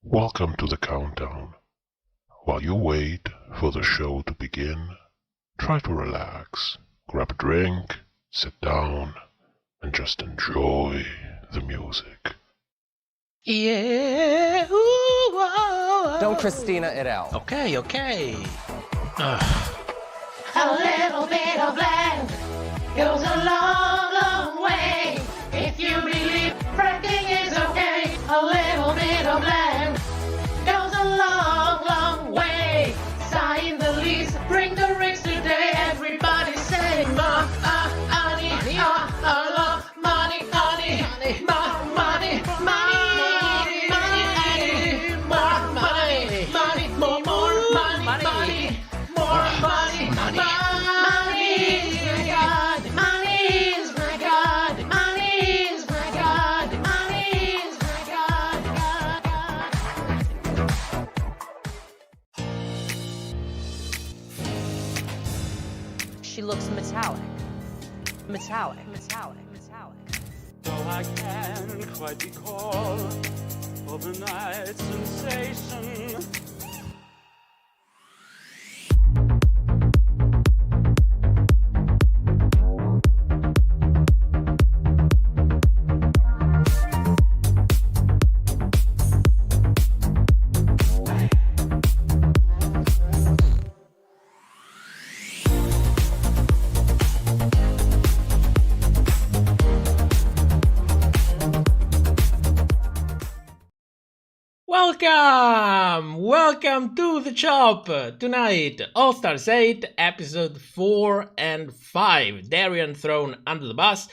Welcome to the countdown. While you wait for the show to begin, try to relax, grab a drink, sit down, and just enjoy the music. Yeah. Ooh, whoa. Don't Christina it out. Okay. A little bit of love goes a long, long way. If you believe everything is okay, a little bit of love goes a long, long way. Sign the lease, bring the rings today. Everybody say money, love, money, money, money, more money. She looks metallic. Though I can't quite recall overnight sensation. Welcome to the shop. Tonight, All Stars 8, episode 4 and 5. Darienne thrown under the bus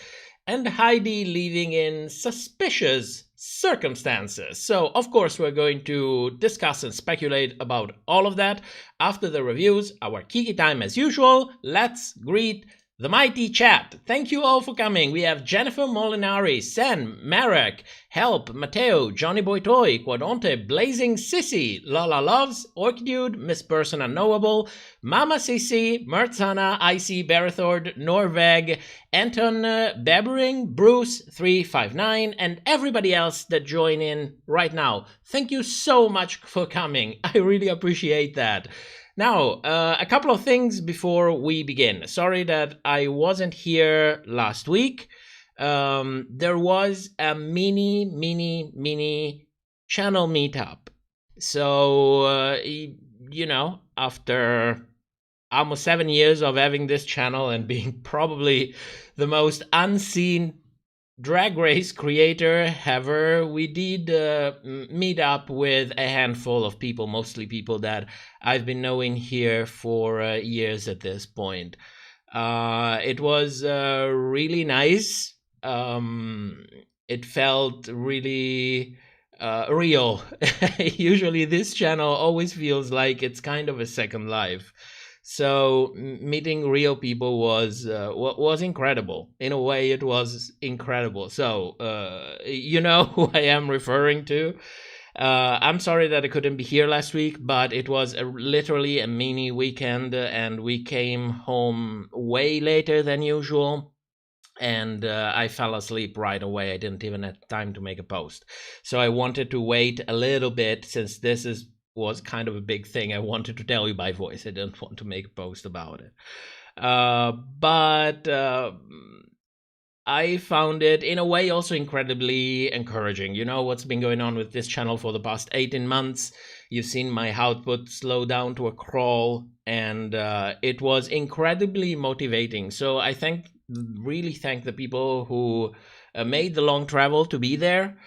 and Heidi living in suspicious circumstances. So, of course, we're going to discuss and speculate about all of that after the reviews. Our Kiki time as usual. Let's greet the mighty chat. Thank you all for coming. We have Jennifer Molinari, Sen, Marek, Help, Matteo, Johnny Boy Toy, Quadonte, Blazing Sissy, Lala Loves, Orchidude, Miss Person Unknowable, Mama Sissy, Mertzana, Icy, Berethord, Norveg, Anton, Bebering, Bruce 359, and everybody else that join in right now. Thank you so much for coming. I really appreciate that. Now, a couple of things before we begin. Sorry that I wasn't here last week. There was a mini channel meetup. So, after almost 7 years of having this channel and being probably the most unseen Drag Race creator ever, we did meet up with a handful of people, mostly people that I've been knowing here for years at this point. It was really nice. It felt really real. Usually this channel always feels like it's kind of a second life. So meeting real people was incredible. In a way, it was incredible. So you know who I am referring to. I'm sorry that I couldn't be here last week, but it was literally a mini weekend, and we came home way later than usual. And I fell asleep right away. I didn't even have time to make a post. So I wanted to wait a little bit, since this was kind of a big thing. I wanted to tell you by voice. I didn't want to make a post about it. But I found it in a way also incredibly encouraging. You know what's been going on with this channel for the past 18 months. You've seen my output slow down to a crawl, and it was incredibly motivating. So I really thank the people who made the long travel to be there.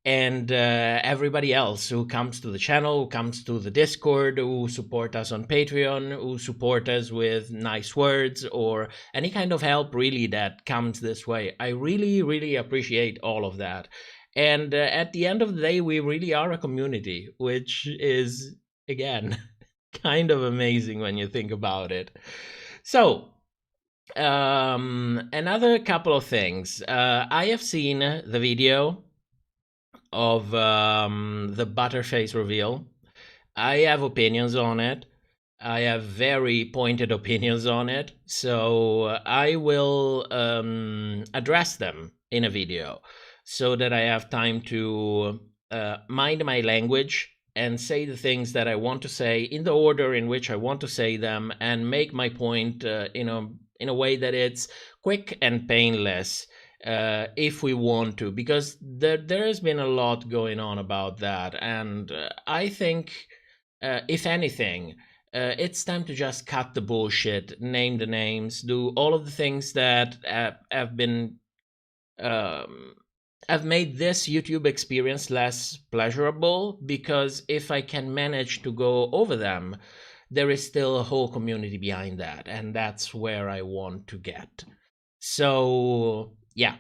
And everybody else who comes to the channel, who comes to the Discord, who support us on Patreon, who support us with nice words or any kind of help really that comes this way. I really, really appreciate all of that. And at the end of the day, we really are a community, which is, again, kind of amazing when you think about it. So, another couple of things. I have seen the video of the Butterface reveal. I have opinions on it. I have very pointed opinions on it, so I will address them in a video so that I have time to mind my language and say the things that I want to say in the order in which I want to say them, and make my point in a way that it's quick and painless, if we want to, because there has been a lot going on about that, and I think, if anything, it's time to just cut the bullshit, name the names, do all of the things that have been have made this YouTube experience less pleasurable, because if I can manage to go over them, there is still a whole community behind that, and that's where I want to get. So, yeah.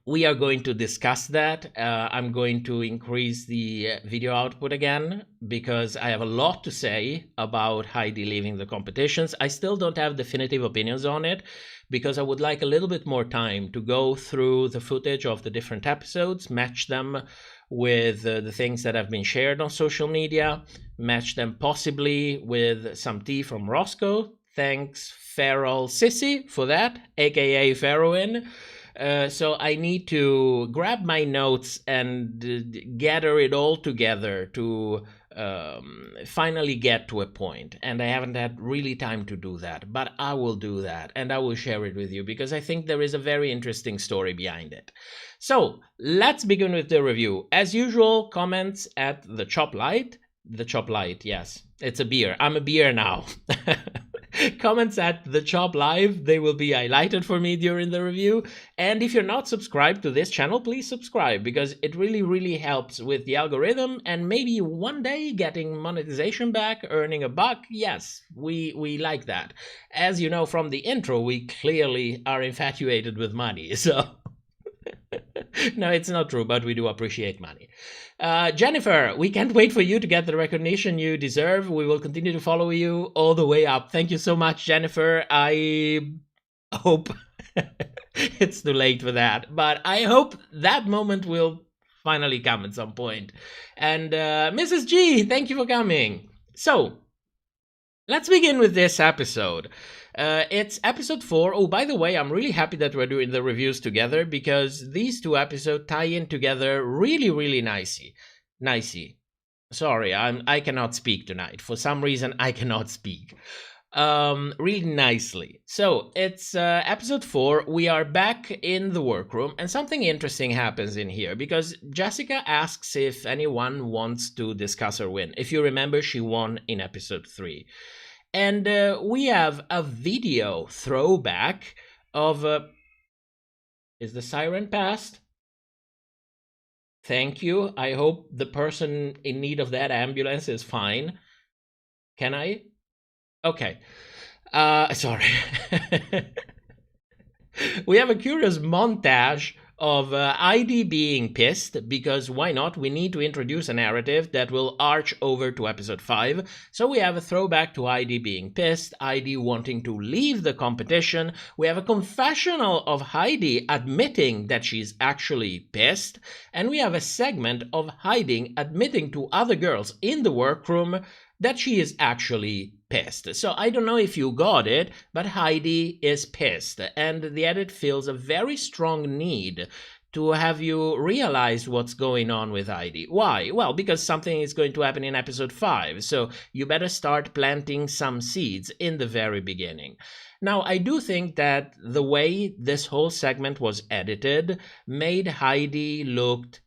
We are going to discuss that. I'm going to increase the video output again, because I have a lot to say about Heidi leaving the competitions. I still don't have definitive opinions on it, because I would like a little bit more time to go through the footage of the different episodes, match them with the things that have been shared on social media, match them possibly with some tea from Roscoe. Thanks, Feral Sissy, for that, aka Ferroin. So I need to grab my notes and gather it all together to finally get to a point. And I haven't had really time to do that, but I will do that, and I will share it with you, because I think there is a very interesting story behind it. So let's begin with the review. As usual, comments at the Chop Light. The Chop Light, yes, it's a beer. I'm a beer now. Comments at the Chop Live, they will be highlighted for me during the review. And if you're not subscribed to this channel, please subscribe, because it really, really helps with the algorithm, and maybe one day getting monetization back, earning a buck. Yes, we like that. As you know from the intro, we clearly are infatuated with money, so... No, it's not true, but we do appreciate money. Jennifer, we can't wait for you to get the recognition you deserve. We will continue to follow you all the way up. Thank you so much, Jennifer. I hope it's too late for that, but I hope that moment will finally come at some point. And Mrs. G, thank you for coming. So, let's begin with this episode. It's episode 4. Oh, by the way, I'm really happy that we're doing the reviews together, because these two episodes tie in together really, really nicely. Sorry, I cannot speak tonight. For some reason, I cannot speak. Really nicely. So, it's episode 4. We are back in the workroom, and something interesting happens in here, because Jessica asks if anyone wants to discuss her win. If you remember, she won in episode 3. And we have a video throwback of... Is the siren passed? Thank you. I hope the person in need of that ambulance is fine. Can I? Okay. Sorry. We have a curious montage of Heidi being pissed, because why not? We need to introduce a narrative that will arch over to episode 5. So we have a throwback to Heidi being pissed, Heidi wanting to leave the competition. We have a confessional of Heidi admitting that she's actually pissed. And we have a segment of Heidi admitting to other girls in the workroom that she is actually pissed. So I don't know if you got it, but Heidi is pissed, and the edit feels a very strong need to have you realize what's going on with Heidi. Why? Well, because something is going to happen in episode 5, so you better start planting some seeds in the very beginning. Now, I do think that the way this whole segment was edited made Heidi look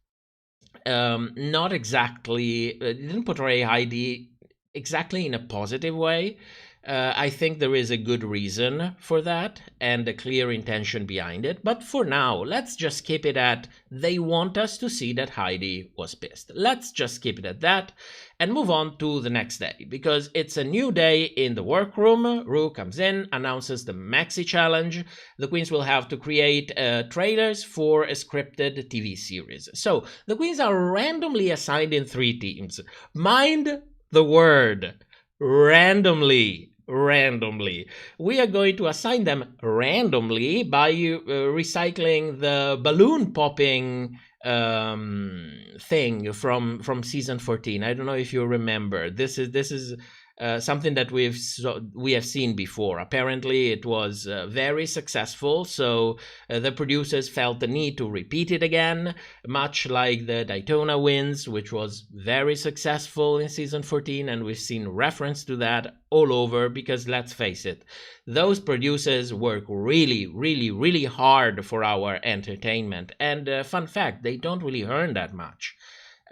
not exactly... It didn't portray Heidi exactly in a positive way. I think there is a good reason for that and a clear intention behind it. But for now, let's just keep it at they want us to see that Heidi was pissed. Let's just keep it at that and move on to the next day, because it's a new day in the workroom. Ru comes in, announces the Maxi Challenge. The queens will have to create trailers for a scripted TV series. So the queens are randomly assigned in 3 teams. Mind the word, randomly. We are going to assign them randomly by recycling the balloon popping thing from season 14. I don't know if you remember. This is something that we have seen before. Apparently, it was very successful, so the producers felt the need to repeat it again, much like the Daytona wins, which was very successful in season 14, and we've seen reference to that all over, because let's face it, those producers work really, really, really hard for our entertainment. And fun fact, they don't really earn that much.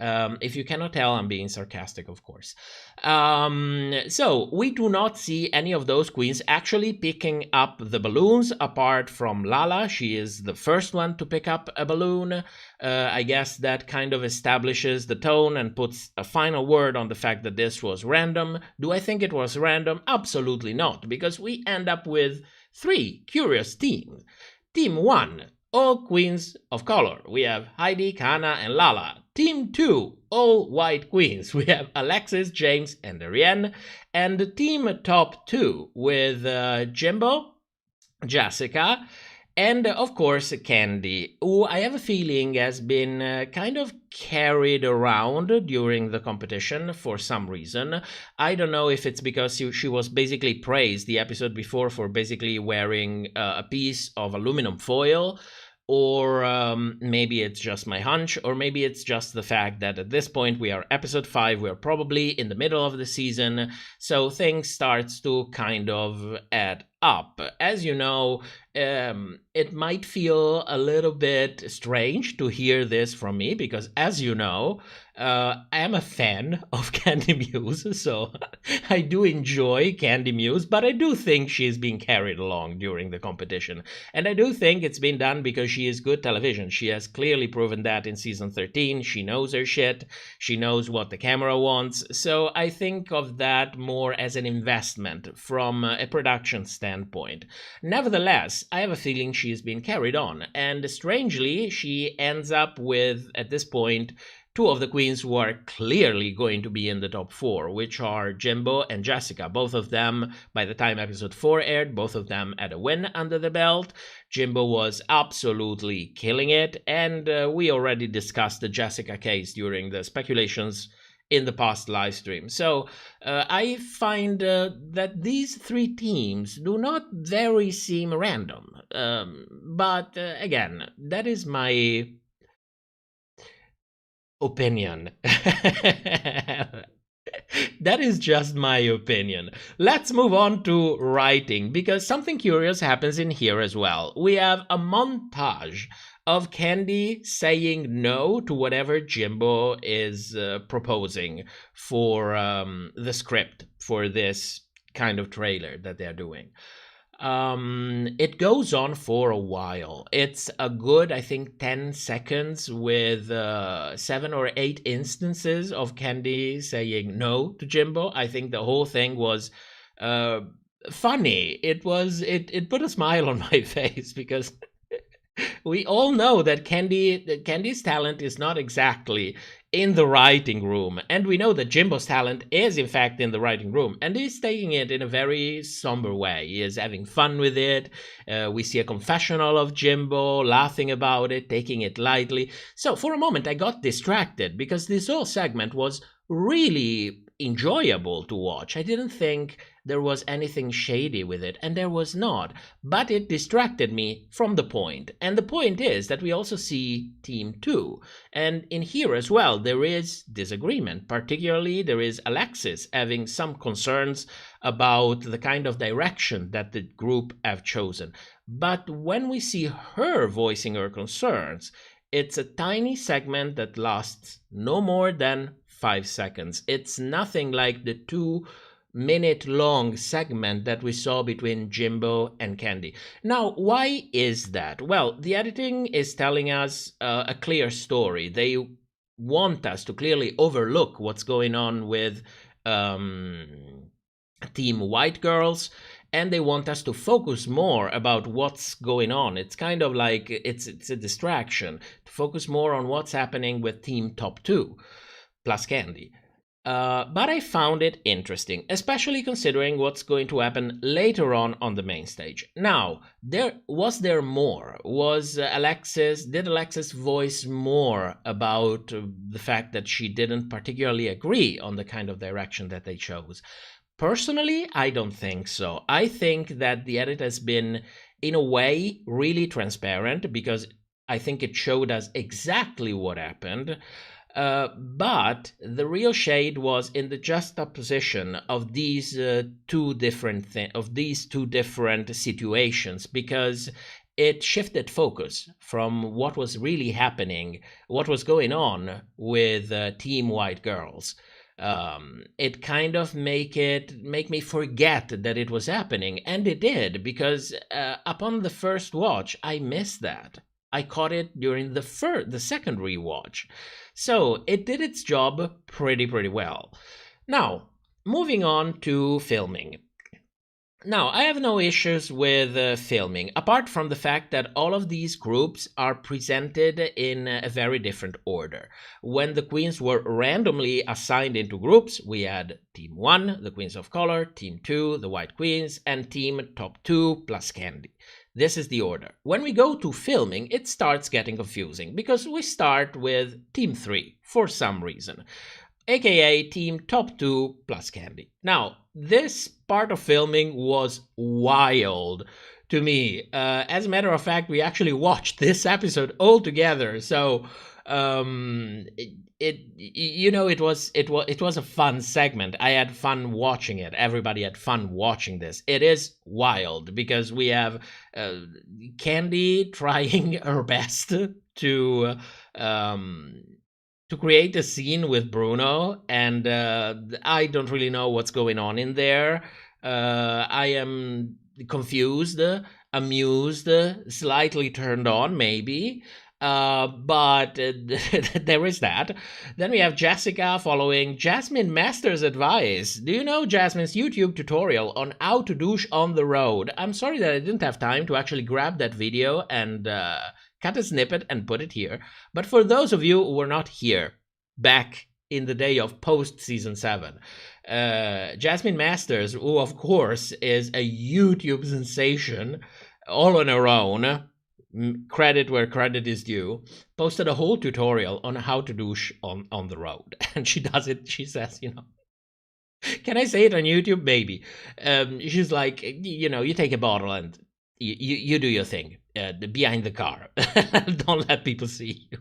If you cannot tell, I'm being sarcastic, of course. So we do not see any of those queens actually picking up the balloons, apart from Lala. She is the first one to pick up a balloon. I guess that kind of establishes the tone and puts a final word on the fact that this was random. Do I think it was random? Absolutely not, because we end up with 3 curious teams. Team 1, all queens of color. We have Heidi, Kahanna, and Lala. Team 2, all white queens. We have Alexis, James, and Darienne. And team top 2 with Jimbo, Jessica, and of course Kandy, who I have a feeling has been kind of carried around during the competition for some reason. I don't know if it's because she was basically praised the episode before for basically wearing a piece of aluminum foil, or maybe it's just my hunch, or maybe it's just the fact that at this point we are episode 5, we're probably in the middle of the season, so things starts to kind of add up. As you know, it might feel a little bit strange to hear this from me, because as you know, I am a fan of Kandy Muse, so I do enjoy Kandy Muse, but I do think she's being carried along during the competition. And I do think it's been done because she is good television. She has clearly proven that in season 13. She knows her shit. She knows what the camera wants. So I think of that more as an investment from a production standpoint. Nevertheless, I have a feeling she's been carried on. And strangely, she ends up with, at this point, 2 of the queens who are clearly going to be in the top 4, which are Jimbo and Jessica. Both of them, by the time episode 4 aired, both of them had a win under the belt. Jimbo was absolutely killing it, and we already discussed the Jessica case during the speculations in the past live stream. So I find that these 3 teams do not very seem random. But again, that is my opinion. That is just my opinion. Let's move on to writing, because something curious happens in here as well. We have a montage of Kandy saying no to whatever Jimbo is proposing for the script for this kind of trailer that they're doing. It goes on for a while. It's a good, I think, 10 seconds with 7 or 8 instances of Kandy saying no to Jimbo. I think the whole thing was funny. It put a smile on my face, because we all know that Kandy's talent is not exactly in the writing room, and we know that Jimbo's talent is in fact in the writing room, and he's taking it in a very somber way. He is having fun with it. We see a confessional of Jimbo laughing about it, taking it lightly. So for a moment I got distracted, because this whole segment was really enjoyable to watch. I didn't think there was anything shady with it, and there was not, but it distracted me from the point. And the point is that we also see Team 2, and in here as well there is disagreement. Particularly there is Alexis having some concerns about the kind of direction that the group have chosen. But when we see her voicing her concerns, it's a tiny segment that lasts no more than 5 seconds. It's nothing like the 2-minute long segment that we saw between Jimbo and Kandy. Now, why is that? Well, the editing is telling us a clear story. They want us to clearly overlook what's going on with Team White Girls, and they want us to focus more about what's going on. It's kind of like it's a distraction to focus more on what's happening with Team Top 2 plus Kandy. But I found it interesting, especially considering what's going to happen later on the main stage. Now, was there more? Did Alexis voice more about the fact that she didn't particularly agree on the kind of direction that they chose? Personally, I don't think so. I think that the edit has been, in a way, really transparent, because I think it showed us exactly what happened. But the real shade was in the juxtaposition of these two different situations, because it shifted focus from what was really happening, what was going on with Team White Girls. It kind of make me forget that it was happening, and it did, because upon the first watch I missed that. I caught it during the second rewatch. So it did its job pretty well. Now, moving on to filming. Now, I have no issues with filming, apart from the fact that all of these groups are presented in a very different order. When the queens were randomly assigned into groups, we had Team 1, the Queens of Color, Team 2, the White Queens, and Team Top 2 plus Kandy. This is the order. When we go to filming, it starts getting confusing, because we start with Team 3 for some reason, aka Team Top 2 plus Kandy. Now, this part of filming was wild to me. As a matter of fact, we actually watched this episode all together, so it was a fun segment. I had fun watching it. Everybody had fun watching this. It is wild because we have Kandy trying her best to create a scene with Bruno, and I don't really know what's going on in there. I am confused, amused, slightly turned on, maybe. But there is that. Then we have Jessica following Jasmine Masters' advice. Do you know Jasmine's YouTube tutorial on how to douche on the road? I'm sorry that I didn't have time to actually grab that video and cut a snippet and put it here. But for those of you who were not here back in the day of post-season 7, Jasmine Masters, who of course is a YouTube sensation all on her own, credit where credit is due, posted a whole tutorial on how to douche on the road. And she does it, she says, can I say it on YouTube? Maybe. She's like, you take a bottle and you do your thing behind the car. Don't let people see you.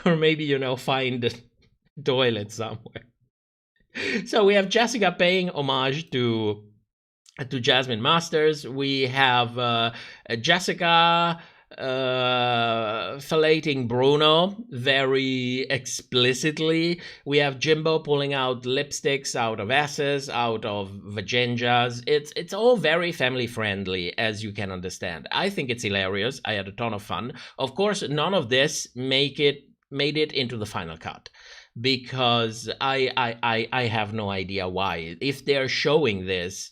Or maybe, find a toilet somewhere. So we have Jessica paying homage to Jasmine Masters. We have Jessica filleting Bruno very explicitly. We have Jimbo pulling out lipsticks out of asses, out of vaginjas. It's all very family friendly, as you can understand. I think it's hilarious. I had a ton of fun. Of course, none of this made it into the final cut, because I have no idea why. If they're showing this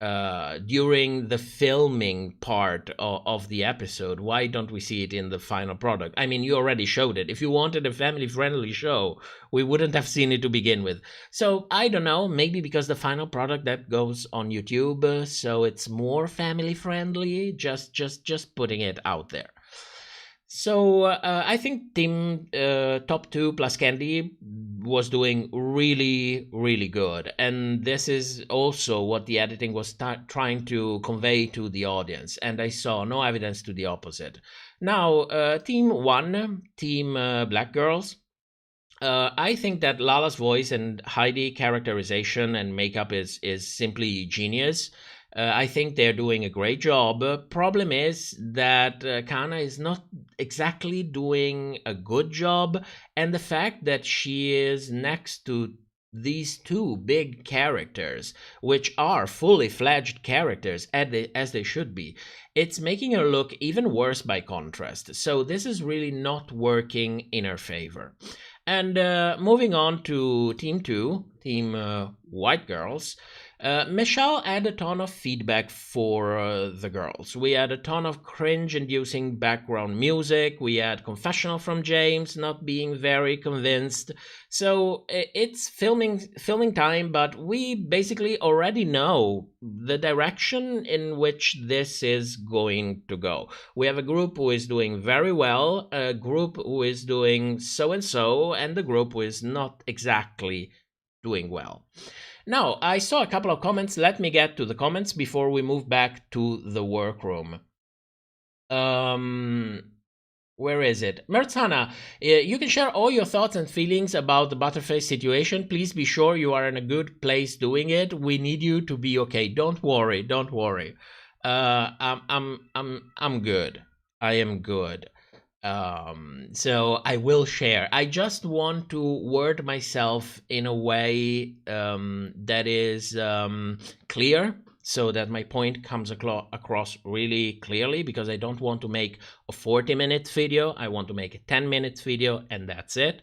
during the filming part of the episode, why don't we see it in the final product? I mean, you already showed it. If you wanted a family-friendly show, we wouldn't have seen it to begin with. So I don't know, maybe because the final product that goes on YouTube, so it's more family-friendly, just putting it out there. So I think Team Top 2 plus Kandy was doing really, really good. And this is also what the editing was trying to convey to the audience. And I saw no evidence to the opposite. Now, Team 1, Team Black Girls. I think that Lala's voice and Heidi characterization and makeup is simply genius. I think they're doing a great job. Problem is that Kahanna is not exactly doing a good job, and the fact that she is next to these two big characters, which are fully fledged characters as they should be, it's making her look even worse by contrast. So this is really not working in her favor. And moving on to Team 2, Team White Girls. Michelle had a ton of feedback for the girls. We had a ton of cringe-inducing background music. We had confessional from James not being very convinced. So it's filming time, but we basically already know the direction in which this is going to go. We have a group who is doing very well, a group who is doing so-and-so, and the group who is not exactly doing well. Now, I saw a couple of comments. Let me get to the comments before we move back to the workroom. Where is it? Merzana, you can share all your thoughts and feelings about the Butterface situation. Please be sure you are in a good place doing it. We need you to be okay. Don't worry. Don't worry. I'm good. I am good. So I will share. I just want to word myself in a way that is clear, so that my point comes across really clearly, because I don't want to make a 40-minute video. I want to make a 10-minute video, and that's it.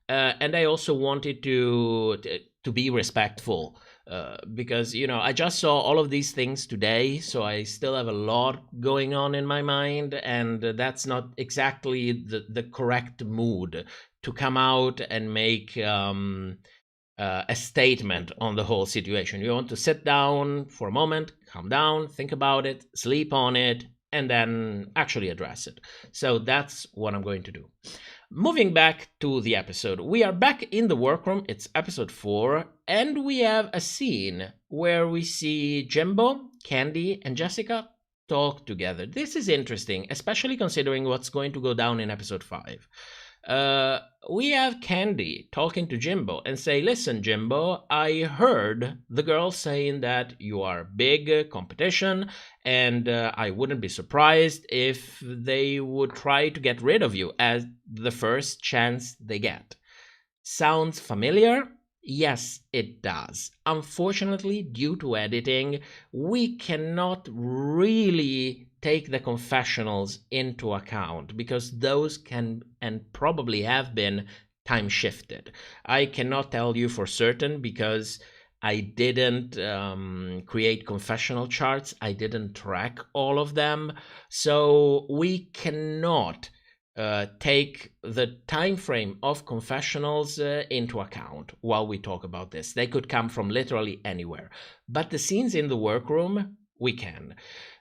And I also wanted to be respectful, because, you know, I just saw all of these things today, so I still have a lot going on in my mind, and that's not exactly the correct mood to come out and make a statement on the whole situation. You want to sit down for a moment, calm down, think about it, sleep on it, and then actually address it. So that's what I'm going to do. Moving back to the episode, we are back in the workroom. It's episode 4, and we have a scene where we see Jimbo, Kandy, and Jessica talk together. This is interesting, especially considering what's going to go down in episode 5. We have Kandy talking to Jimbo and say, listen, Jimbo, I heard the girls saying that you are big competition, and I wouldn't be surprised if they would try to get rid of you as the first chance they get. Sounds familiar? Yes, it does. Unfortunately, due to editing, we cannot really take the confessionals into account, because those can and probably have been time shifted. I cannot tell you for certain, because I didn't create confessional charts. I didn't track all of them. So we cannot take the time frame of confessionals into account while we talk about this. They could come from literally anywhere. But the scenes in the workroom, we can.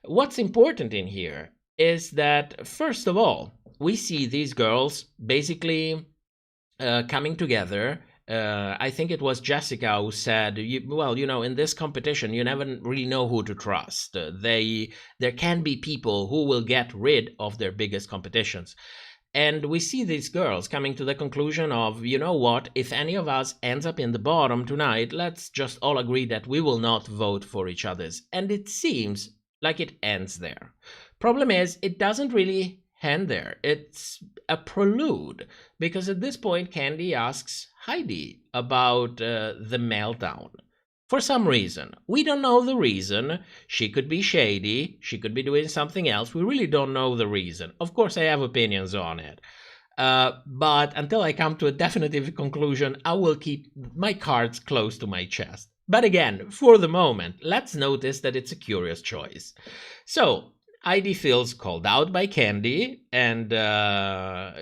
What's important in here is that, first of all, we see these girls basically coming together. I think it was Jessica who said, well, you know, in this competition, you never really know who to trust. There can be people who will get rid of their biggest competitions. And we see these girls coming to the conclusion of, you know what, if any of us ends up in the bottom tonight, let's just all agree that we will not vote for each other's. And it seems like it ends there. Problem is, it doesn't really end there. It's a prelude, because at this point, Kandy asks Heidi about the meltdown. For some reason. We don't know the reason. She could be shady. She could be doing something else. We really don't know the reason. Of course, I have opinions on it. But until I come to a definitive conclusion, I will keep my cards close to my chest. But again, for the moment, let's notice that it's a curious choice. So, Heidi feels called out by Kandy, and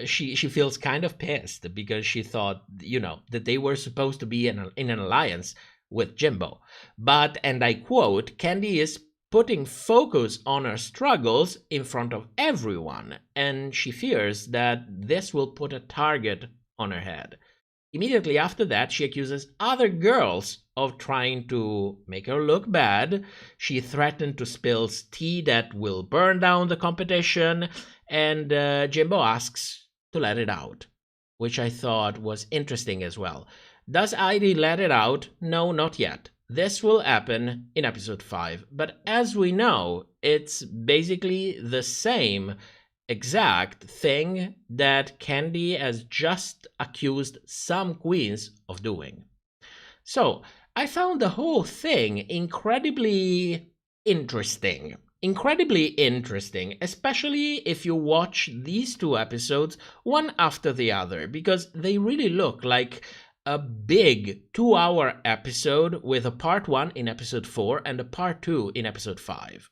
she feels kind of pissed, because she thought, you know, that they were supposed to be in an alliance with Jimbo. But, and I quote, Kandy is putting focus on her struggles in front of everyone, and she fears that this will put a target on her head. Immediately after that, she accuses other girls of trying to make her look bad. She threatened to spill tea that will burn down the competition, and Jimbo asks to let it out, which I thought was interesting as well. Does Heidi let it out? No, not yet. This will happen in episode 5. But as we know, it's basically the same exact thing that Kandy has just accused some queens of doing. So, I found the whole thing incredibly interesting. Incredibly interesting, especially if you watch these 2 episodes one after the other, because they really look like a big 2-hour episode with a part 1 in episode 4 and a part 2 in episode 5.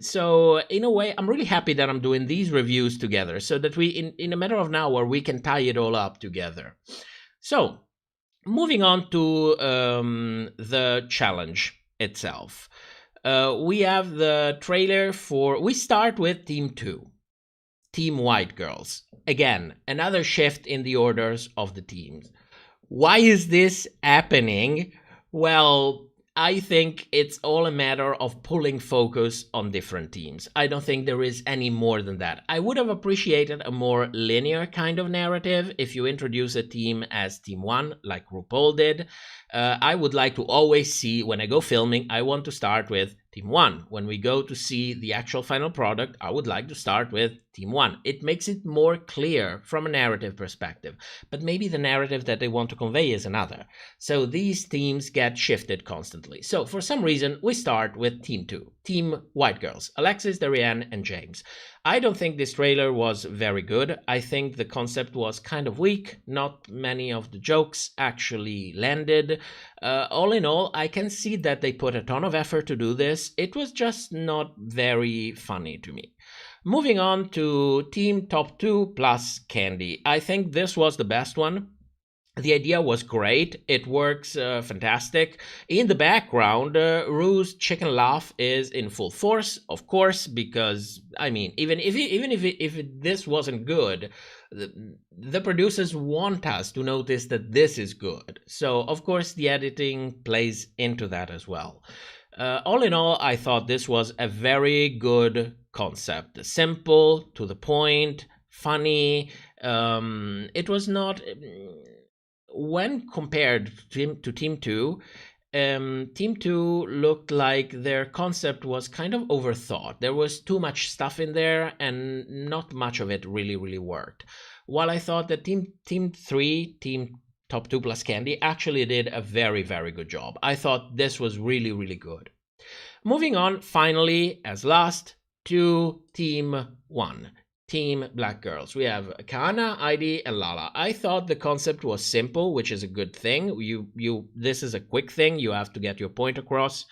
So in a way, I'm really happy that I'm doing these reviews together, so that we, in a matter of an hour, we can tie it all up together. So, moving on to the challenge itself. We have the trailer for... We start with Team 2. Team White Girls. Again, another shift in the orders of the teams. Why is this happening? Well, I think it's all a matter of pulling focus on different teams. I don't think there is any more than that. I would have appreciated a more linear kind of narrative if you introduce a team as Team 1, like RuPaul did. I would like to always see, when I go filming, I want to start with Team 1. When we go to see the actual final product, I would like to start with Team 1. It makes it more clear from a narrative perspective, but maybe the narrative that they want to convey is another. So these teams get shifted constantly. So for some reason, we start with Team 2, Team White Girls, Alexis, Darienne, and James. I don't think this trailer was very good. I think the concept was kind of weak. Not many of the jokes actually landed. All in all, I can see that they put a ton of effort to do this. It was just not very funny to me. Moving on to Team Top 2 plus Kandy. I think this was the best one. The idea was great. It works fantastic. In the background, Rue's chicken laugh is in full force, of course, because, I mean, even if this wasn't good, the producers want us to notice that this is good. So, of course, the editing plays into that as well. All in all, I thought this was a very good concept. Simple, to the point, funny. It was not... When compared to Team 2, Team 2 looked like their concept was kind of overthought. There was too much stuff in there and not much of it really worked. While I thought that Team 3, Team Top 2 plus Kandy, actually did a very good job. I thought this was really good. Moving on, finally, as last, to Team 1. Team Black Girls. We have Kahanna, Heidi, and Lala. I thought the concept was simple, which is a good thing. This is a quick thing. You have to get your point across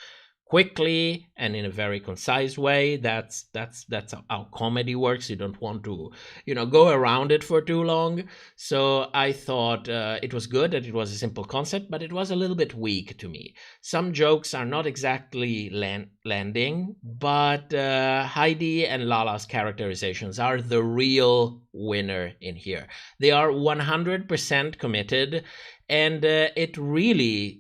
quickly and in a very concise way. That's how comedy works. You don't want to, go around it for too long. So I thought it was good that it was a simple concept, but it was a little bit weak to me. Some jokes are not exactly landing, but Heidi and Lala's characterizations are the real winner in here. They are 100% committed, and it really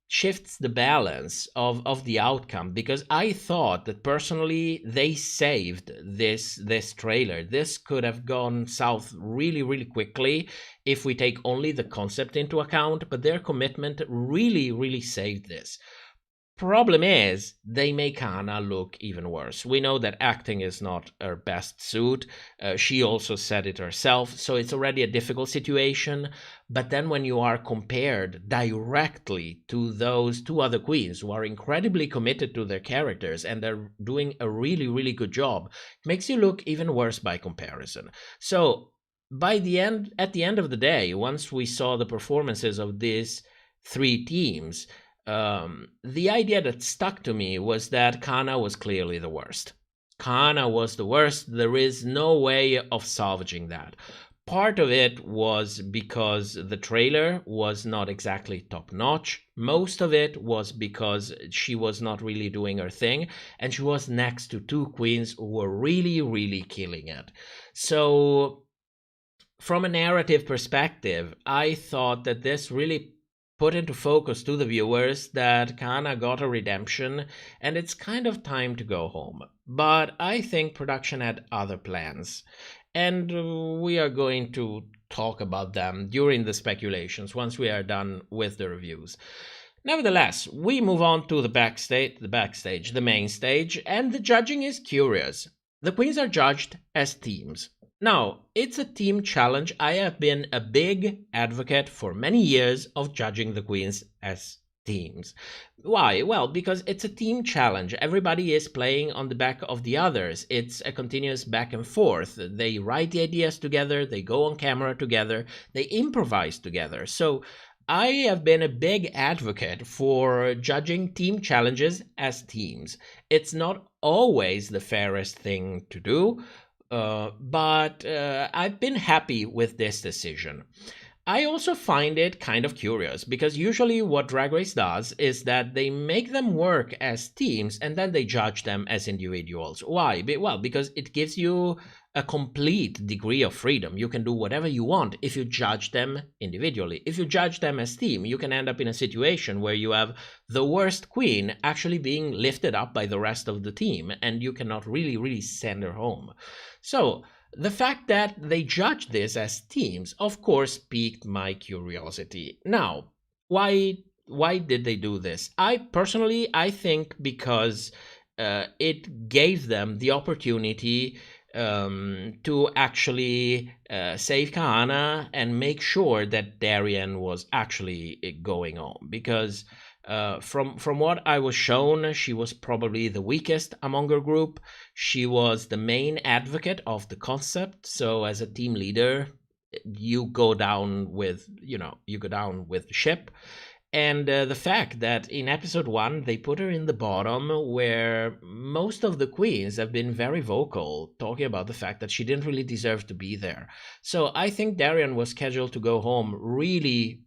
shifts the balance of the outcome, because I thought that personally they saved this trailer. This could have gone south really quickly if we take only the concept into account, but their commitment really saved this. Problem is, they make Kahanna look even worse. We know that acting is not her best suit. She also said it herself, so it's already a difficult situation. But then when you are compared directly to those two other queens who are incredibly committed to their characters and they're doing a really good job, it makes you look even worse by comparison. So at the end of the day, once we saw the performances of these three teams, the idea that stuck to me was that Kahanna was clearly the worst. Kahanna was the worst. There is no way of salvaging that. Part of it was because the trailer was not exactly top-notch. Most of it was because she was not really doing her thing, and she was next to two queens who were really killing it. So, from a narrative perspective, I thought that this really put into focus to the viewers that Kahanna got a redemption and it's kind of time to go home. But I think production had other plans, and we are going to talk about them during the speculations once we are done with the reviews. Nevertheless, we move on to the main stage, and the judging is curious. The queens are judged as teams. Now, it's a team challenge. I have been a big advocate for many years of judging the queens as teams. Why? Well, because it's a team challenge. Everybody is playing on the back of the others. It's a continuous back and forth. They write the ideas together, they go on camera together, they improvise together. So I have been a big advocate for judging team challenges as teams. It's not always the fairest thing to do, but I've been happy with this decision. I also find it kind of curious, because usually what Drag Race does is that they make them work as teams and then they judge them as individuals. Why? Well, because it gives you a complete degree of freedom. You can do whatever you want if you judge them individually. If you judge them as team, you can end up in a situation where you have the worst queen actually being lifted up by the rest of the team, and you cannot really send her home. So the fact that they judged this as teams, of course, piqued my curiosity. Now, why did they do this? I think because it gave them the opportunity to actually save Kahanna and make sure that Darienne was actually going home. Because from what I was shown, she was probably the weakest among her group. She was the main advocate of the concept. So as a team leader, you go down with the ship. And the fact that in episode 1, they put her in the bottom, where most of the queens have been very vocal, talking about the fact that she didn't really deserve to be there. So I think Darienne was scheduled to go home really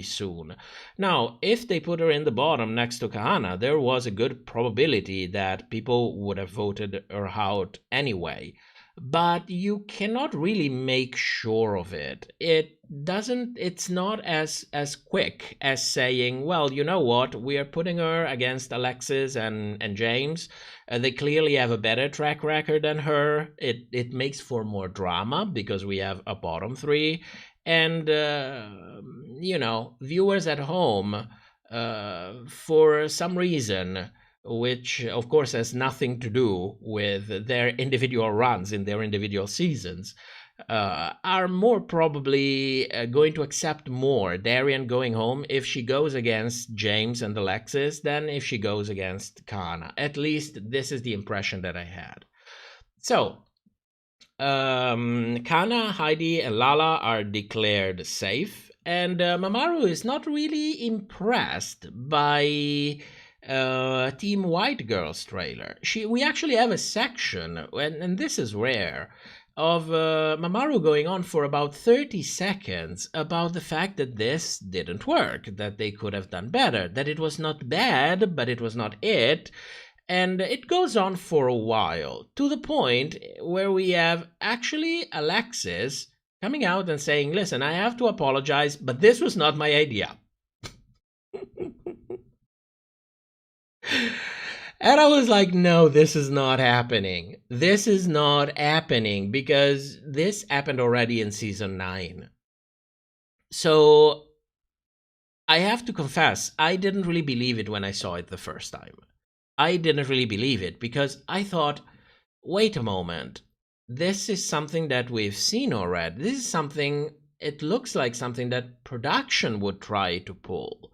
soon. Now, if they put her in the bottom next to Kahanna, there was a good probability that people would have voted her out anyway. But you cannot really make sure of it. It's not as quick as saying, well, you know what, we are putting her against Alexis and James. They clearly have a better track record than her. It makes for more drama because we have a bottom 3. And, viewers at home, for some reason, which of course has nothing to do with their individual runs in their individual seasons, are more probably going to accept more Darienne going home if she goes against James and Alexis than if she goes against Kahanna. At least this is the impression that I had. So, Kahanna, Heidi, and Lala are declared safe, and Mamaru is not really impressed by Team White Girl's trailer. We actually have a section, and this is rare, of Mamaru going on for about 30 seconds about the fact that this didn't work, that they could have done better, that it was not bad, but it was not it. And it goes on for a while, to the point where we have actually Alexis coming out and saying, listen, I have to apologize, but this was not my idea. And I was like, no, this is not happening. This is not happening because this happened already in season 9. So I have to confess, I didn't really believe it when I saw it the first time. I didn't really believe it because I thought, wait a moment, this is something that we've seen already. This is something, it looks like something that production would try to pull.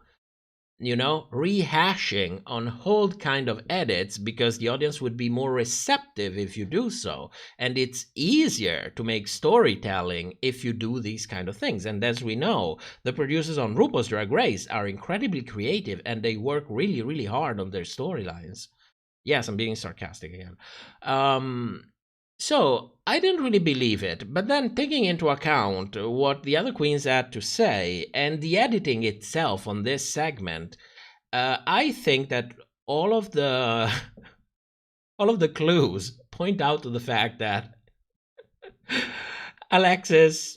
Rehashing on whole kind of edits because the audience would be more receptive if you do so. And it's easier to make storytelling if you do these kind of things. And as we know, the producers on RuPaul's Drag Race are incredibly creative and they work really hard on their storylines. Yes, I'm being sarcastic again. So I didn't really believe it, but then taking into account what the other queens had to say and the editing itself on this segment, I think that all of the clues point out to the fact that Alexis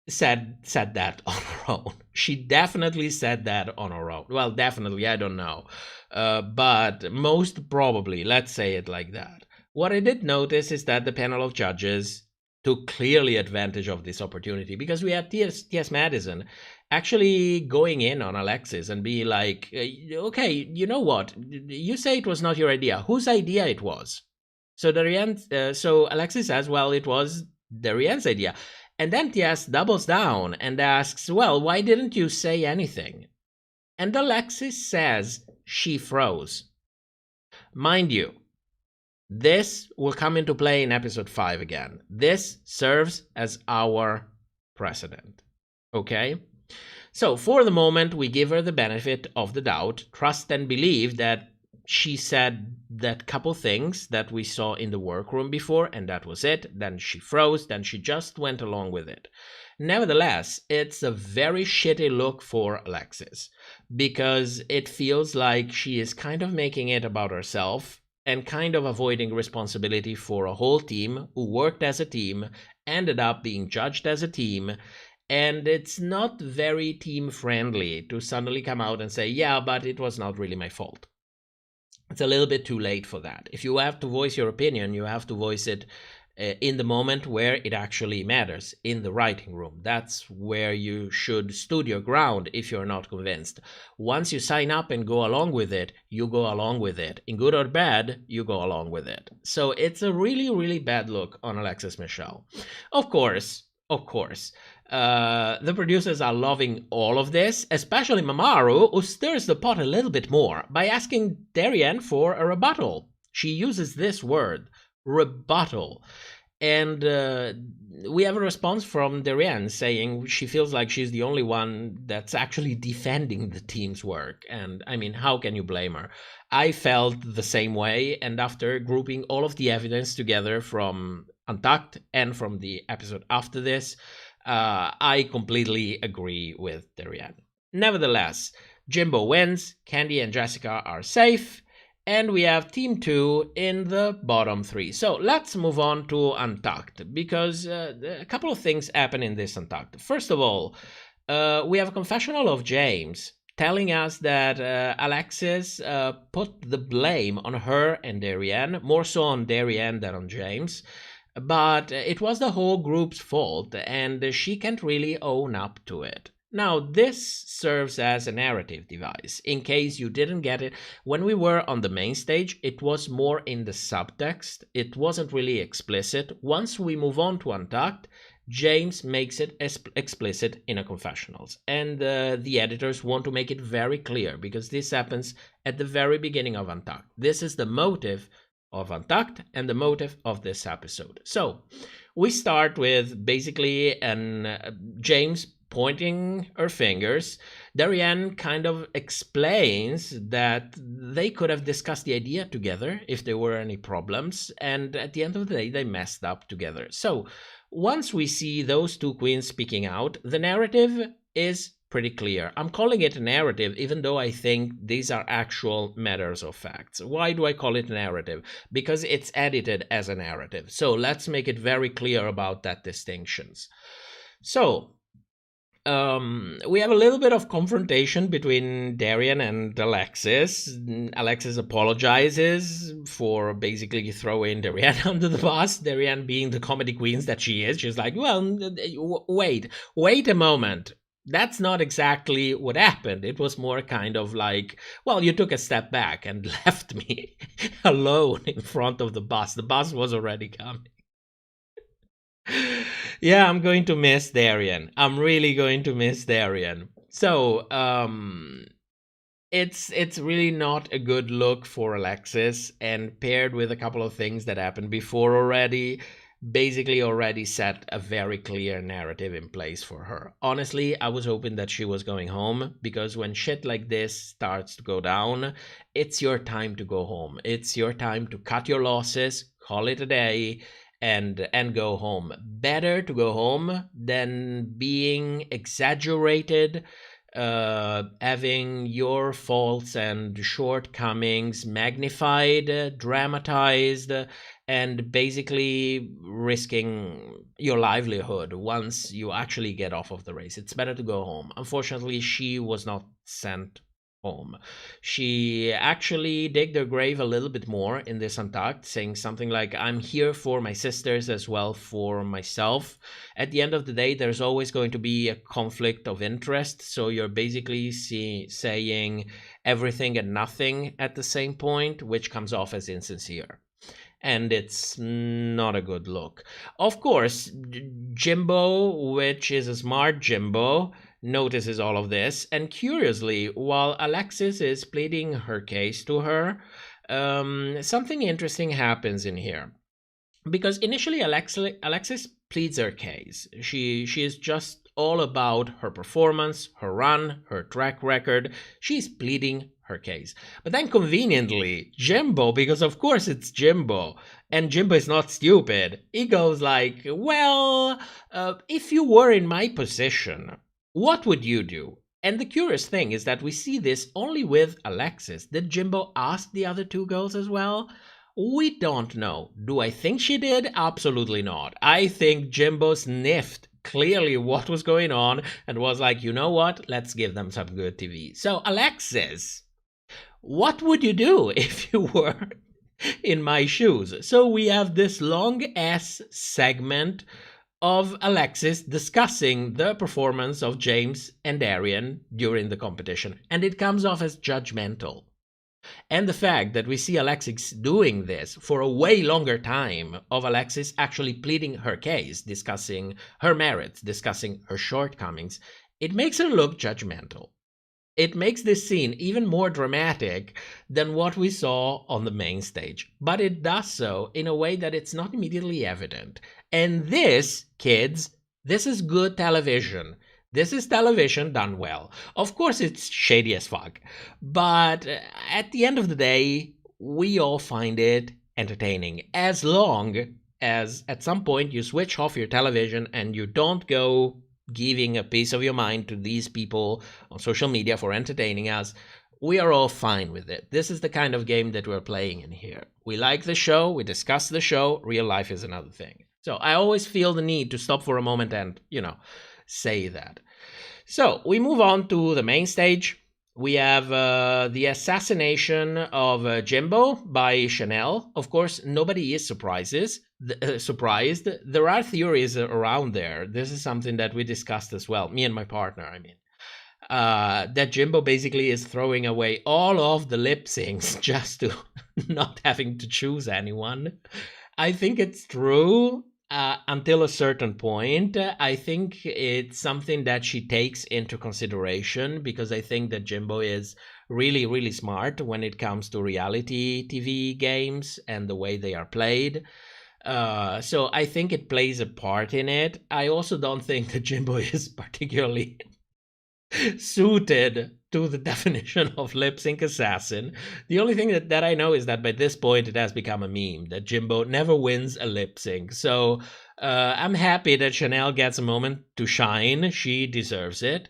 said that on her own. She definitely said that on her own. Well, definitely, I don't know, but most probably, let's say it like that. What I did notice is that the panel of judges took clearly advantage of this opportunity because we had T.S. Madison actually going in on Alexis and be like, okay, you know what? You say it was not your idea. Whose idea it was? So Alexis says, well, it was Darienne's idea. And then T.S. doubles down and asks, well, why didn't you say anything? And Alexis says she froze. Mind you, this will come into play in episode 5 again. This serves as our precedent. Okay? So for the moment, we give her the benefit of the doubt, trust and believe that she said that couple things that we saw in the workroom before, and that was it. Then she froze, then she just went along with it. Nevertheless, it's a very shitty look for Alexis because it feels like she is kind of making it about herself and kind of avoiding responsibility for a whole team who worked as a team, ended up being judged as a team. And it's not very team friendly to suddenly come out and say, yeah, but it was not really my fault. It's a little bit too late for that. If you have to voice your opinion, you have to voice it in the moment where it actually matters, in the writing room. That's where you should stand your ground if you're not convinced. Once you sign up and go along with it, you go along with it. In good or bad, you go along with it. So it's a really, really bad look on Alexis Michelle. Of course, the producers are loving all of this, especially Mamaru, who stirs the pot a little bit more by asking Darienne for a rebuttal. She uses this word, rebuttal. And we have a response from Darienne saying she feels like she's the only one that's actually defending the team's work. And I mean, how can you blame her? I felt the same way, and after grouping all of the evidence together from Untucked and from the episode after this, I completely agree with Darienne. Nevertheless, Jimbo wins, Kandy and Jessica are safe, and we have Team 2 in the bottom 3. So let's move on to Untucked, because a couple of things happen in this Untucked. First of all, we have a confessional of James telling us that Alexis put the blame on her and Darienne, more so on Darienne than on James. But it was the whole group's fault, and she can't really own up to it. Now, this serves as a narrative device. In case you didn't get it, when we were on the main stage, it was more in the subtext. It wasn't really explicit. Once we move on to Untucked, James makes it explicit in a confessionals. And the editors want to make it very clear, because this happens at the very beginning of Untucked. This is the motive of Untucked and the motive of this episode. So we start with basically James pointing her fingers. Darienne kind of explains that they could have discussed the idea together if there were any problems, and at the end of the day they messed up together. So once we see those two queens speaking out, the narrative is pretty clear. I'm calling it a narrative, even though I think these are actual matters of facts. Why do I call it a narrative? Because it's edited as a narrative. So let's make it very clear about that distinctions. So we have a little bit of confrontation between Darienne and Alexis. Alexis apologizes for basically throwing Darienne under the bus. Darienne, being the comedy queens that she is, she's like, well, wait a moment. That's not exactly what happened. It was more kind of like, well, you took a step back and left me alone in front of the bus. The bus was already coming. Yeah, I'm going to miss Darienne. I'm really going to miss Darienne. So, it's really not a good look for Alexis, and paired with a couple of things that happened before already, basically already set a very clear narrative in place for her. Honestly, I was hoping that she was going home, because when shit like this starts to go down, it's your time to go home. It's your time to cut your losses, call it a day, and go home. Better to go home than being exaggerated, having your faults and shortcomings magnified, dramatized, and basically risking your livelihood once you actually get off of the race. It's better to go home. Unfortunately, she was not sent home. She actually digged her grave a little bit more in this Untucked, saying something like, I'm here for my sisters as well for myself. At the end of the day, there's always going to be a conflict of interest, so you're basically saying everything and nothing at the same point, which comes off as insincere. And it's not a good look. Of course, Jimbo, which is a smart Jimbo, notices all of this, and curiously, while Alexis is pleading her case to her, something interesting happens in here. Because initially Alexis pleads her case. She is just all about her performance, her run, her track record. She's pleading her case. But then conveniently, Jimbo, because of course it's Jimbo, and Jimbo is not stupid, he goes like, well, if you were in my position, what would you do? And the curious thing is that we see this only with Alexis. Did Jimbo ask the other two girls as well? We don't know. Do I think she did? Absolutely not. I think Jimbo sniffed clearly what was going on and was like, you know what? Let's give them some good TV. So, Alexis, what would you do if you were in my shoes? So we have this long-ass segment of Alexis discussing the performance of James and Darienne during the competition, and it comes off as judgmental. And the fact that we see Alexis doing this for a way longer time, of Alexis actually pleading her case, discussing her merits, discussing her shortcomings, it makes her look judgmental. It makes this scene even more dramatic than what we saw on the main stage, but it does so in a way that it's not immediately evident. And this, kids, this is good television. This is television done well. Of course, it's shady as fuck, but at the end of the day, we all find it entertaining, as long as at some point you switch off your television and you don't go giving a piece of your mind to these people on social media for entertaining us. We are all fine with it. This is the kind of game that we're playing in here. We like the show, we discuss the show, real life is another thing. So I always feel the need to stop for a moment and, say that. So we move on to the main stage. We have the assassination of Jimbo by Chanel. Of course, nobody is surprised. There are theories around there. This is something that we discussed as well, me and my partner, that Jimbo basically is throwing away all of the lip syncs just to not having to choose anyone. I think it's true. Until a certain point, I think it's something that she takes into consideration, because I think that Jimbo is really, really smart when it comes to reality TV games and the way they are played. So I think it plays a part in it. I also don't think that Jimbo is particularly suited to the definition of lip sync assassin. The only thing that I know is that by this point it has become a meme that Jimbo never wins a lip sync. So I'm happy that Chanel gets a moment to shine. She deserves it.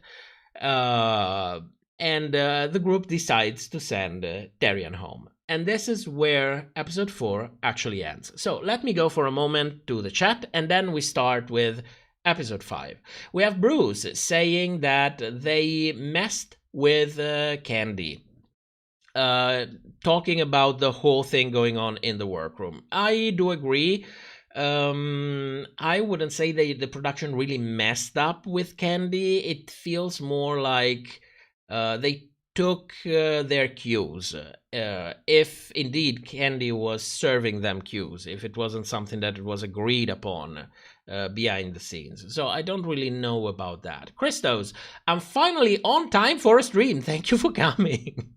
And the group decides to send Darienne home. And this is where episode 4 actually ends. So let me go for a moment to the chat, and then we start with episode 5. We have Bruce saying that they messed with Kandy, talking about the whole thing going on in the workroom. I do agree. I wouldn't say the production really messed up with Kandy. It feels more like they took their cues. If indeed Kandy was serving them cues, if it wasn't something that it was agreed upon behind the scenes. So I don't really know about that. Christos, I'm finally on time for a stream. Thank you for coming.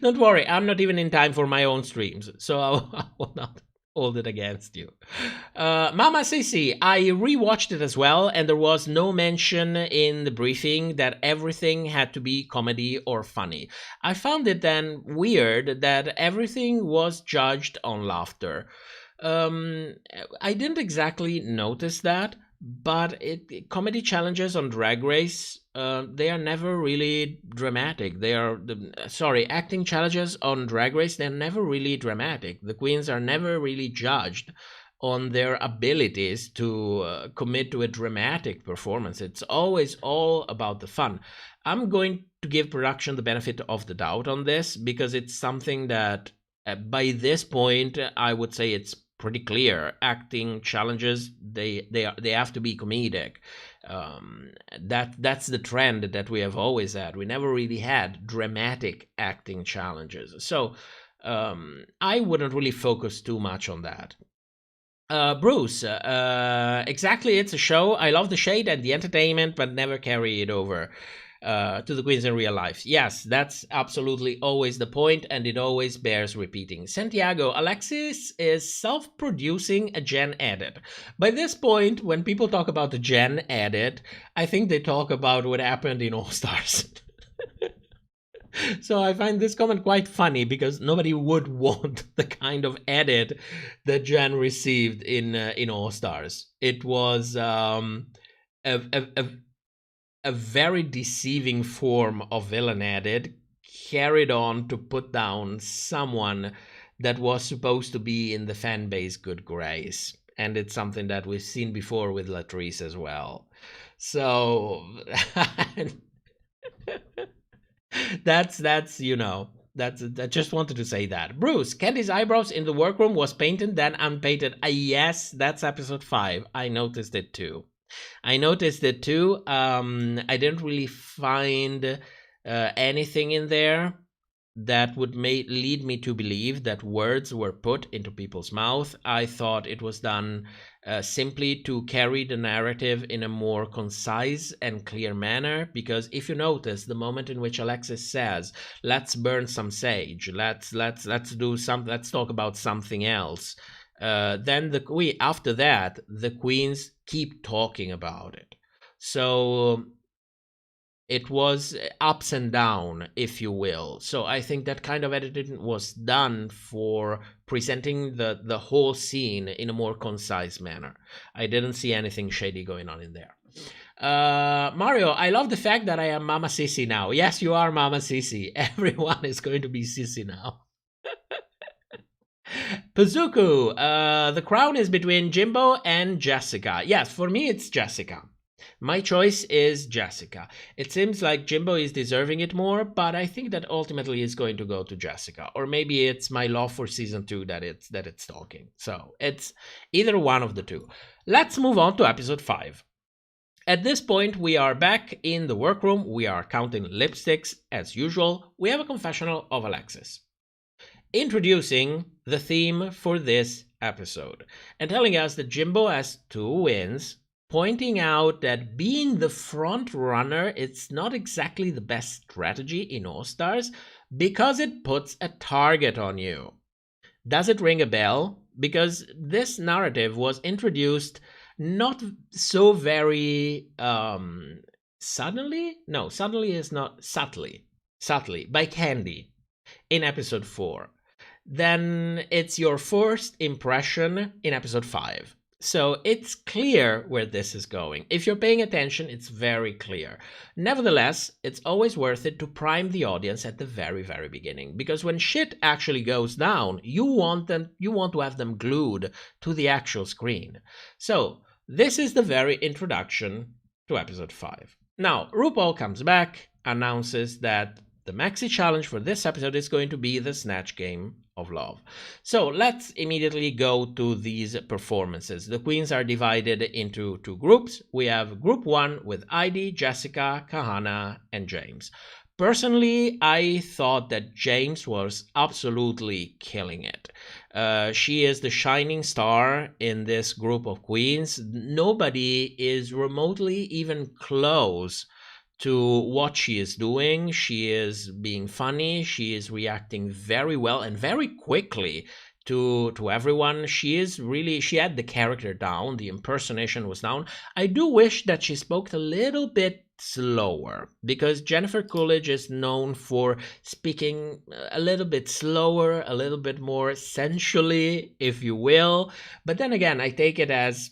Don't worry, I'm not even in time for my own streams, so I will not hold it against you. Mama Sissy, I rewatched it as well, and there was no mention in the briefing that everything had to be comedy or funny. I found it then weird that everything was judged on laughter. I didn't exactly notice that, but comedy challenges on Drag Race, they are never really dramatic. Acting challenges on Drag Race, they're never really dramatic. The queens are never really judged on their abilities to commit to a dramatic performance. It's always all about the fun. I'm going to give production the benefit of the doubt on this, because it's something that by this point I would say it's pretty clear. Acting challenges, they have to be comedic. That's the trend that we have always had. We never really had dramatic acting challenges, so I wouldn't really focus too much on that. Bruce, exactly, it's a show. I love the shade and the entertainment, but never carry it over to the queens in real life. Yes, that's absolutely always the point, and it always bears repeating. Santiago, Alexis is self-producing a Gen edit. By this point, when people talk about the Gen edit, I think they talk about what happened in All Stars. So I find this comment quite funny, because nobody would want the kind of edit that Jen received in All Stars. It was a very deceiving form of villain edit carried on to put down someone that was supposed to be in the fan base good grace. And it's something that we've seen before with Latrice as well. So that's you know, that's I just wanted to say that. Bruce, Kandy's eyebrows in the workroom was painted then unpainted. Yes, that's episode 5. I noticed it too. I didn't really find anything in there that would lead me to believe that words were put into people's mouth. I thought it was done simply to carry the narrative in a more concise and clear manner, because if you notice, the moment in which Alexis says, let's burn some sage, let's talk about something else, then after that the queens keep talking about it. So it was ups and down, if you will. So I think that kind of editing was done for presenting the whole scene in a more concise manner. I didn't see anything shady going on in there. Mario, I love the fact that I am Mama Sissy now. Yes, you are Mama Sissy. Everyone is going to be Sissy now. Pazuku, the crown is between Jimbo and Jessica. Yes, for me it's Jessica. My choice is Jessica. It seems like Jimbo is deserving it more, but I think that ultimately it's going to go to Jessica. Or maybe it's my love for season 2 that it's talking. So it's either one of the two. Let's move on to episode 5. At this point, we are back in the workroom. We are counting lipsticks as usual. We have a confessional of Alexis, introducing the theme for this episode and telling us that Jimbo has 2 wins, pointing out that being the front runner, it's not exactly the best strategy in All Stars because it puts a target on you. Does it ring a bell? Because this narrative was introduced not so very suddenly. No, suddenly is not subtly by Kandy in episode 4. Then it's your first impression in episode 5. So it's clear where this is going. If you're paying attention, it's very clear. Nevertheless, it's always worth it to prime the audience at the very, very beginning, because when shit actually goes down, you want to have them glued to the actual screen. So this is the very introduction to episode 5. Now, RuPaul comes back, announces that the maxi challenge for this episode is going to be the Snatch Game of Love. So let's immediately go to these performances. The queens are divided into 2 groups. We have group 1 with Heidi, Jessica, Kahanna, and James. Personally, I thought that James was absolutely killing it. She is the shining star in this group of queens. Nobody is remotely even close to what she is doing. She is being funny. She is reacting very well and very quickly to everyone. She had the character down. The impersonation was down. I do wish that she spoke a little bit slower, because Jennifer Coolidge is known for speaking a little bit slower, a little bit more sensually, if you will. But then again, I take it as,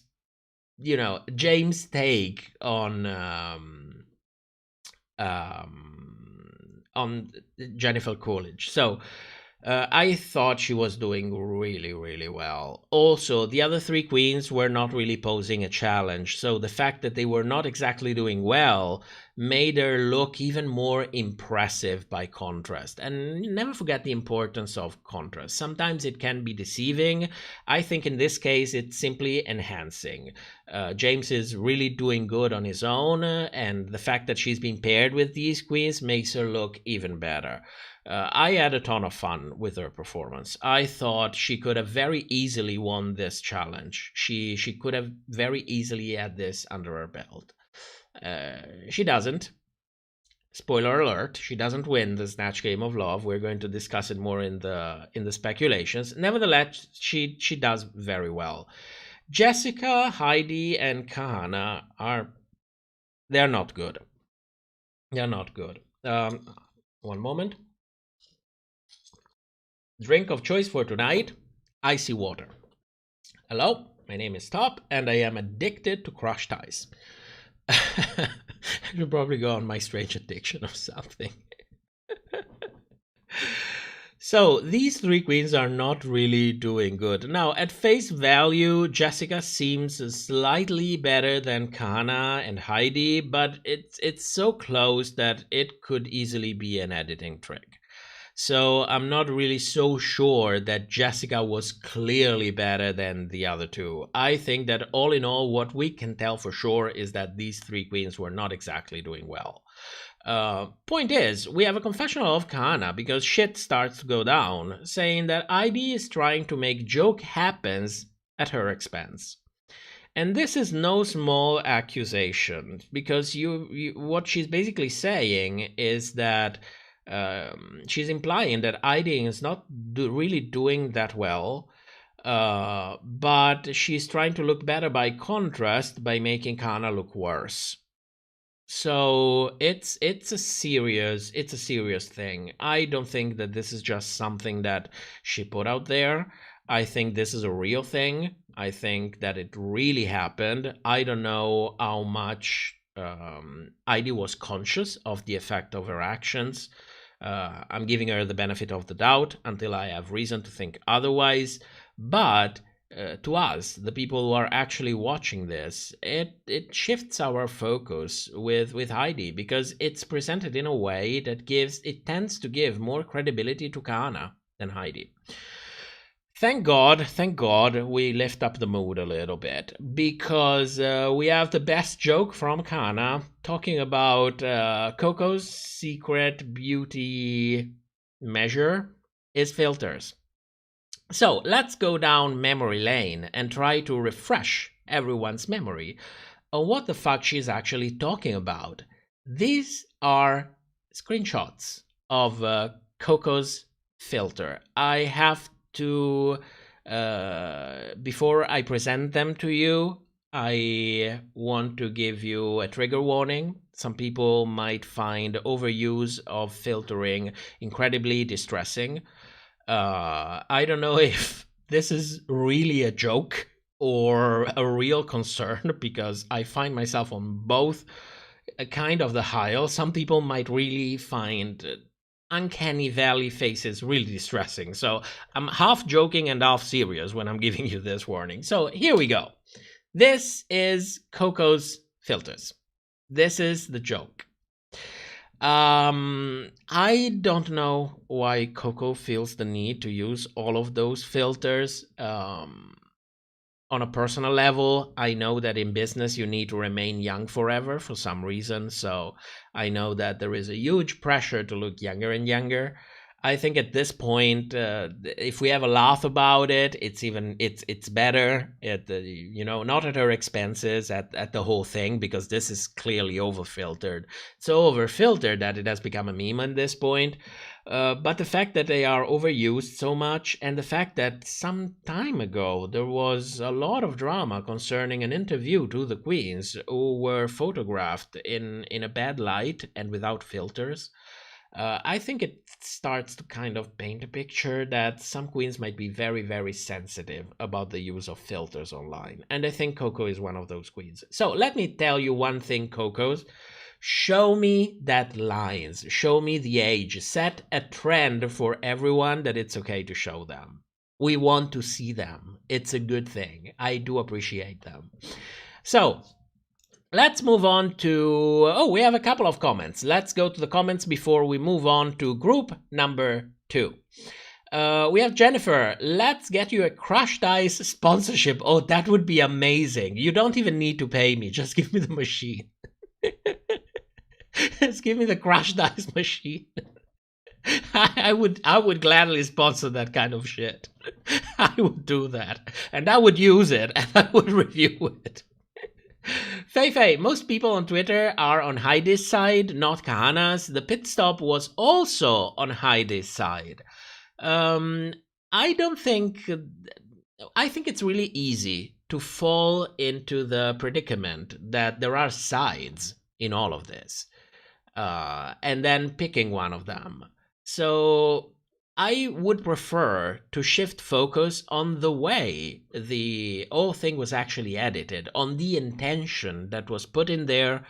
you know, James' take on Jennifer Coolidge. So I thought she was doing really, really well. Also, the other 3 queens were not really posing a challenge, so the fact that they were not exactly doing well made her look even more impressive by contrast. And never forget the importance of contrast. Sometimes it can be deceiving. I think in this case it's simply enhancing. James is really doing good on his own, and the fact that she's been paired with these queens makes her look even better. I had a ton of fun with her performance. I thought she could have very easily won this challenge. She could have very easily had this under her belt. She doesn't. Spoiler alert, she doesn't win the Snatch Game of Love. We're going to discuss it more in the speculations. Nevertheless, she does very well. Jessica, Heidi, and Kahanna they're not good. They're not good. One moment. Drink of choice for tonight, icy water. Hello, my name is Top, and I am addicted to crushed ice. I should probably go on my strange addiction or something. So these three queens are not really doing good. Now, at face value, Jessica seems slightly better than Kahanna and Heidi, but it's so close that it could easily be an editing trick. So I'm not really so sure that Jessica was clearly better than the other two. I think that all in all, what we can tell for sure is that these three queens were not exactly doing well. Point is, we have a confessional of Kahanna because shit starts to go down, saying that Heidi is trying to make joke happens at her expense. And this is no small accusation, because what she's basically saying is that she's implying that Heidi is not really doing that well, but she's trying to look better by contrast by making Kahanna look worse. So it's a serious thing. I don't think that this is just something that she put out there. I think this is a real thing. I think that it really happened. I don't know how much Heidi was conscious of the effect of her actions. I'm giving her the benefit of the doubt until I have reason to think otherwise. But to us, the people who are actually watching this, it shifts our focus with Heidi, because it's presented in a way that tends to give more credibility to Kahanna than Heidi. Thank God we lift up the mood a little bit, because we have the best joke from Kahanna talking about Coco's secret beauty measure is filters. So let's go down memory lane and try to refresh everyone's memory on what the fuck she's actually talking about. These are screenshots of Coco's filter. I have to, before I present them to you, I want to give you a trigger warning. Some people might find overuse of filtering incredibly distressing. I don't know if this is really a joke or a real concern, because I find myself on both kind of the aisle. Some people might really find uncanny valley faces really distressing. So I'm half joking and half serious when I'm giving you this warning. So here we go. This is Coco's filters. This is the joke. I don't know why Coco feels the need to use all of those filters. On a personal level, I know that in business you need to remain young forever for some reason, so I know that there is a huge pressure to look younger and younger. I think at this point, if we have a laugh about it, it's better. Not at her expenses, at the whole thing, because this is clearly overfiltered. So overfiltered that it has become a meme at this point. But the fact that they are overused so much, and the fact that some time ago there was a lot of drama concerning an interview to the queens who were photographed in a bad light and without filters. I think it starts to kind of paint a picture that some queens might be very, very sensitive about the use of filters online. And I think Coco is one of those queens. So let me tell you one thing, Coco's. Show me that lines. Show me the age. Set a trend for everyone that it's okay to show them. We want to see them. It's a good thing. I do appreciate them. So let's move on to... Oh, we have a couple of comments. Let's go to the comments before we move on to group number 2. We have Jennifer. Let's get you a Crushed Ice sponsorship. Oh, that would be amazing. You don't even need to pay me. Just give me the machine. Just give me the Crushed Ice machine. I would gladly sponsor that kind of shit. I would do that. And I would use it. And I would review it. Faye, most people on Twitter are on Heidi's side, not Kahanna's. The pit stop was also on Heidi's side. I think it's really easy to fall into the predicament that there are sides in all of this, and then picking one of them. So I would prefer to shift focus on the way the whole thing was actually edited, on the intention that was put in there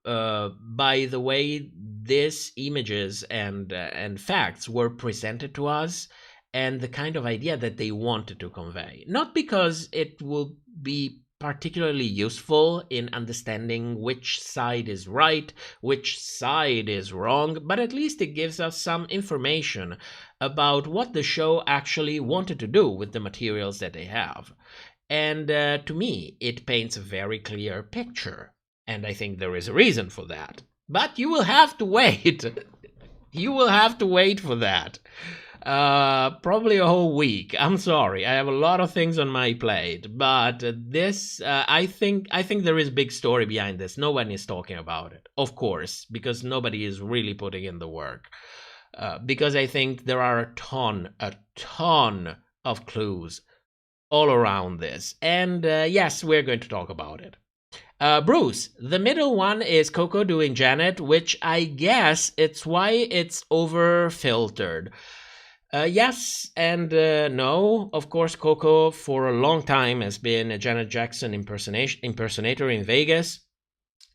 by the way these images and facts were presented to us, and the kind of idea that they wanted to convey. Not because it will be particularly useful in understanding which side is right, which side is wrong, but at least it gives us some information about what the show actually wanted to do with the materials that they have. And to me, it paints a very clear picture. And I think there is a reason for that. But you will have to wait. You will have to wait for that. Probably a whole week. I'm sorry. I have a lot of things on my plate. But this, I think there is a big story behind this. No one is talking about it, of course, because nobody is really putting in the work. Because I think there are a ton of clues all around this. And yes, we're going to talk about it. Bruce, the middle one is Coco doing Janet, which I guess it's why it's over-filtered. Yes and no. Of course, Coco for a long time has been a Janet Jackson impersonator in Vegas,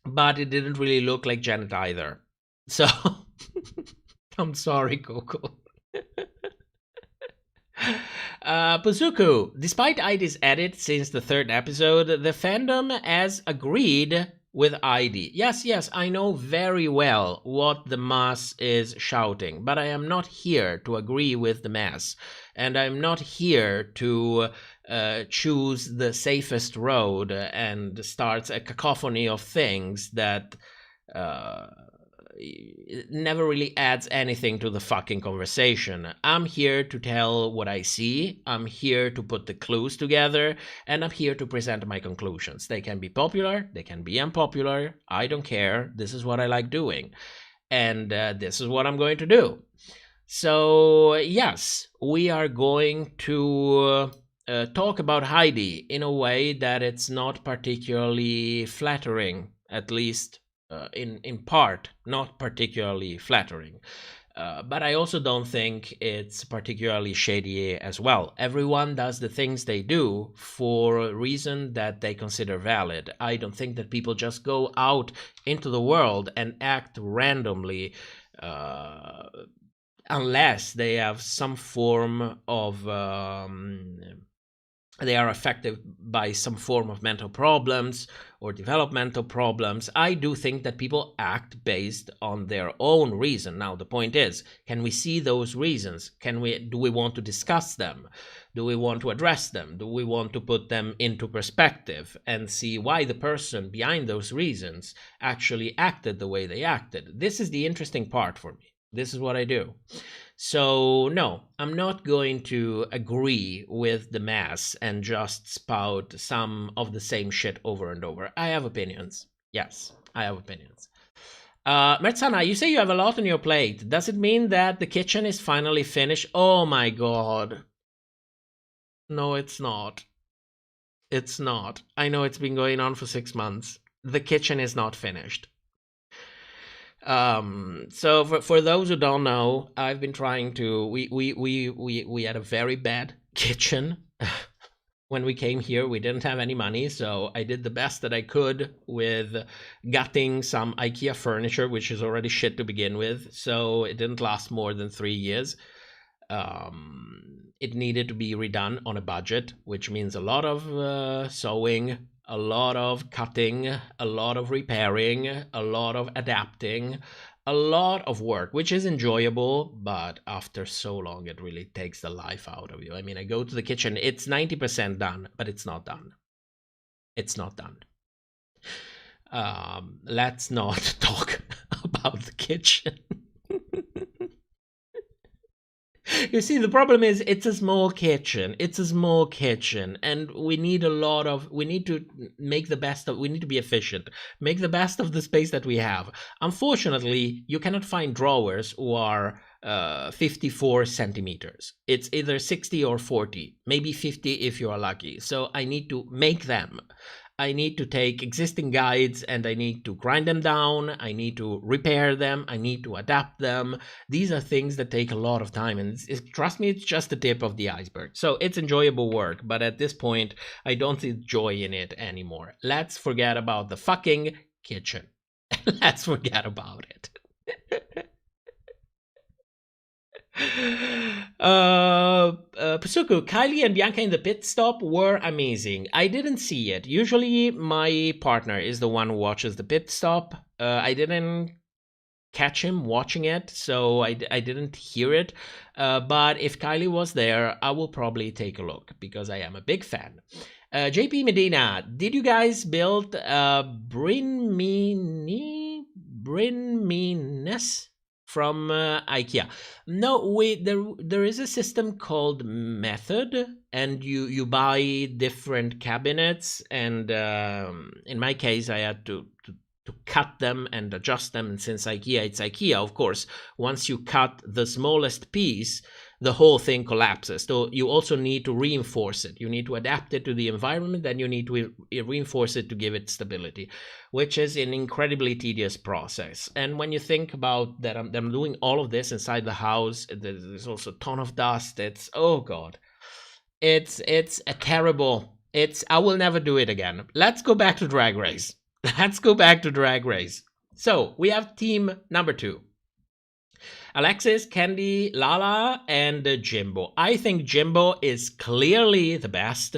but it didn't really look like Janet either. So, I'm sorry, Coco. Puzuku, despite Heidi's edit since the 3rd episode, the fandom has agreed with Heidi. Yes, I know very well what the mass is shouting, but I am not here to agree with the mass, and I'm not here to choose the safest road and start a cacophony of things that never really adds anything to the fucking conversation. I'm here to tell what I see, I'm here to put the clues together, and I'm here to present my conclusions. They can be popular, they can be unpopular, I don't care. This is what I like doing, and this is what I'm going to do. So yes, we are going to talk about Heidi in a way that it's not particularly flattering, at least in part, not particularly flattering. But I also don't think it's particularly shady as well. Everyone does the things they do for a reason that they consider valid. I don't think that people just go out into the world and act randomly unless they have some form of they are affected by some form of mental problems or developmental problems. I do think that people act based on their own reason. Now, the point is, can we see those reasons? Do we want to discuss them? Do we want to address them? Do we want to put them into perspective and see why the person behind those reasons actually acted the way they acted? This is the interesting part for me. This is what I do. So, no, I'm not going to agree with the mass and just spout some of the same shit over and over. I have opinions. Yes, I have opinions. Merzana, you say you have a lot on your plate. Does it mean that the kitchen is finally finished? Oh my god. No, it's not. It's not. I know it's been going on for 6 months. The kitchen is not finished. So for those who don't know, I've been trying to. We had a very bad kitchen. When we came here, we didn't have any money, so I did the best that I could with gutting some IKEA furniture, which is already shit to begin with. So it didn't last more than 3 years. It needed to be redone on a budget, which means a lot of sewing, a lot of cutting, a lot of repairing, a lot of adapting, a lot of work, which is enjoyable, but after so long, it really takes the life out of you. I mean, I go to the kitchen, it's 90% done, but it's not done. It's not done. Let's not talk about the kitchen. You see, the problem is it's a small kitchen. It's a small kitchen, and we need to make the best of, we need to be efficient, make the best of the space that we have. Unfortunately, you cannot find drawers who are 54 centimeters. It's either 60 or 40, maybe 50 if you are lucky. So I need to make them. I need to take existing guides and I need to grind them down. I need to repair them. I need to adapt them. These are things that take a lot of time. And trust me, it's just the tip of the iceberg. So it's enjoyable work. But at this point, I don't see joy in it anymore. Let's forget about the fucking kitchen. Let's forget about it. Pasuku, Kylie and Bianca in the pit stop were amazing. I didn't see it. Usually my partner is the one who watches the pit stop. I didn't catch him watching it, so I didn't hear it. But if Kylie was there, I will probably take a look because I am a big fan. JP Medina, did you guys build Brinmines from IKEA? No, there is a system called Method, and you buy different cabinets, and in my case, I had to cut them and adjust them. And since it's IKEA, of course, once you cut the smallest piece, the whole thing collapses. So you also need to reinforce it. You need to adapt it to the environment, and you need to reinforce it to give it stability, which is an incredibly tedious process. And when you think about that, I'm doing all of this inside the house. There's also a ton of dust. It's, oh God, it's a terrible, I will never do it again. Let's go back to Drag Race. So we have team number 2. Alexis, Kandy, Lala, and Jimbo. I think Jimbo is clearly the best.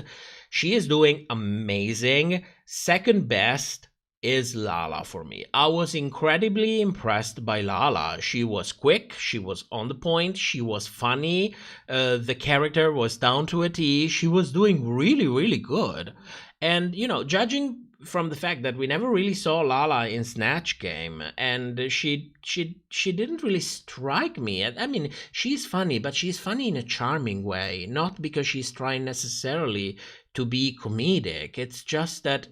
She is doing amazing. Second best is Lala for me. I was incredibly impressed by Lala. She was quick, she was on the point, she was funny, the character was down to a T. She was doing really, really good. And, judging from the fact that we never really saw Lala in Snatch Game, and she didn't really strike me. I mean, she's funny, but she's funny in a charming way, not because she's trying necessarily to be comedic. It's just that,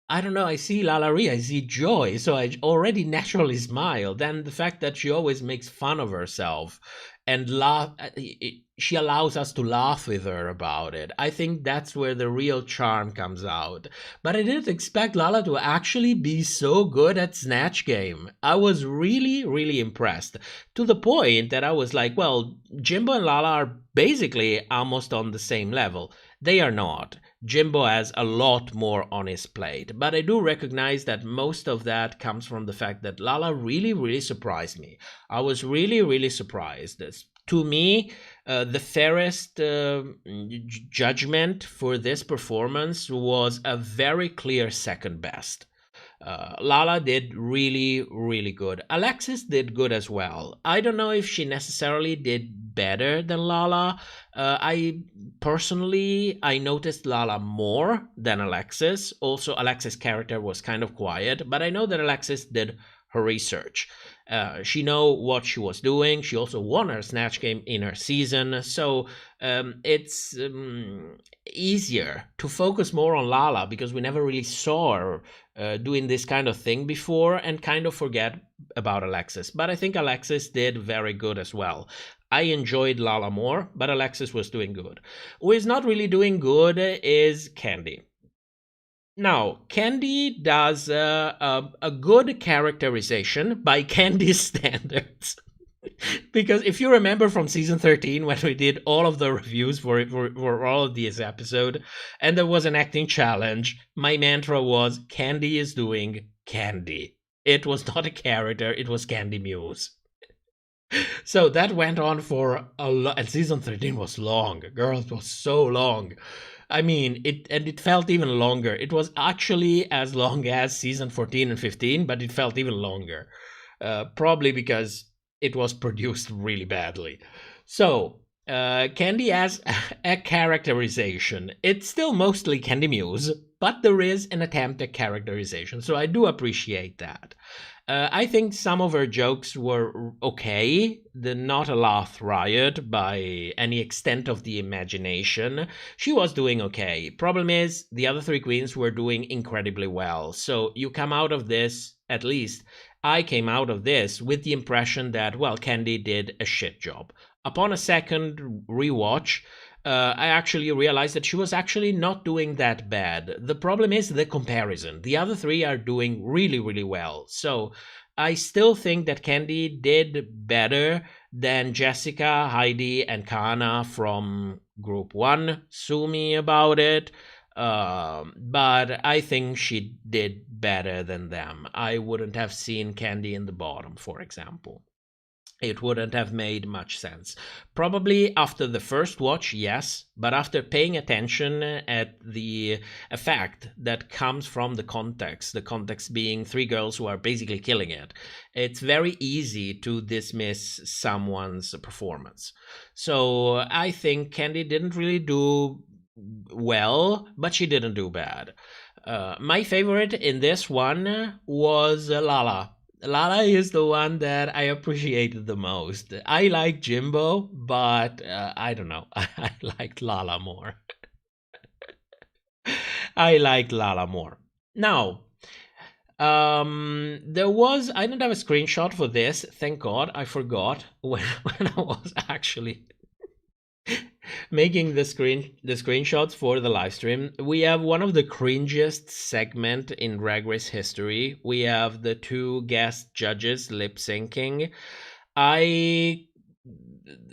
I don't know, I see Lala Ri, I see joy, so I already naturally smile. Then the fact that she always makes fun of herself and laugh, she allows us to laugh with her about it. I think that's where the real charm comes out. But I didn't expect Lala to actually be so good at Snatch Game. I was really, really impressed, to the point that I was like, well, Jimbo and Lala are basically almost on the same level. They are not. Jimbo has a lot more on his plate, but I do recognize that most of that comes from the fact that Lala really, really surprised me. I was really, really surprised. To me, the fairest judgment for this performance was a very clear second best. Lala did really, really good. Alexis did good as well. I don't know if she necessarily did better than Lala. I noticed Lala more than Alexis. Also, Alexis' character was kind of quiet, but I know that Alexis did her research. She know what she was doing. She also won her Snatch Game in her season, so it's easier to focus more on Lala because we never really saw her doing this kind of thing before, and kind of forget about Alexis. But I think Alexis did very good as well. I enjoyed Lala more, but Alexis was doing good. Who is not really doing good is Kandy. Now, Kandy does a good characterization by Kandy's standards. Because if you remember from season 13, when we did all of the reviews for all of these episodes, and there was an acting challenge, my mantra was, Kandy is doing Kandy. It was not a character, it was Kandy Muse. So that went on for a lot, and season 13 was long. Girl, it was so long. I mean, it felt even longer. It was actually as long as season 14 and 15, but it felt even longer. Probably because it was produced really badly. So, Kandy has a characterization. It's still mostly Kandy Muse, but there is an attempt at characterization, so I do appreciate that. I think some of her jokes were okay, not a laugh riot by any extent of the imagination. She was doing okay. Problem is, the other three queens were doing incredibly well. So you come out of this, at least I came out of this with the impression that, well, Kandy did a shit job. Upon a second rewatch, I actually realized that she was actually not doing that bad. The problem is the comparison. The other three are doing really, really well. So I still think that Kandy did better than Jessica, Heidi, and Kahanna from Group 1. Sue me about it. But I think she did better than them. I wouldn't have seen Kandy in the bottom, for example. It wouldn't have made much sense. Probably after the first watch, yes, but after paying attention at the effect that comes from the context being three girls who are basically killing it, it's very easy to dismiss someone's performance. So I think Kandy didn't really do well, but she didn't do bad. My favorite in this one was Lala. Lala is the one that I appreciated the most. I like Jimbo, but I don't know. I liked Lala more. I liked Lala more. Now, there was, I don't have a screenshot for this. Thank God, I forgot when I was actually making the screenshots for the live stream. We have one of the cringiest segment in Drag Race history. We have the two guest judges lip syncing. I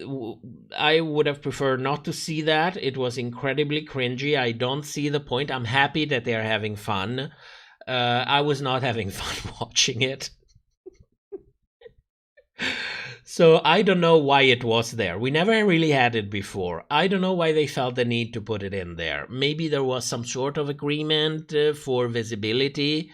would have preferred not to see that. It was incredibly cringy. I don't see the point. I'm happy that they're having fun. I was not having fun watching it. So I don't know why it was there. We never really had it before. I don't know why they felt the need to put it in there. Maybe there was some sort of agreement for visibility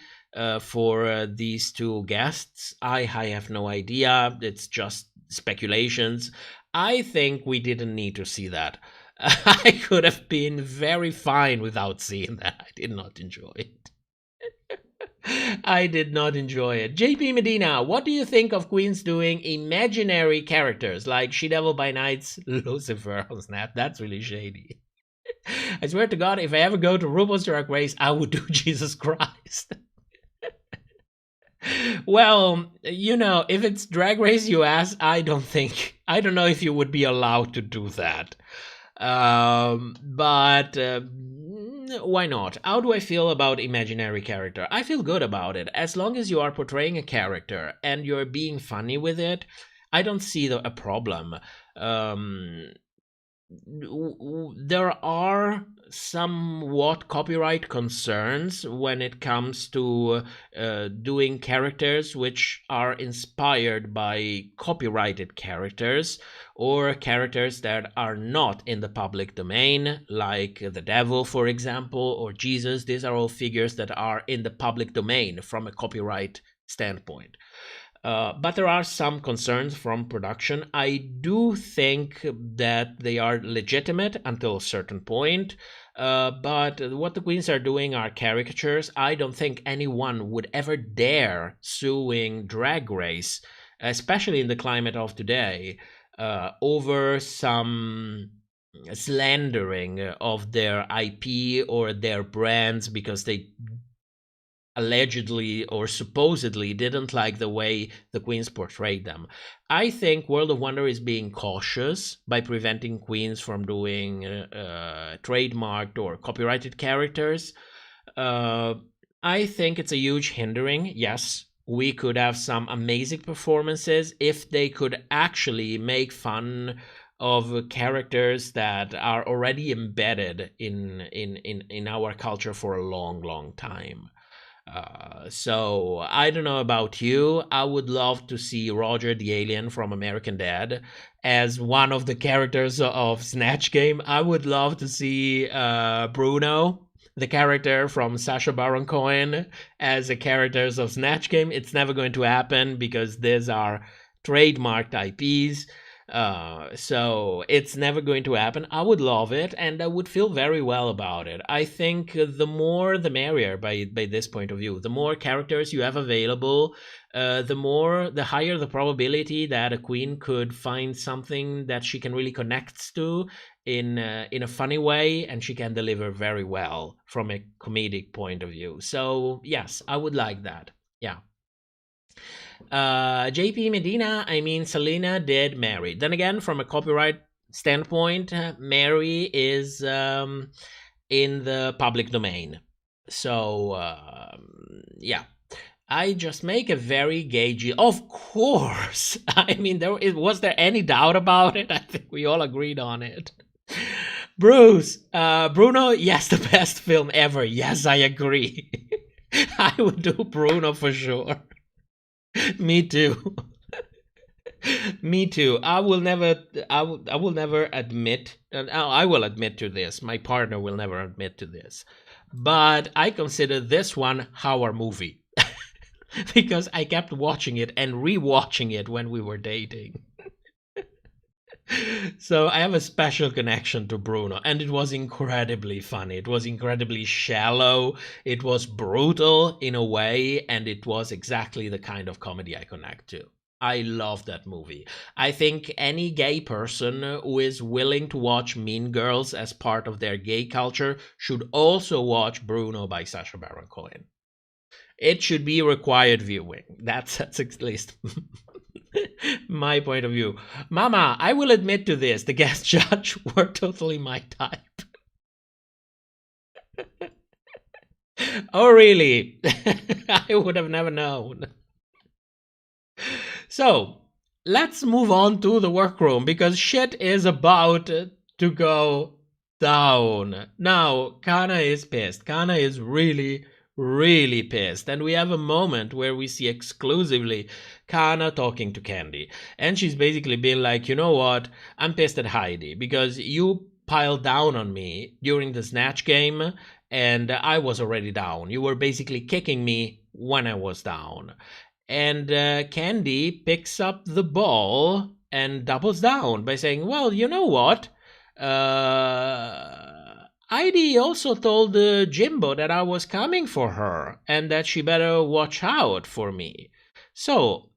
for these two guests. I have no idea. It's just speculations. I think we didn't need to see that. I could have been very fine without seeing that. I did not enjoy it. I did not enjoy it. JP Medina, what do you think of queens doing imaginary characters like She-Devil by Night's Lucifer on Snap? That's really shady. I swear to God, if I ever go to RuPaul's Drag Race, I would do Jesus Christ. Well, you know, if it's Drag Race US, I don't know if you would be allowed to do that. But why not? How do I feel about imaginary character? I feel good about it. As long as you are portraying a character and you're being funny with it, I don't see a problem. There are somewhat copyright concerns when it comes to doing characters which are inspired by copyrighted characters or characters that are not in the public domain, like the devil, for example, or Jesus. These are all figures that are in the public domain from a copyright standpoint. But there are some concerns from production. I do think that they are legitimate until a certain point. But what the queens are doing are caricatures. I don't think anyone would ever dare suing Drag Race, especially in the climate of today, over some slandering of their IP or their brands because they allegedly or supposedly didn't like the way the queens portrayed them. I think World of Wonder is being cautious by preventing queens from doing trademarked or copyrighted characters. I think it's a huge hindering. Yes, we could have some amazing performances if they could actually make fun of characters that are already embedded in our culture for a long time. So I don't know about you. I would love to see Roger the alien from American Dad as one of the characters of Snatch Game. I would love to see Bruno, the character from Sacha Baron Cohen, as the characters of Snatch Game. It's never going to happen because these are trademarked IPs. So it's never going to happen. I would love it, and I would feel very well about it. I think the more the merrier by this point of view. The more characters you have available, the higher the probability that a queen could find something that she can really connect to in a funny way, and she can deliver very well from a comedic point of view. So yes, I would like that. Yeah. JP Medina, I mean, Selena did Mary. Then again, from a copyright standpoint, Mary is in the public domain. So, yeah. I just make a very gagey. Of course. I mean, was there any doubt about it? I think we all agreed on it. Bruce, Bruno, yes, the best film ever. Yes, I agree. I would do Bruno for sure. Me too. Me too. I will never admit, I will admit to this. My partner will never admit to this. But I consider this one our movie. Because I kept watching it and rewatching it when we were dating. So I have a special connection to Bruno, and it was incredibly funny. It was incredibly shallow. It was brutal in a way, and it was exactly the kind of comedy I connect to. I love that movie. I think any gay person who is willing to watch Mean Girls as part of their gay culture should also watch Bruno by Sacha Baron Cohen. It should be required viewing. That's at least my point of view. Mama, I will admit to this. The guest judge were totally my type. Oh, really? I would have never known. So, let's move on to the workroom because shit is about to go down. Now, Kana is pissed. Kana is really pissed. And we have a moment where we see exclusively Kana talking to Kandy. And she's basically being like, you know what? I'm pissed at Heidi because you piled down on me during the Snatch game and I was already down. You were basically kicking me when I was down. And Kandy picks up the ball and doubles down by saying, well, you know what? Heidi also told Jimbo that I was coming for her and that she better watch out for me. So,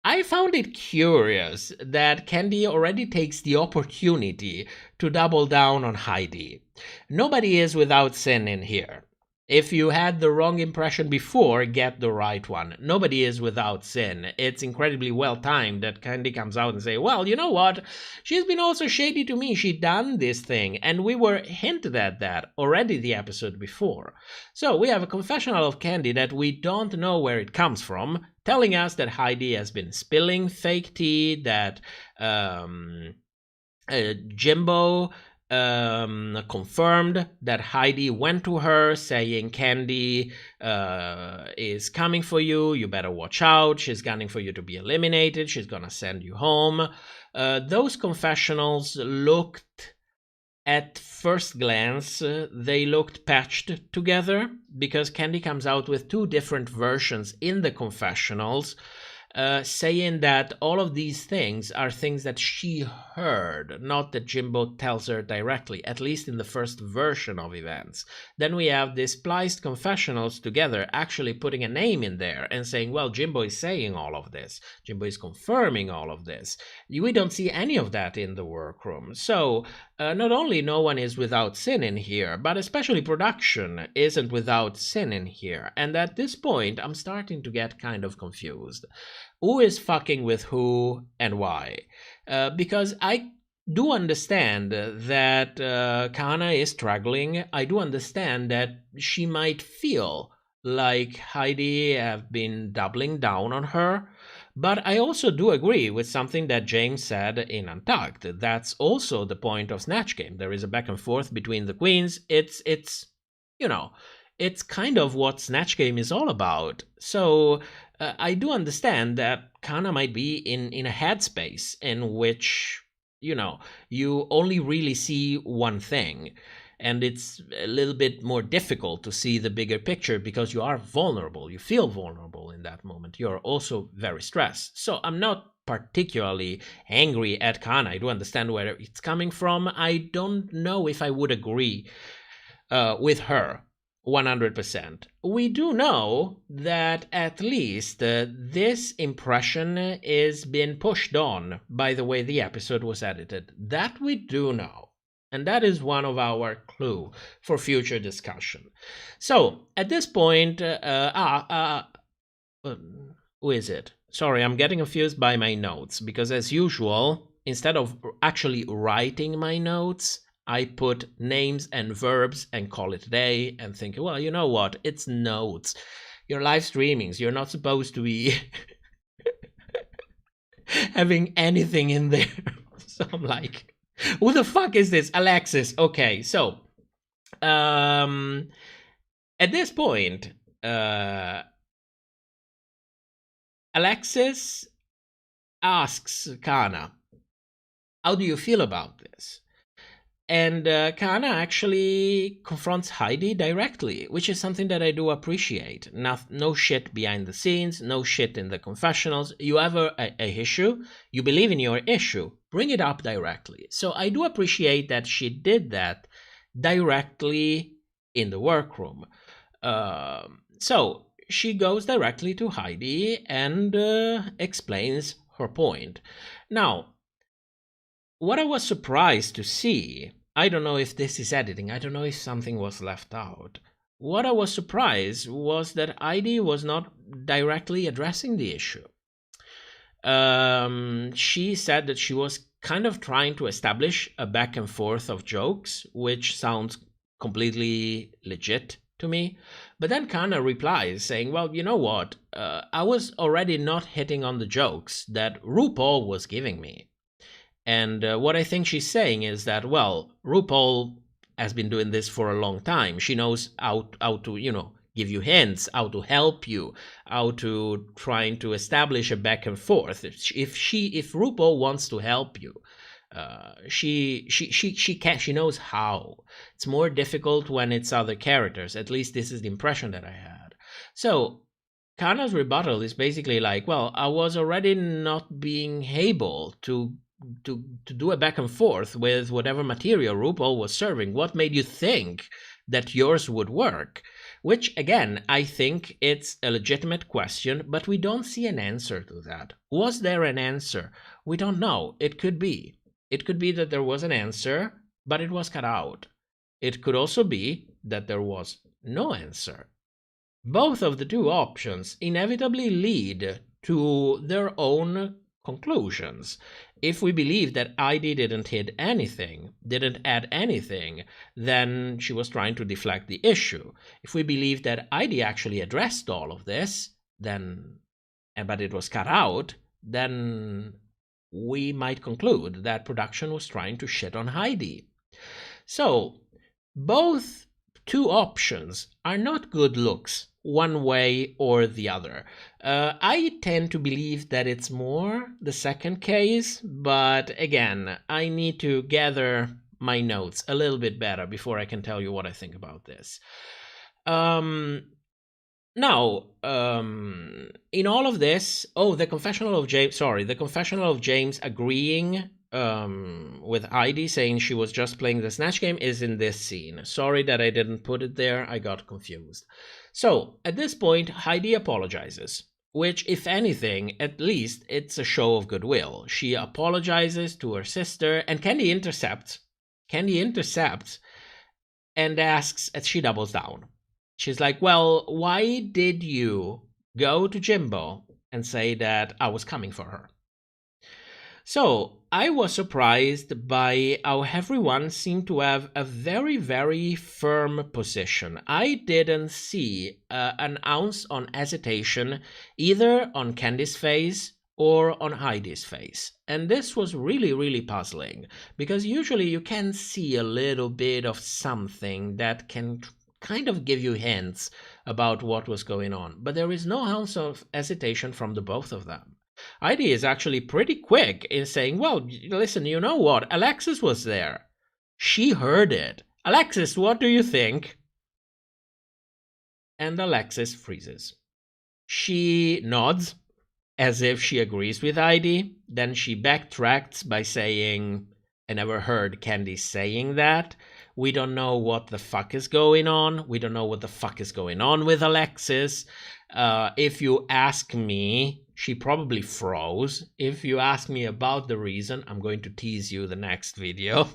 I found it curious that Kandy already takes the opportunity to double down on Heidi. Nobody is without sin in here. If you had the wrong impression before, get the right one. Nobody is without sin. It's incredibly well timed that Kandy comes out and say, well, you know what? She's been also shady to me. She done this thing. And we were hinted at that already the episode before. So we have a confessional of Kandy that we don't know where it comes from, telling us that Heidi has been spilling fake tea, that Jimbo confirmed that Heidi went to her saying Kandy is coming for you, you better watch out, she's gunning for you to be eliminated, she's gonna send you home. Those confessionals looked, at first glance, they looked patched together because Kandy comes out with two different versions in the confessionals, saying that all of these things are things that she heard, not that Jimbo tells her directly, at least in the first version of events. Then we have the spliced confessionals together actually putting a name in there and saying, well, Jimbo is saying all of this. Jimbo is confirming all of this. We don't see any of that in the workroom. So, not only no one is without sin in here, but especially production isn't without sin in here. And at this point, I'm starting to get kind of confused. Who is fucking with who and why? Because I do understand that Kahanna is struggling. I do understand that she might feel like Heidi have been doubling down on her. But I also do agree with something that James said in Untucked. That's also the point of Snatch Game. There is a back and forth between the queens. It's you know, it's kind of what Snatch Game is all about. So I do understand that Kahanna might be in a headspace in which, you know, you only really see one thing. And it's a little bit more difficult to see the bigger picture because you are vulnerable. You feel vulnerable in that moment. You're also very stressed. So I'm not particularly angry at Kahanna. I do understand where it's coming from. I don't know if I would agree with her 100%. We do know that at least this impression is being pushed on by the way the episode was edited. That we do know. And that is one of our clue for future discussion. So, at this point, who is it? Sorry, I'm getting confused by my notes, because as usual, instead of actually writing my notes, I put names and verbs and call it a day and think, well, you know what? It's notes. You're live streaming, so you're not supposed to be having anything in there. So I'm like, Who the fuck is this? Alexis. Okay, so at this point, Alexis asks Kahanna, how do you feel about this? And Kahanna actually confronts Heidi directly, which is something that I do appreciate. No shit behind the scenes, no shit in the confessionals. You have a issue, you believe in your issue, bring it up directly. So I do appreciate that she did that directly in the workroom. So she goes directly to Heidi and explains her point. Now, what I was surprised to see, I don't know if this is editing, I don't know if something was left out. What I was surprised was that Heidi was not directly addressing the issue. She said that she was kind of trying to establish a back and forth of jokes, which sounds completely legit to me. But then Kahanna replies saying, well, you know what? I was already not hitting on the jokes that RuPaul was giving me. And what I think she's saying is that, well, RuPaul has been doing this for a long time. She knows how to, give you hints, how to help you, how to trying to establish a back and forth. If RuPaul wants to help you, she can. She knows how. It's more difficult when it's other characters. At least this is the impression that I had. So Kahanna's rebuttal is basically like, well, I was already not being able to do a back and forth with whatever material RuPaul was serving. What made you think that yours would work? Which, again, I think it's a legitimate question, but we don't see an answer to that. Was there an answer? We don't know. It could be. It could be that there was an answer, but it was cut out. It could also be that there was no answer. Both of the two options inevitably lead to their own conclusions. If we believe that Heidi didn't hit anything, didn't add anything, then she was trying to deflect the issue. If we believe that Heidi actually addressed all of this, but it was cut out, then we might conclude that production was trying to shit on Heidi. So, both two options are not good looks, one way or the other. I tend to believe that it's more the second case, but again, I need to gather my notes a little bit better before I can tell you what I think about this. Now, in all of this, the confessional of James agreeing with Heidi, saying she was just playing the Snatch game, is in this scene. Sorry that I didn't put it there, I got confused. So, at this point, Heidi apologizes, which, if anything, at least it's a show of goodwill. She apologizes to her sister, and Kandy intercepts, and asks, as she doubles down. She's like, well, why did you go to Jimbo and say that I was coming for her? So, I was surprised by how everyone seemed to have a very, very firm position. I didn't see an ounce of hesitation either on Kandy's face or on Heidi's face. And this was really, really puzzling, because usually you can see a little bit of something that can kind of give you hints about what was going on. But there is no ounce of hesitation from the both of them. Heidi is actually pretty quick in saying, well, listen, you know what? Alexis was there. She heard it. Alexis, what do you think? And Alexis freezes. She nods as if she agrees with Heidi. Then she backtracks by saying, I never heard Kandy saying that. We don't know what the fuck is going on. We don't know what the fuck is going on with Alexis. If you ask me, she probably froze. If you ask me about the reason, I'm going to tease you the next video.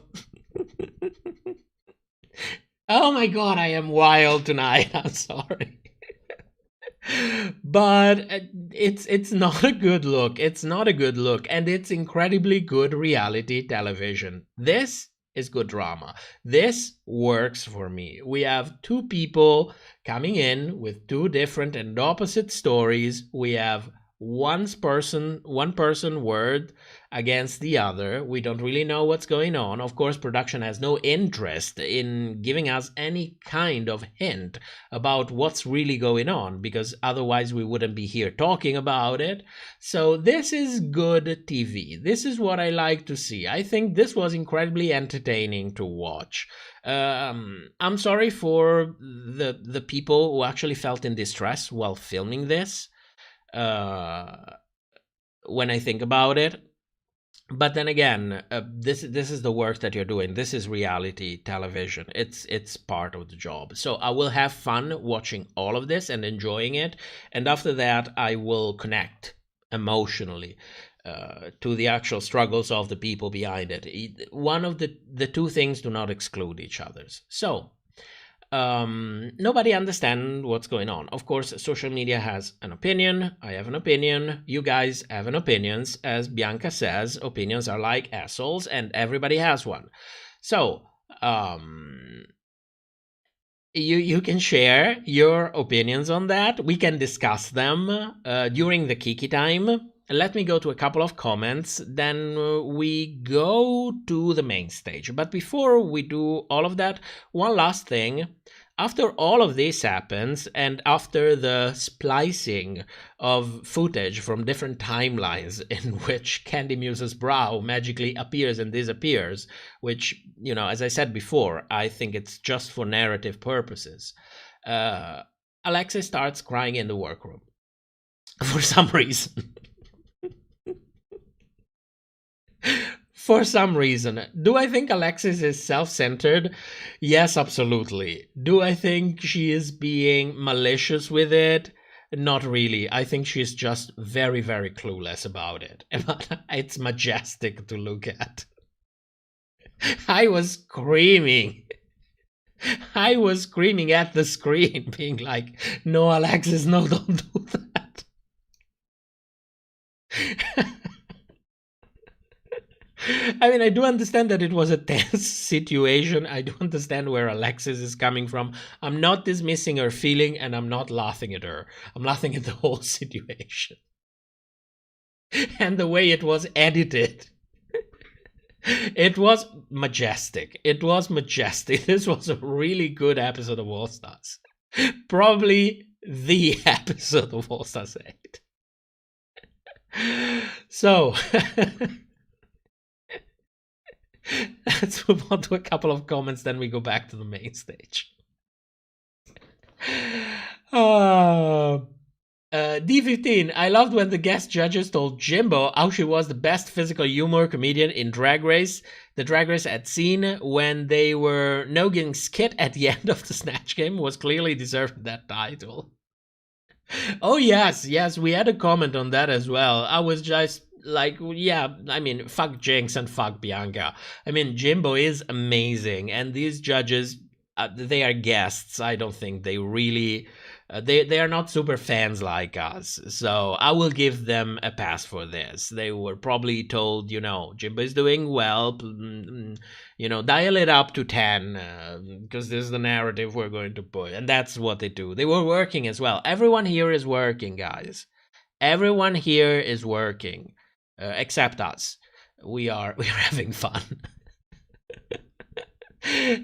Oh my god, I am wild tonight. I'm sorry. But it's not a good look. It's not a good look. And it's incredibly good reality television. This is good drama. This works for me. We have two people coming in with two different and opposite stories. We have one person word against the other. We don't really know what's going on. Of course, production has no interest in giving us any kind of hint about what's really going on, because otherwise we wouldn't be here talking about it. So this is good TV. This is what I like to see. I think this was incredibly entertaining to watch. I'm sorry for the people who actually felt in distress while filming this. When I think about it, but then again, this is the work that you're doing. This is reality television. It's part of the job. So I will have fun watching all of this and enjoying it, and after that, I will connect emotionally to the actual struggles of the people behind it. One of the two things do not exclude each other's. So nobody understands what's going on. Of course, social media has an opinion. I have an opinion. You guys have an opinions. As Bianca says, opinions are like assholes, and everybody has one. So you can share your opinions on that. We can discuss them during the Kiki time. Let me go to a couple of comments, then we go to the main stage. But before we do all of that, one last thing. After all of this happens, and after the splicing of footage from different timelines in which Kandy Muse's brow magically appears and disappears, which, you know, as I said before, I think it's just for narrative purposes, Alexis starts crying in the workroom. For some reason. For some reason. Do I think Alexis is self-centered? Yes, absolutely. Do I think she is being malicious with it? Not really. I think she's just very, very clueless about it. But it's majestic to look at. I was screaming. I was screaming at the screen, being like, no, Alexis, no, don't do that. I mean, I do understand that it was a tense situation. I do understand where Alexis is coming from. I'm not dismissing her feeling, and I'm not laughing at her. I'm laughing at the whole situation. And the way it was edited. It was majestic. It was majestic. This was a really good episode of All Stars. Probably the episode of All Stars 8. So... let's move on to a couple of comments, then we go back to the main stage. D15, I loved when the guest judges told Jimbo how she was the best physical humor comedian in Drag Race. The Drag Race had seen when they were nogging Skit at the end of the Snatch Game was clearly deserved that title. Oh yes, we had a comment on that as well. I was just like, yeah, I mean, fuck Jinx and fuck Bianca. I mean, Jimbo is amazing, and these judges, they are guests. I don't think they really, they are not super fans like us. So I will give them a pass for this. They were probably told, you know, Jimbo is doing well, you know, dial it up to 10, because this is the narrative we're going to put. And that's what they do. They were working as well. Everyone here is working, guys. Everyone here is working. Except us. We are having fun.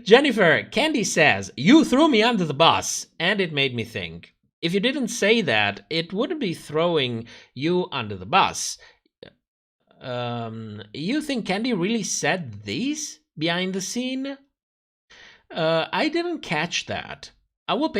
Jennifer, Kandy says, you threw me under the bus, and it made me think. If you didn't say that, it wouldn't be throwing you under the bus. You think Kandy really said these behind the scene? I didn't catch that. I will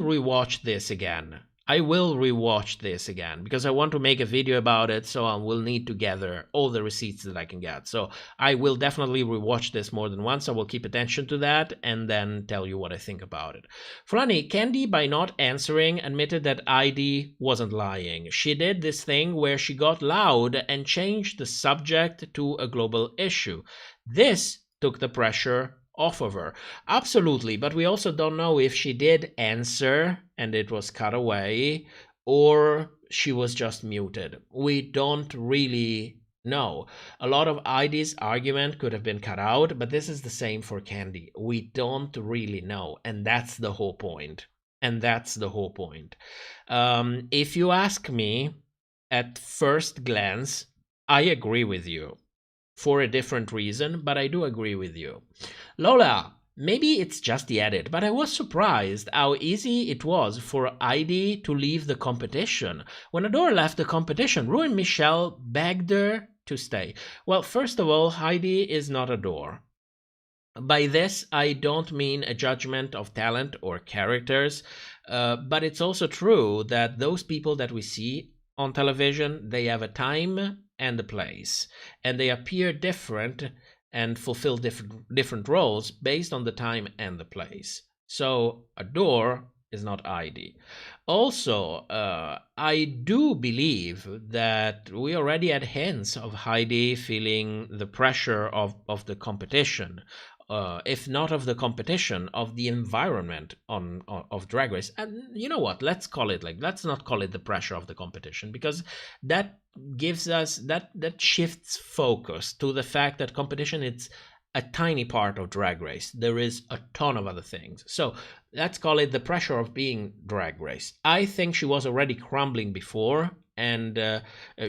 rewatch this again. I will rewatch this again because I want to make a video about it, so I will need to gather all the receipts that I can get. So I will definitely rewatch this more than once. I will keep attention to that and then tell you what I think about it. Funny, Kandy, by not answering, admitted that Heidi wasn't lying. She did this thing where she got loud and changed the subject to a global issue. This took the pressure off of her. Absolutely, but we also don't know if she did answer and it was cut away or she was just muted. We don't really know. A lot of Heidi's argument could have been cut out, but this is the same for Kandy. We don't really know, and that's the whole point. If you ask me, at first glance, I agree with you. For a different reason, but I do agree with you. Lola, maybe it's just the edit, but I was surprised how easy it was for Heidi to leave the competition. When Adore left the competition, Rue and Michelle begged her to stay. Well, first of all, Heidi is not Adore. By this, I don't mean a judgment of talent or characters, but it's also true that those people that we see on television, they have a time and a place, and they appear different and fulfill different roles based on the time and the place. So Adore is not Heidi. Also, I do believe that we already had hints of Heidi feeling the pressure of the competition, if not of the competition, of the environment of Drag Race. And you know what? Let's not call it the pressure of the competition, because that gives us that shifts focus to the fact that competition it's a tiny part of Drag Race. There is a ton of other things. So let's call it the pressure of being Drag Race. I think she was already crumbling before, and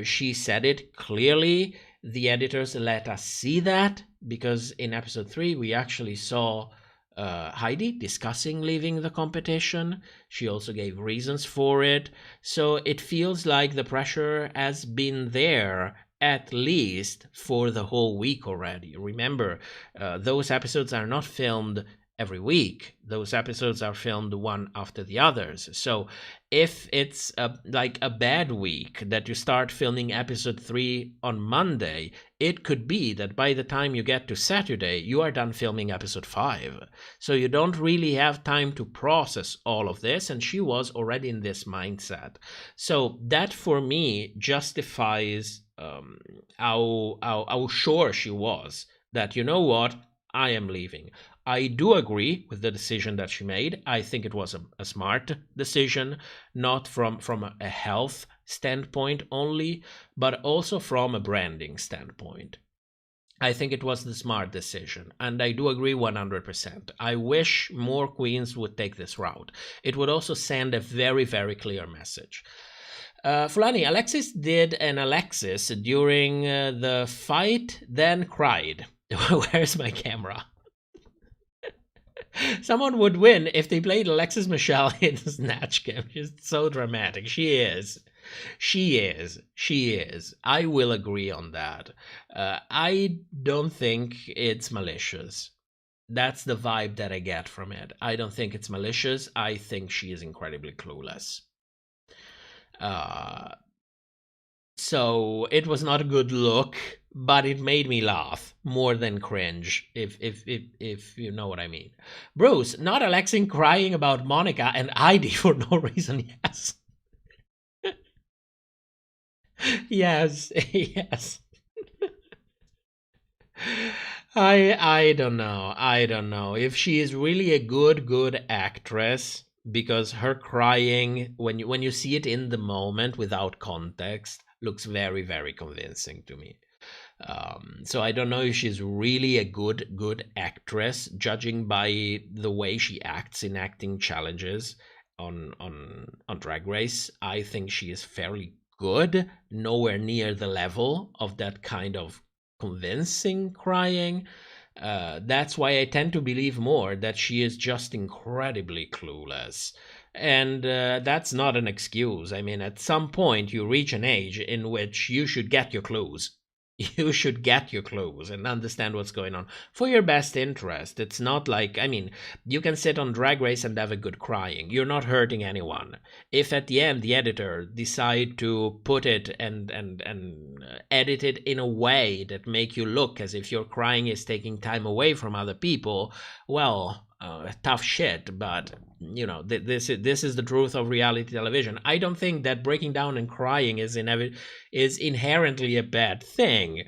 she said it clearly. The editors let us see that, because in episode 3 we actually saw Heidi discussing leaving the competition. She also gave reasons for it. So it feels like the pressure has been there at least for the whole week already. Remember, those episodes are not filmed every week. Those episodes are filmed one after the others. So if it's like a bad week that you start filming episode 3 on Monday, it could be that by the time you get to Saturday, you are done filming episode 5. So you don't really have time to process all of this, and she was already in this mindset. So that for me justifies how sure she was that, you know what, I am leaving. I do agree with the decision that she made. I think it was a smart decision, not from a health standpoint only, but also from a branding standpoint. I think it was the smart decision, and I do agree 100%. I wish more queens would take this route. It would also send a very, very clear message. Fulani, Alexis did an Alexis during the fight, then cried. Where's my camera? Someone would win if they played Alexis Michelle in Snatch Game. She's so dramatic. She is. I will agree on that. I don't think it's malicious. That's the vibe that I get from it. I don't think it's malicious. I think she is incredibly clueless. So it was not a good look, but it made me laugh more than cringe, if you know what I mean. Bruce, not Alexin crying about Monica and Heidi for no reason, yes. yes. I don't know. If she is really a good actress, because her crying, when you see it in the moment without context, looks very, very convincing to me. So I don't know if she's really a good actress, judging by the way she acts in acting challenges on Drag Race. I think she is fairly good, nowhere near the level of that kind of convincing crying. That's why I tend to believe more that she is just incredibly clueless. And that's not an excuse. I mean, at some point you reach an age in which you should get your clues. You should get your clues and understand what's going on for your best interest. It's not like, I mean, you can sit on Drag Race and have a good crying. You're not hurting anyone. If at the end the editor decide to put it and edit it in a way that make you look as if your crying is taking time away from other people, well, tough shit, but you know, this is the truth of reality television. I don't think that breaking down and crying is inherently a bad thing,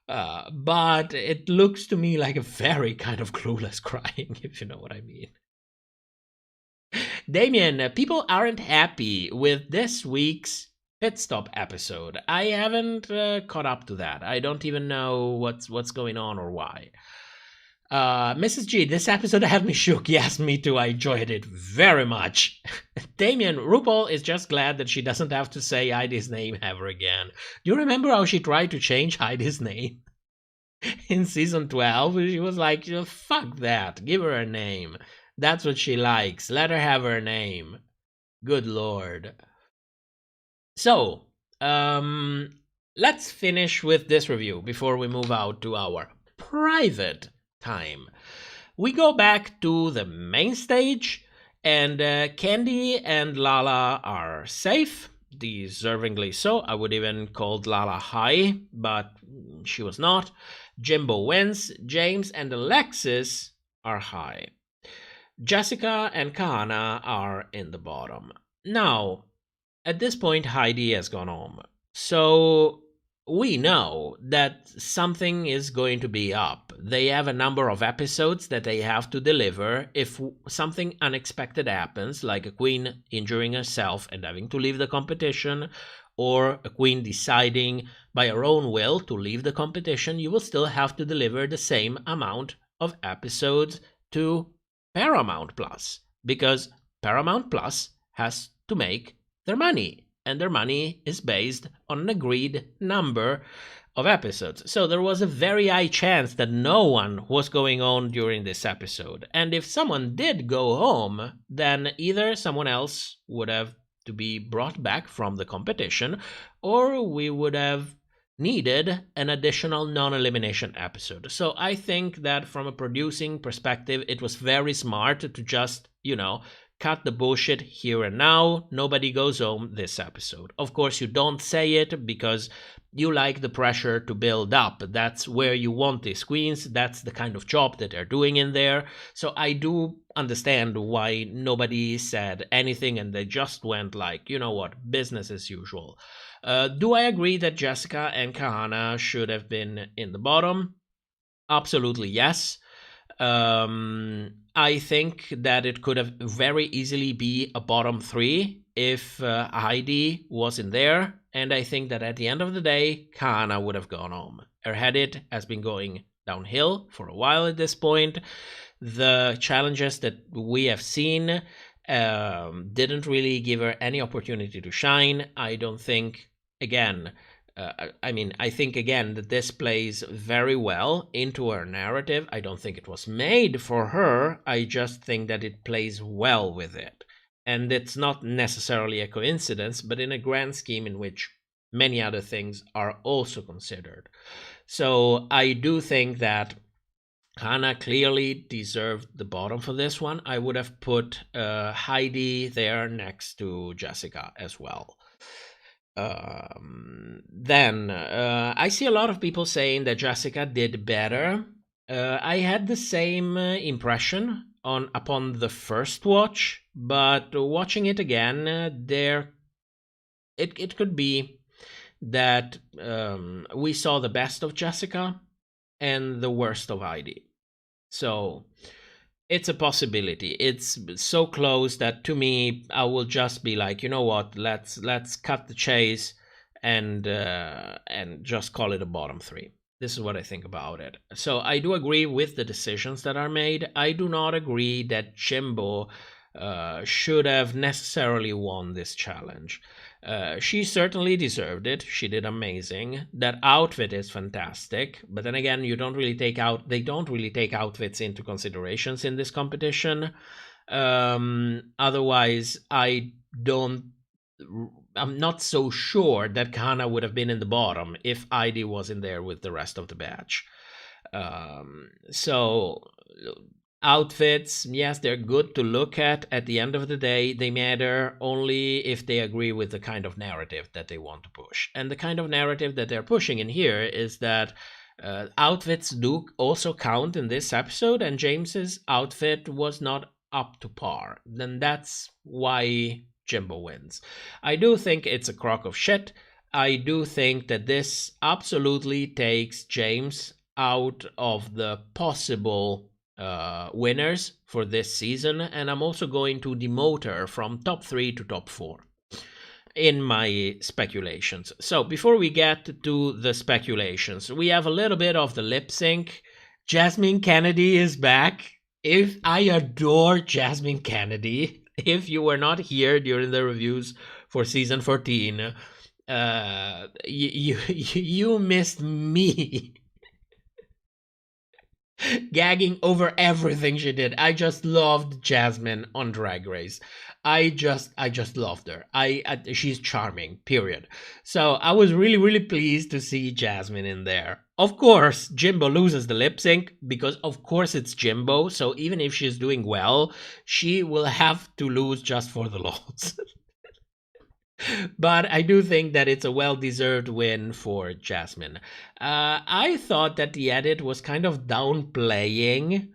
but it looks to me like a very kind of clueless crying, if you know what I mean. Damien, people aren't happy with this week's pit stop episode. I haven't caught up to that. I don't even know what's going on or why. Mrs. G, this episode had me shook. Yes, me too. I enjoyed it very much. Damien, RuPaul is just glad that she doesn't have to say Heidi's name ever again. Do you remember how she tried to change Heidi's name? In season 12, she was like, fuck that. Give her a name. That's what she likes. Let her have her name. Good lord. So, let's finish with this review before we move out to our private time. We go back to the main stage, and Kandy and Lala are safe, deservingly so. I would even call Lala high, but she was not. Jimbo wins. James and Alexis are high. Jessica and Kahanna are in the bottom. Now, at this point, Heidi has gone home. So we know that something is going to be up. They have a number of episodes that they have to deliver. If something unexpected happens, like a queen injuring herself and having to leave the competition, or a queen deciding by her own will to leave the competition, you will still have to deliver the same amount of episodes to Paramount Plus, because Paramount Plus has to make their money, and their money is based on an agreed number of episodes. So there was a very high chance that no one was going on during this episode. And if someone did go home, then either someone else would have to be brought back from the competition, or we would have needed an additional non-elimination episode. So I think that from a producing perspective, it was very smart to just, cut the bullshit here and now. Nobody goes home this episode. Of course, you don't say it because you like the pressure to build up. That's where you want these queens. That's the kind of job that they're doing in there. So I do understand why nobody said anything and they just went like, you know what, business as usual. Do I agree that Jessica and Kahanna should have been in the bottom? Absolutely yes. I think that it could have very easily be a bottom 3 if Heidi was in there, and I think that at the end of the day, Kahanna would have gone home. Her edit has been going downhill for a while at this point. The challenges that we have seen didn't really give her any opportunity to shine. I don't think, I think again that this plays very well into her narrative. I don't think it was made for her. I just think that it plays well with it. And it's not necessarily a coincidence, but in a grand scheme in which many other things are also considered. So I do think that Kahanna clearly deserved the bottom for this one. I would have put Heidi there next to Jessica as well. Then I see a lot of people saying that Jessica did better. I had the same impression upon the first watch, but watching it again, it could be that we saw the best of Jessica and the worst of Heidi. So it's a possibility. It's so close that to me, I will just be like, you know what? Let's cut the chase and just call it a bottom 3. This is what I think about it. So I do agree with the decisions that are made. I do not agree that Jimbo should have necessarily won this challenge. She certainly deserved it. She did amazing. That outfit is fantastic. But then again, they don't really take outfits into considerations in this competition. Otherwise, I'm not so sure that Kahanna would have been in the bottom if Heidi was in there with the rest of the batch. So outfits, yes, they're good to look at. At the end of the day, they matter only if they agree with the kind of narrative that they want to push. And the kind of narrative that they're pushing in here is that outfits do also count in this episode, and James's outfit was not up to par. Then that's why Jimbo wins. I do think it's a crock of shit. I do think that this absolutely takes James out of the possible winners for this season, and I'm also going to demote her from top 3 to top 4 in my speculations. So before we get to the speculations, we have a little bit of the lip sync Jasmine Kennedy is back. If I adore Jasmine Kennedy, if you were not here during the reviews for season 14, you missed me gagging over everything she did. I just loved Jasmine on Drag Race. I just loved her. She's charming, period. So I was really pleased to see Jasmine in there. Of course, Jimbo loses the lip sync because of course it's Jimbo. So even if she's doing well, she will have to lose just for the lols. But I do think that it's a well-deserved win for Jasmine. I thought that the edit was kind of downplaying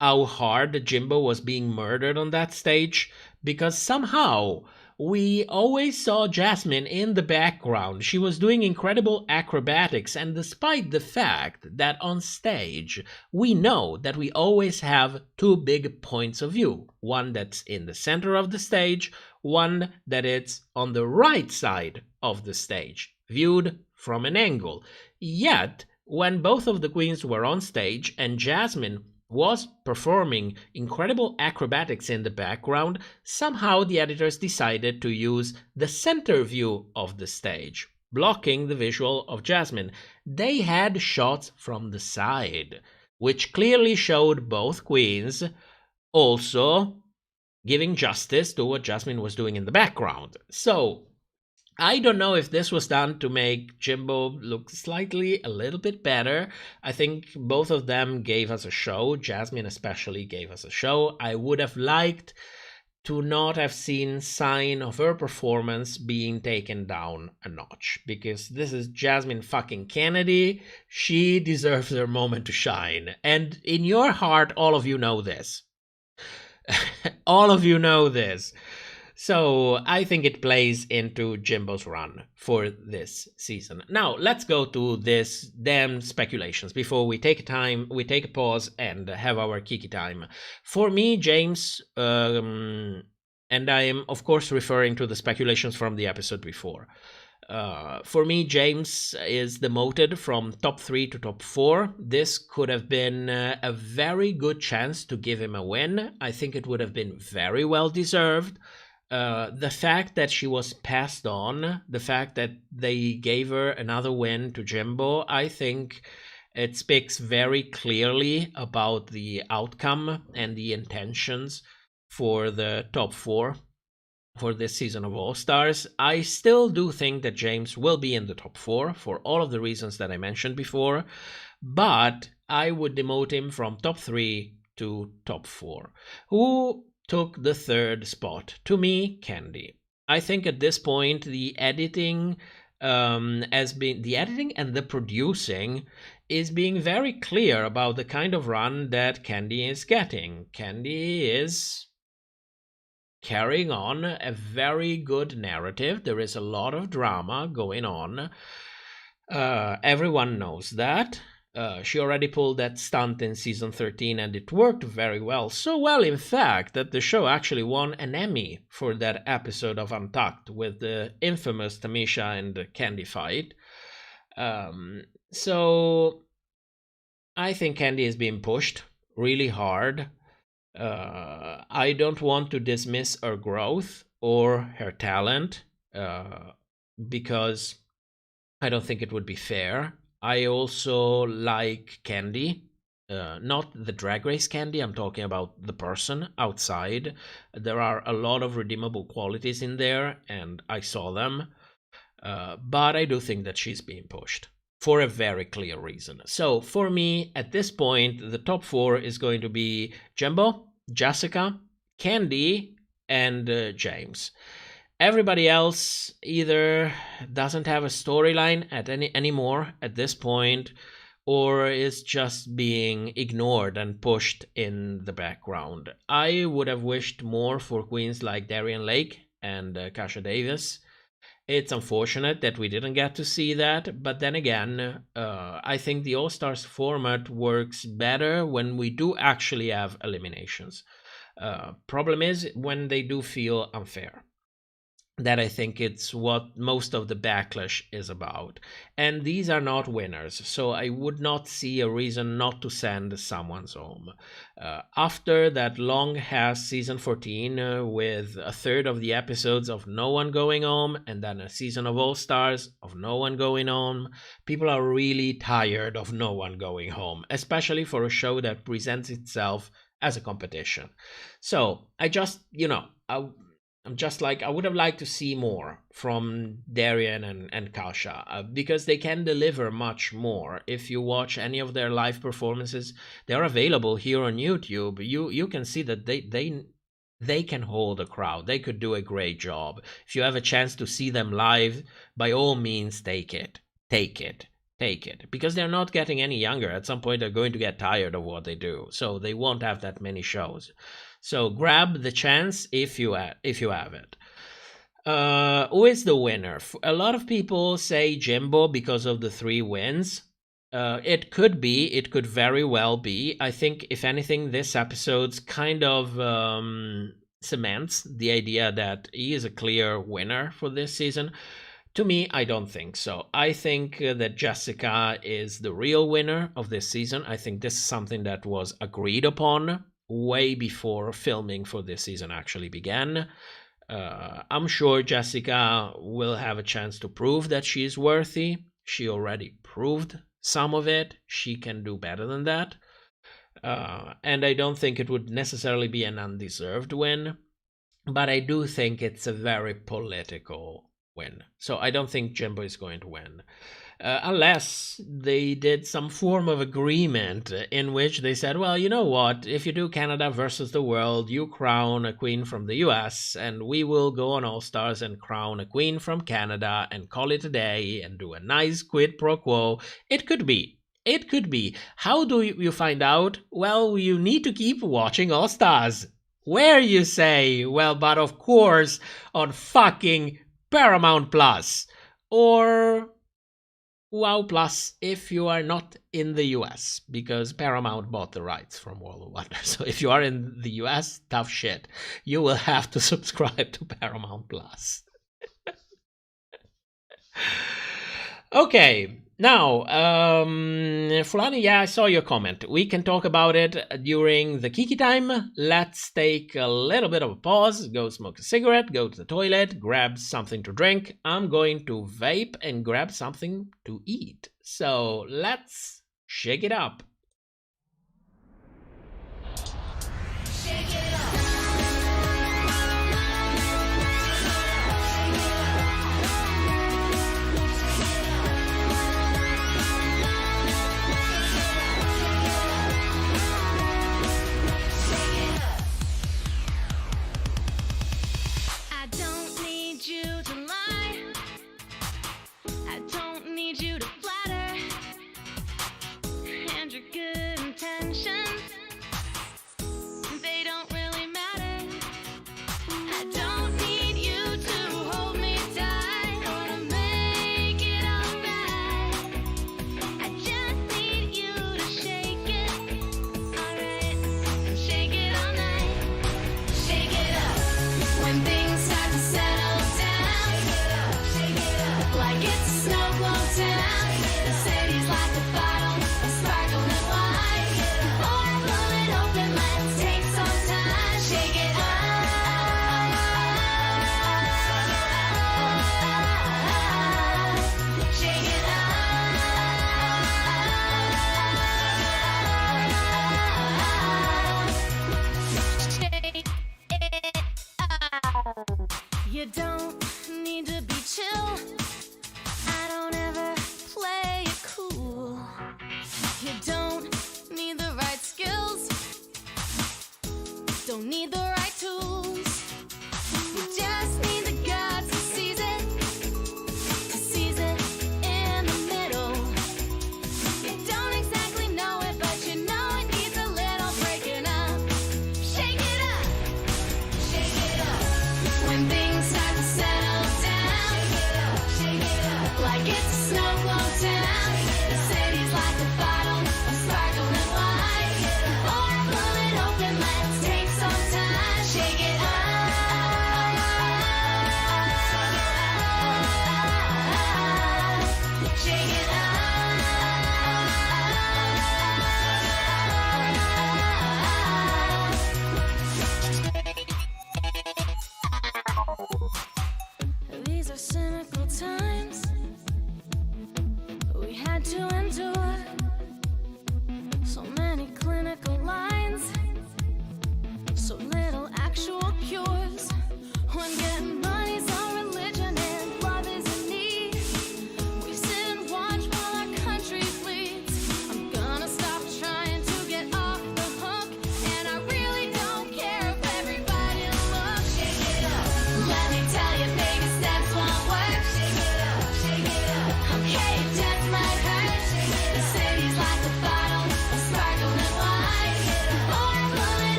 how hard Jimbo was being murdered on that stage, because somehow we always saw Jasmine in the background. She was doing incredible acrobatics, and despite the fact that on stage we know that we always have two big points of view, one that's in the center of the stage, one that it's on the right side of the stage, viewed from an angle. Yet, when both of the queens were on stage and Jasmine was performing incredible acrobatics in the background, somehow the editors decided to use the center view of the stage, blocking the visual of Jasmine. They had shots from the side, which clearly showed both queens also giving justice to what Jasmine was doing in the background. So I don't know if this was done to make Jimbo look slightly a little bit better. I think both of them gave us a show. Jasmine especially gave us a show. I would have liked to not have seen sign of her performance being taken down a notch, because this is Jasmine fucking Kennedy. She deserves her moment to shine. And in your heart, all of you know this. All of you know this. So I think it plays into Jimbo's run for this season. Now let's go to this damn speculations before we take a pause and have our Kiki time. For me, James, and I am of course referring to the speculations from the episode before. For me, James is demoted from top 3 to top 4. This could have been a very good chance to give him a win. I think it would have been very well deserved. The fact that she was passed on, the fact that they gave her another win to Jimbo, I think it speaks very clearly about the outcome and the intentions for the top 4 for this season of All Stars. I still do think that James will be in the top 4 for all of the reasons that I mentioned before, but I would demote him from top 3 to top 4. Who took the third spot? To me, Kandy. I think at this point the editing and the producing is being very clear about the kind of run that Kandy is getting. Kandy is carrying on a very good narrative. There is a lot of drama going on. Everyone knows that. She already pulled that stunt in season 13 and it worked very well. So well, in fact, that the show actually won an Emmy for that episode of Untucked with the infamous Tamisha and Kandy fight. So I think Kandy is being pushed really hard. I don't want to dismiss her growth or her talent because I don't think it would be fair. I also like Kandy, not the Drag Race Kandy. I'm talking about the person outside. There are a lot of redeemable qualities in there, and I saw them. But I do think that she's being pushed for a very clear reason. So for me, at this point, the top 4 is going to be Jimbo, Jessica, Kandy, and James. Everybody else either doesn't have a storyline anymore at this point, or is just being ignored and pushed in the background. I would have wished more for queens like Darienne Lake and Kasha Davis. It's unfortunate that we didn't get to see that, but then again, I think the All-Stars format works better when we do actually have eliminations. Problem is when they do feel unfair. that I think it's what most of the backlash is about. And these are not winners, so I would not see a reason not to send someone's home. After that long-ass season 14 with a third of the episodes of no one going home, and then a season of All-Stars of no one going home, people are really tired of no one going home, especially for a show that presents itself as a competition. So I just, I'm just like, I would have liked to see more from Darienne and Kasha because they can deliver much more. If you watch any of their live performances, they're available here on YouTube. You can see that they can hold a crowd. They could do a great job. If you have a chance to see them live, by all means, take it. Because they're not getting any younger. At some point, they're going to get tired of what they do. So they won't have that many shows. So grab the chance if you have it. Who is the winner? A lot of people say Jimbo because of the 3 wins. It could very well be. I think, if anything, this episode's kind of cements the idea that he is a clear winner for this season. To me, I don't think so. I think that Jessica is the real winner of this season. I think this is something that was agreed upon way before filming for this season actually began. I'm sure Jessica will have a chance to prove that she is worthy. She already proved some of it. She can do better than that. And I don't think it would necessarily be an undeserved win, but I do think it's a very political win. So I don't think Jimbo is going to win. Unless they did some form of agreement in which they said, well, you know what, if you do Canada versus the world, you crown a queen from the US, and we will go on All Stars and crown a queen from Canada and call it a day and do a nice quid pro quo. It could be. How do you find out? Well, you need to keep watching All Stars. Where, you say? Well, but of course, on fucking Paramount Plus. Or Wow Plus if you are not in the US, because Paramount bought the rights from World of Wonder. So if you are in the US, tough shit. You will have to subscribe to Paramount Plus. Okay, now, Fulani, yeah, I saw your comment. We can talk about it during the Kiki time. Let's take a little bit of a pause, go smoke a cigarette, go to the toilet, grab something to drink. I'm going to vape and grab something to eat. So let's shake it up. Shake it up.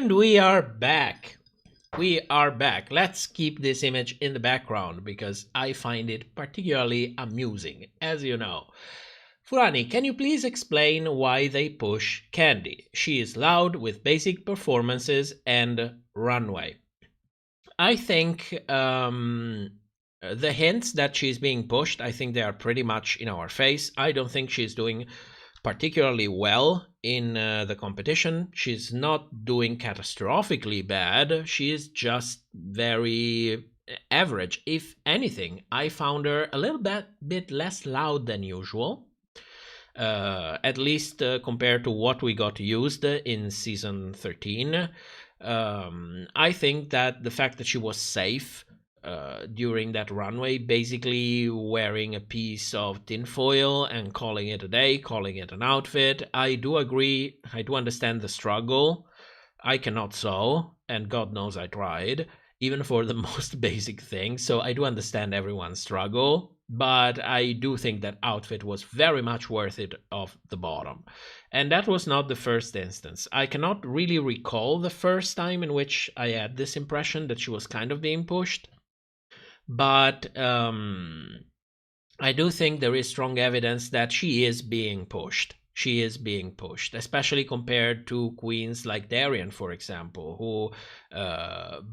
And we are back. We are back. Let's keep this image in the background because I find it particularly amusing, as you know. Furani, can you please explain why they push Kandy? She is loud with basic performances and runway. I think the hints that she's being pushed, I think they are pretty much in our face. I don't think she's doing particularly well in the competition. She's not doing catastrophically bad. She is just very average. If anything, I found her a little bit less loud than usual. At least compared to what we got used in season 13. I think that the fact that she was safe during that runway, basically wearing a piece of tinfoil and calling it a day, calling it an outfit, I do agree, I do understand the struggle. I cannot sew, and God knows I tried, even for the most basic things, so I do understand everyone's struggle. But I do think that outfit was very much worth it off the bottom. And that was not the first instance. I cannot really recall the first time in which I had this impression that she was kind of being pushed. But I do think there is strong evidence that she is being pushed. She is being pushed, especially compared to queens like Darienne, for example, who,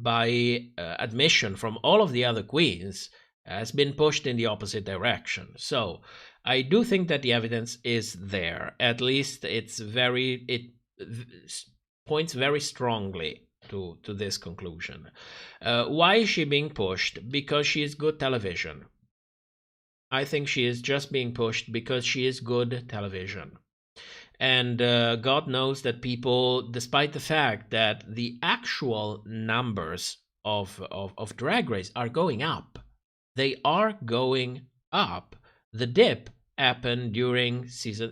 by admission from all of the other queens, has been pushed in the opposite direction. So I do think that the evidence is there. At least it points very strongly to this conclusion. Why is she being pushed? Because she is good television. I think she is just being pushed because she is good television. And God knows that people, despite the fact that the actual numbers of Drag Race are going up, they are going up. The dip happened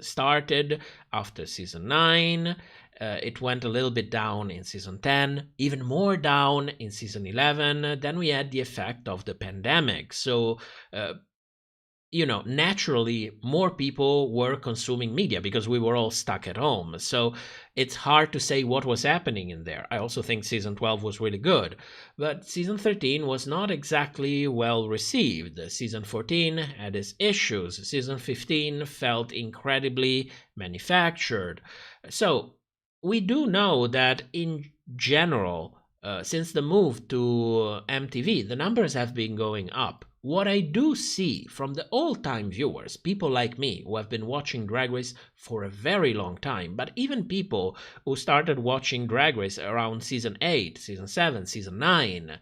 started after season 9. It went a little bit down in season 10, even more down in season 11. Then we had the effect of the pandemic. So, naturally, more people were consuming media because we were all stuck at home. So it's hard to say what was happening in there. I also think season 12 was really good, but season 13 was not exactly well received. Season 14 had its issues. Season 15 felt incredibly manufactured. So we do know that in general, since the move to MTV, the numbers have been going up. What I do see from the old-time viewers, people like me who have been watching Drag Race for a very long time, but even people who started watching Drag Race around season 8, season 7, season 9,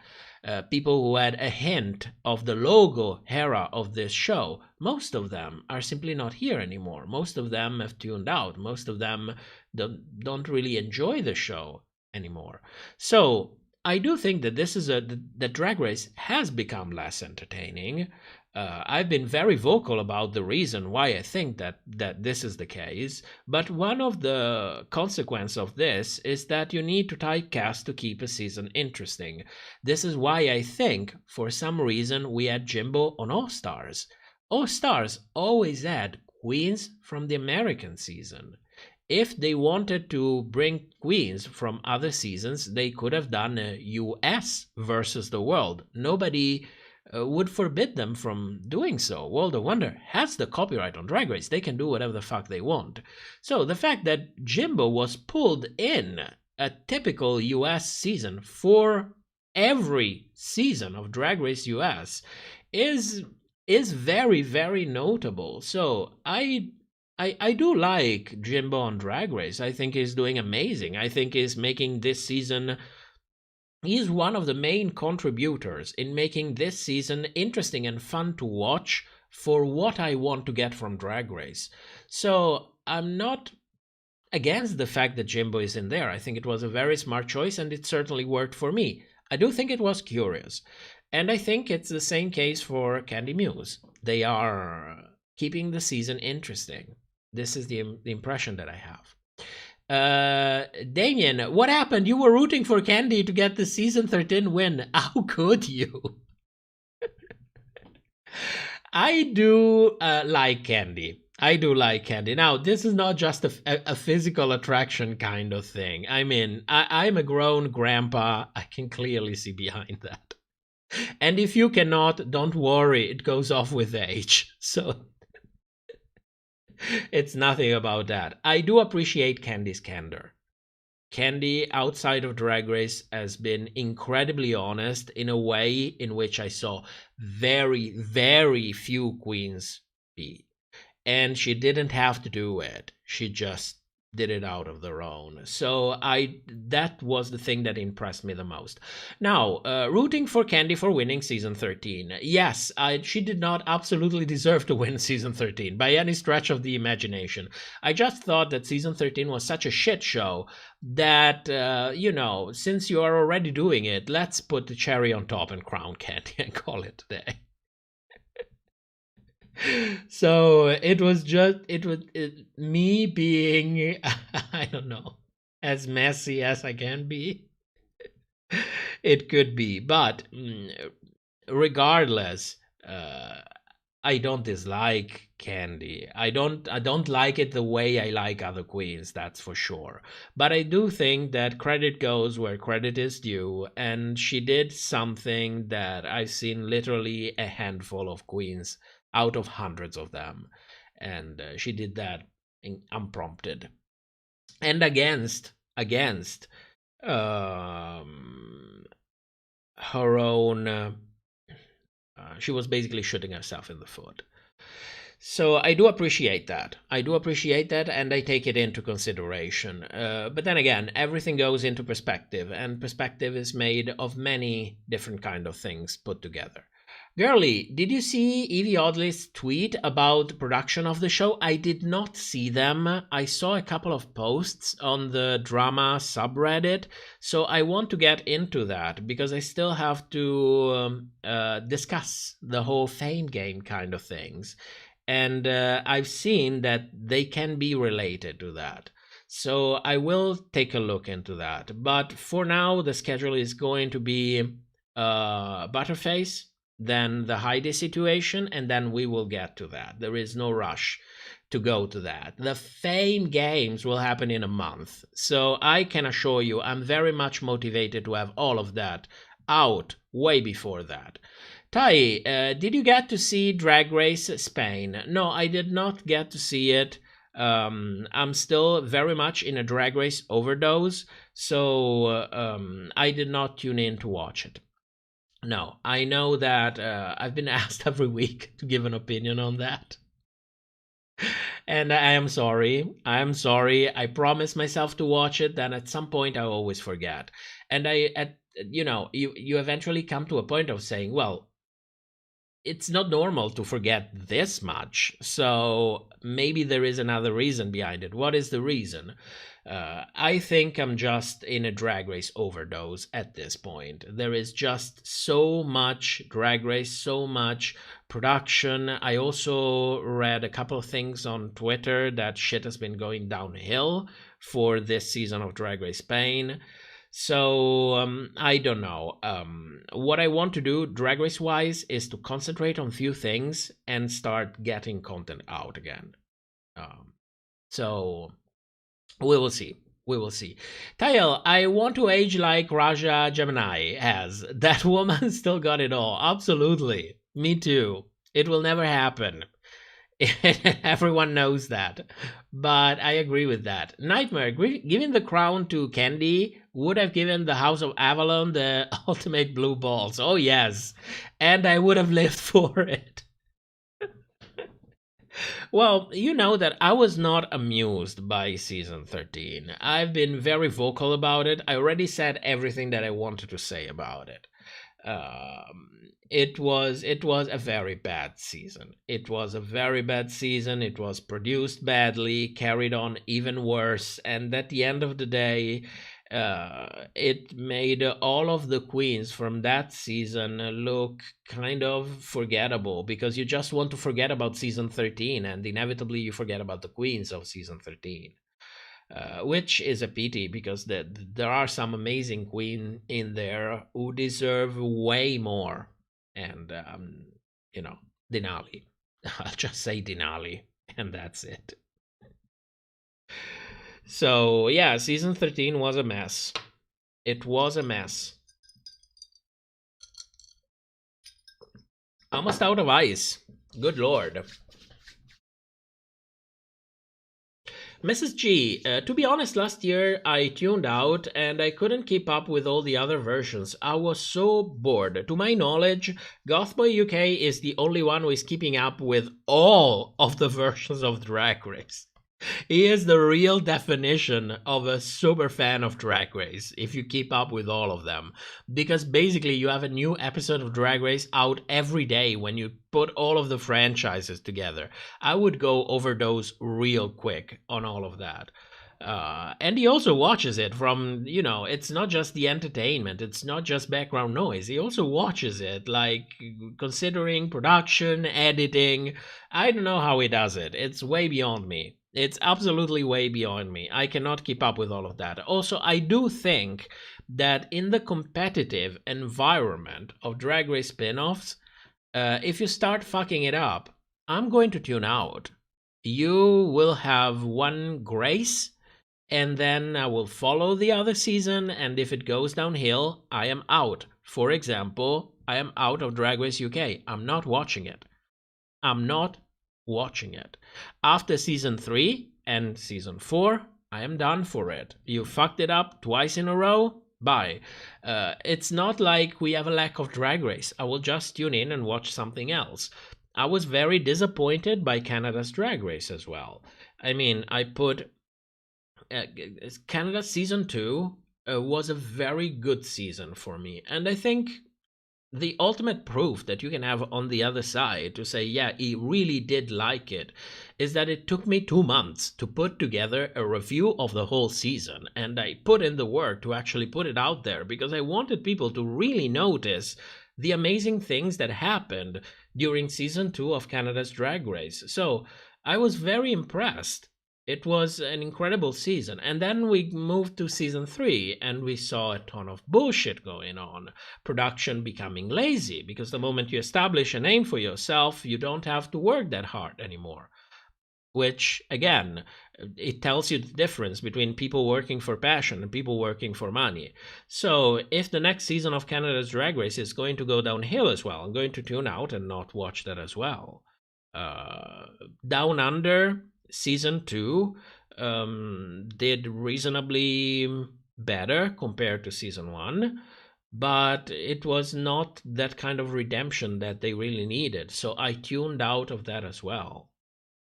people who had a hint of the logo era of this show, most of them are simply not here anymore. Most of them have tuned out. Most of them don't really enjoy the show anymore. So I do think that that Drag Race has become less entertaining. I've been very vocal about the reason why I think that this is the case, but one of the consequences of this is that you need to typecast to keep a season interesting. This is why I think, for some reason, we had Jimbo on All Stars. All Stars always had queens from the American season. If they wanted to bring queens from other seasons, they could have done a US versus the world. Nobody would forbid them from doing so. World of Wonder has the copyright on Drag Race. They can do whatever the fuck they want. So the fact that Jimbo was pulled in a typical US season for every season of Drag Race US is very, very notable. So I do like Jimbo on Drag Race. I think he's doing amazing. I think he's making this season... He's one of the main contributors in making this season interesting and fun to watch for what I want to get from Drag Race. So I'm not against the fact that Jimbo is in there. I think it was a very smart choice and it certainly worked for me. I do think it was curious. And I think it's the same case for Kandy Muse. They are keeping the season interesting. This is the impression that I have. Damien, what happened? You were rooting for Kandy to get the season 13 win. How could you? I do like Kandy. I do like Kandy. Now, this is not just a physical attraction kind of thing. I mean, I'm a grown grandpa. I can clearly see behind that. And if you cannot, don't worry, it goes off with age. So it's nothing about that. I do appreciate Kandy's candor. Kandy, outside of Drag Race, has been incredibly honest in a way in which I saw very, very few queens be. And she didn't have to do it. She just did it out of their own. So that was the thing that impressed me the most. Now, rooting for Kandy for winning season 13. Yes, she did not absolutely deserve to win season 13 by any stretch of the imagination. I just thought that season 13 was such a shit show that, since you are already doing it, let's put the cherry on top and crown Kandy and call it a day. So it was me being, I don't know, as messy as I can be. It could be, but regardless, I don't dislike Kandy. I don't like it the way I like other queens, that's for sure. But I do think that credit goes where credit is due, and she did something that I've seen literally a handful of queens out of hundreds of them, and she did that unprompted and against her own. She was basically shooting herself in the foot. So I do appreciate that. And I take it into consideration. But then again, everything goes into perspective, and perspective is made of many different kind of things put together. Girly, did you see Evie Oddly's tweet about production of the show? I did not see them. I saw a couple of posts on the drama subreddit, so I want to get into that because I still have to discuss the whole fame game kind of things. And I've seen that they can be related to that. So I will take a look into that. But for now, the schedule is going to be Butterface, then the Heidi situation, and then we will get to that. There is no rush to go to that. The fame games will happen in a month. So I can assure you I'm very much motivated to have all of that out way before that. Tai, did you get to see Drag Race Spain? No, I did not get to see it. I'm still very much in a Drag Race overdose, so I did not tune in to watch it. No, I know that I've been asked every week to give an opinion on that. And I am sorry. I promised myself to watch it, then at some point I always forget. And you eventually come to a point of saying, well, it's not normal to forget this much. So maybe there is another reason behind it. What is the reason? I think I'm just in a Drag Race overdose at this point. There is just so much Drag Race, so much production. I also read a couple of things on Twitter that shit has been going downhill for this season of Drag Race Spain. So I don't know. What I want to do Drag Race wise is to concentrate on few things and start getting content out again. So we will see. Tael, I want to age like Raja Gemini has. That woman still got it all. Absolutely. Me too. It will never happen. Everyone knows that. But I agree with that. Nightmare, giving the crown to Kandy would have given the House of Avalon the ultimate blue balls. Oh, yes. And I would have lived for it. Well, you know that I was not amused by season 13. I've been very vocal about it. I already said everything that I wanted to say about it. It was a very bad season. It was produced badly, carried on even worse, and at the end of the day, it made all of the queens from that season look kind of forgettable, because you just want to forget about season 13 and inevitably you forget about the queens of season 13, which is a pity, because there are some amazing queens in there who deserve way more. And Denali, I'll just say Denali, And that's it. So, yeah, season 13 was a mess. It was a mess. Almost out of ice. Good lord. Mrs. G, to be honest, last year I tuned out and I couldn't keep up with all the other versions. I was so bored. To my knowledge, Gothboy UK is the only one who is keeping up with all of the versions of Drag Race. He is the real definition of a super fan of Drag Race, if you keep up with all of them. Because basically you have a new episode of Drag Race out every day when you put all of the franchises together. I would go over those real quick on all of that. And he also watches it from, you know, it's not just the entertainment, it's not just background noise. He also watches it, like, considering production, editing. I don't know how he does it. It's way beyond me. It's absolutely way beyond me. I cannot keep up with all of that. Also, I do think that in the competitive environment of Drag Race spin-offs, if you start fucking it up, I'm going to tune out. You will have one grace, and then I will follow the other season, and if it goes downhill, I am out. For example, I am out of Drag Race UK. I'm not watching it. I'm not watching it. After season 3 and season 4, I am done for it. You fucked it up twice in a row. Bye. It's not like we have a lack of Drag Race. I will just tune in and watch something else. I was very disappointed by Canada's Drag Race as well. I mean, I put Canada season 2 was a very good season for me, and I think the ultimate proof that you can have on the other side to say, yeah, he really did like it, is that it took me 2 months to put together a review of the whole season. And I put in the work to actually put it out there because I wanted people to really notice the amazing things that happened during season 2 of Canada's Drag Race. So I was very impressed. It was an incredible season. And then we moved to season 3 and we saw a ton of bullshit going on. Production becoming lazy because the moment you establish a name for yourself, you don't have to work that hard anymore. Which, again, it tells you the difference between people working for passion and people working for money. So if the next season of Canada's Drag Race is going to go downhill as well, I'm going to tune out and not watch that as well. Down Under season 2 did reasonably better compared to season 1, but it was not that kind of redemption that they really needed, so I tuned out of that as well.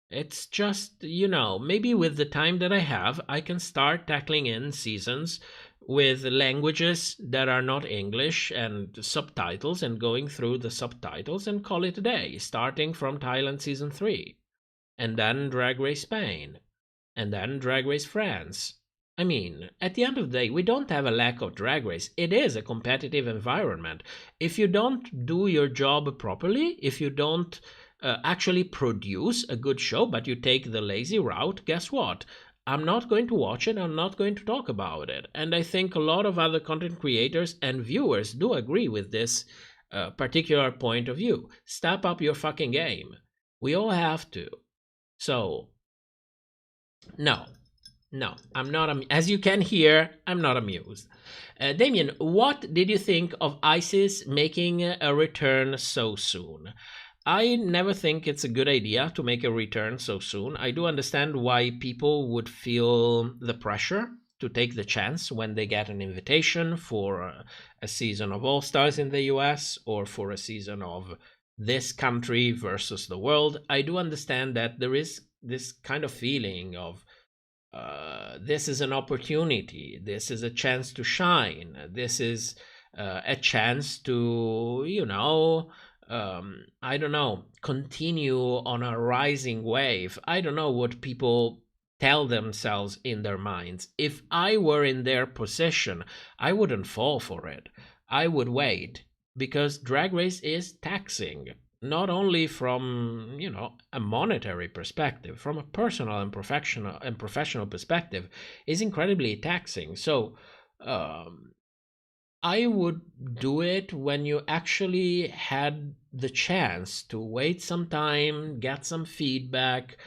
It's just, you know, maybe with the time that I have, I can start tackling in seasons with languages that are not English and subtitles and going through the subtitles and call it a day, starting from Thailand season 3. And then Drag Race Spain, and then Drag Race France. I mean, at the end of the day, we don't have a lack of Drag Race. It is a competitive environment. If you don't do your job properly, if you don't actually produce a good show, but you take the lazy route, guess what? I'm not going to watch it, I'm not going to talk about it. And I think a lot of other content creators and viewers do agree with this particular point of view. Step up your fucking game. We all have to. So, no, I'm not, as you can hear, I'm not amused. Damien, what did you think of ISIS making a return so soon? I never think it's a good idea to make a return so soon. I do understand why people would feel the pressure to take the chance when they get an invitation for a season of All Stars in the US or for a season of this country versus the world. I do understand that there is this kind of feeling of this is an opportunity, this is a chance to shine, this is a chance to, you know, I don't know, continue on a rising wave. I don't know what people tell themselves in their minds. If I were in their position, I wouldn't fall for it. I would wait, because Drag Race is taxing, not only from, you know, a monetary perspective, from a personal and professional perspective, is incredibly taxing. So I would do it when you actually had the chance to wait some time, get some feedback,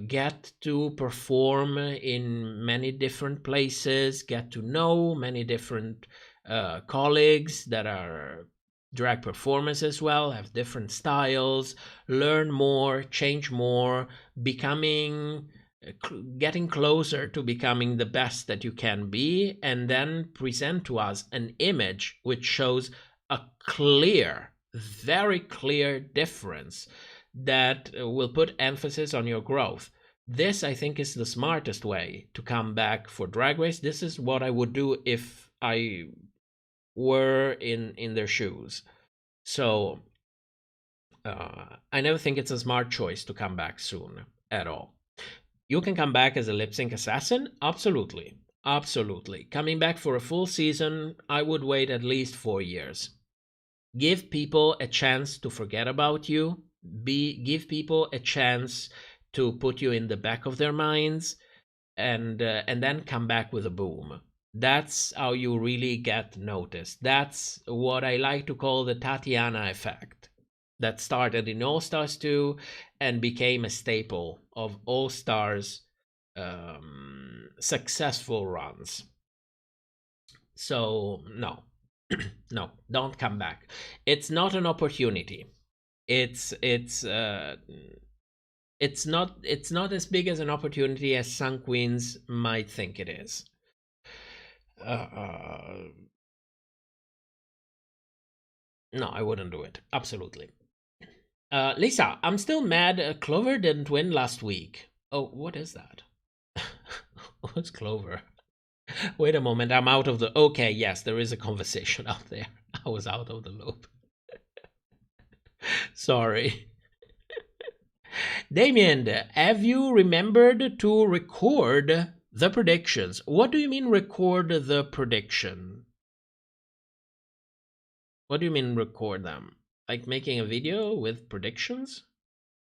get to perform in many different places, get to know many different colleagues that are drag performers as well, have different styles, learn more, change more, getting closer to becoming the best that you can be, and then present to us an image which shows a clear, very clear difference that will put emphasis on your growth. This, I think, is the smartest way to come back for Drag Race. This is what I would do if I were in their shoes. So I never think it's a smart choice to come back soon at all. You can come back as a lip sync assassin? Absolutely. Absolutely. Coming back for a full season, I would wait at least 4 years. Give people a chance to forget about you. Give people a chance to put you in the back of their minds, and then come back with a boom. That's how you really get noticed. That's what I like to call the Tatiana effect, that started in All Stars 2 and became a staple of All Stars successful runs. So no, no, don't come back. It's not an opportunity. It's not as big as an opportunity as some queens might think it is. No, I wouldn't do it. Absolutely. Lisa, I'm still mad Clover didn't win last week. Oh, what is that? What's Clover? Wait a moment, I'm out of the... Okay, yes, there is a conversation out there. I was out of the loop. Sorry. Damien, have you remembered to record the predictions? What do you mean record the prediction? What do you mean record them? Like making a video with predictions?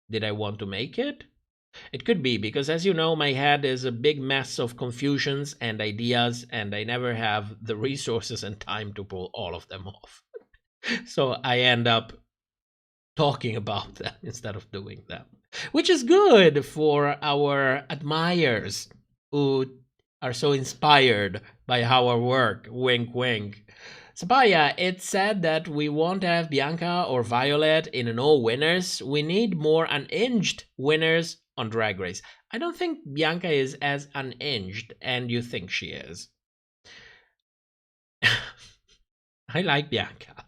Did I want to make it? It could be, because as you know, my head is a big mess of confusions and ideas, and I never have the resources and time to pull all of them off. So I end up talking about them instead of doing them, which is good for our admirers who are so inspired by our work. Wink, wink. Sapaya, it's said that we won't have Bianca or Violet in an all winners. We need more unhinged winners on Drag Race. I don't think Bianca is as unhinged and you think she is. I like Bianca.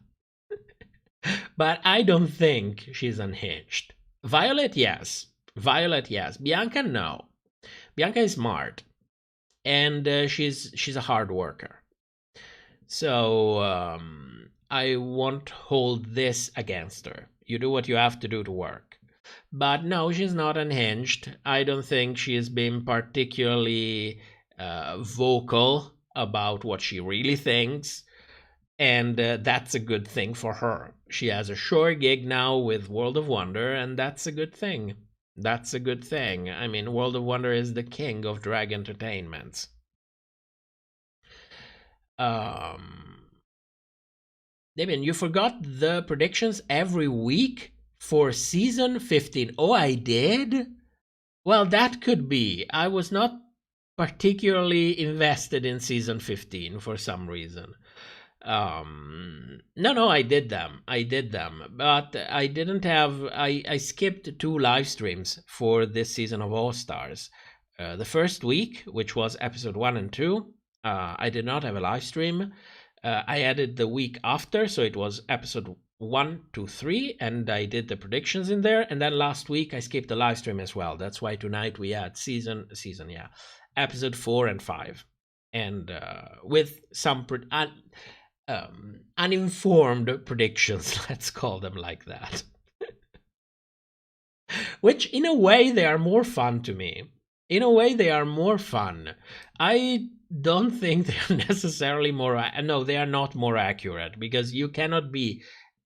But I don't think she's unhinged. Violet, yes. Violet, yes. Bianca, no. Bianca is smart. And she's a hard worker. So I won't hold this against her. You do what you have to do to work. But no, she's not unhinged. I don't think she has been particularly vocal about what she really thinks. And that's a good thing for her. She has a sure gig now with World of Wonder, and that's a good thing. That's a good thing. I mean, World of Wonder is the king of drag entertainments. Damien, you forgot the predictions every week for season 15. Oh, I did? Well, that could be. I was not particularly invested in season 15 for some reason. No, I did them. But I didn't have... I skipped 2 live streams for this season of All Stars. The first week, which was episode 1 and 2, I did not have a live stream. I added the week after, so it was episode 1, 2, 3, and I did the predictions in there. And then last week I skipped the live stream as well. That's why tonight we had episode 4 and 5, and with some uninformed predictions. Let's call them like that. Which, in a way, they are more fun to me. In a way, they are more fun. I don't think they're necessarily more... No, they are not more accurate, because you cannot be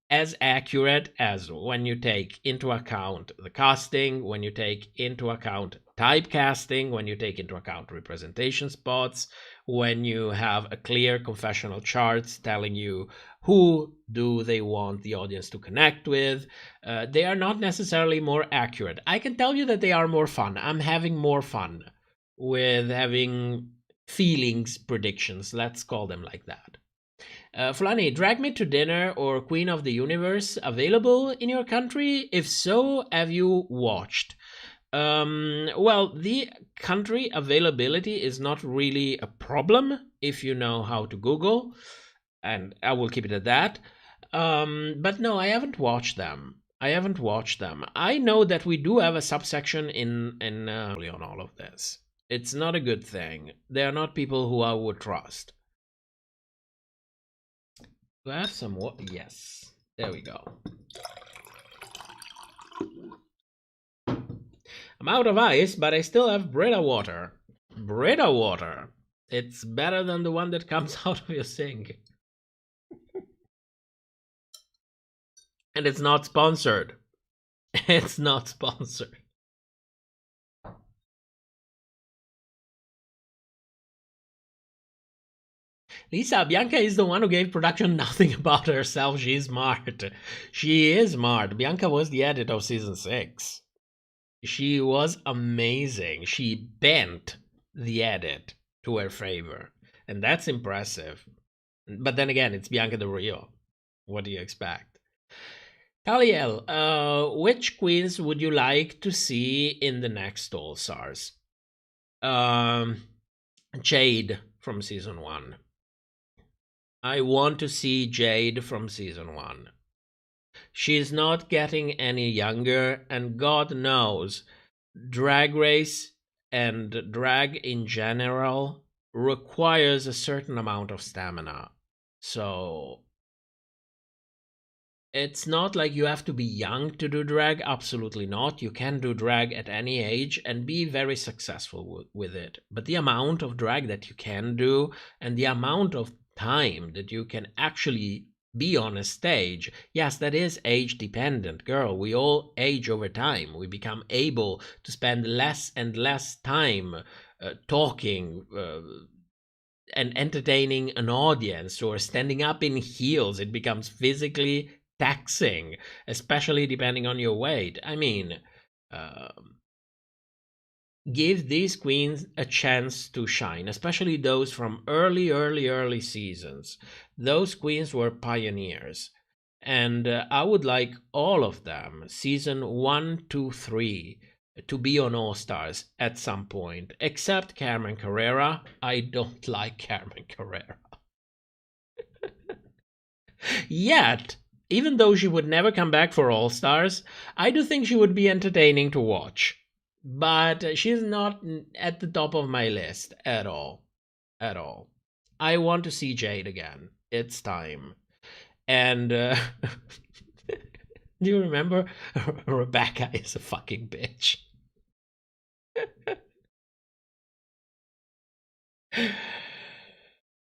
as accurate as when you take into account the casting, when you take into account typecasting, when you take into account representation spots, when you have a clear confessional charts telling you who do they want the audience to connect with. They are not necessarily more accurate. I can tell you that they are more fun. I'm having more fun with having feelings predictions. Let's call them like that. Fulani, Drag Me to Dinner or Queen of the Universe available in your country? If so, have you watched? Well, the country availability is not really a problem if you know how to Google, and I will keep it at that. But no, I haven't watched them. I know that we do have a subsection in on all of this. It's not a good thing. They are not people who I would trust. Do I have some water? Yes. There we go. I'm out of ice, but I still have Brita water. Brita water. It's better than the one that comes out of your sink. And it's not sponsored. It's not sponsored. Lisa, Bianca is the one who gave production nothing about herself. She's smart. She is smart. Bianca was the edit of season 6. She was amazing. She bent the edit to her favor. And that's impressive. But then again, it's Bianca Del Rio. What do you expect? Taliel, which queens would you like to see in the next All Stars? Jade from season 1. I want to see Jade from season 1. She's not getting any younger, and God knows, Drag Race and drag in general requires a certain amount of stamina. So it's not like you have to be young to do drag. Absolutely not. You can do drag at any age and be very successful with it. But the amount of drag that you can do and the amount of time that you can actually be on a stage, yes, that is age dependent, girl. We all age over time. We become able to spend less and less time talking and entertaining an audience or standing up in heels. It becomes physically taxing, especially depending on your weight. I mean, give these queens a chance to shine, especially those from early seasons. Those queens were pioneers. And I would like all of them, season 1, 2, 3, to be on All Stars at some point, except Carmen Carrera. I don't like Carmen Carrera. Yet, even though she would never come back for All Stars, I do think she would be entertaining to watch. But she's not at the top of my list at all. At all. I want to see Jade again. It's time. And do you remember? Rebecca is a fucking bitch.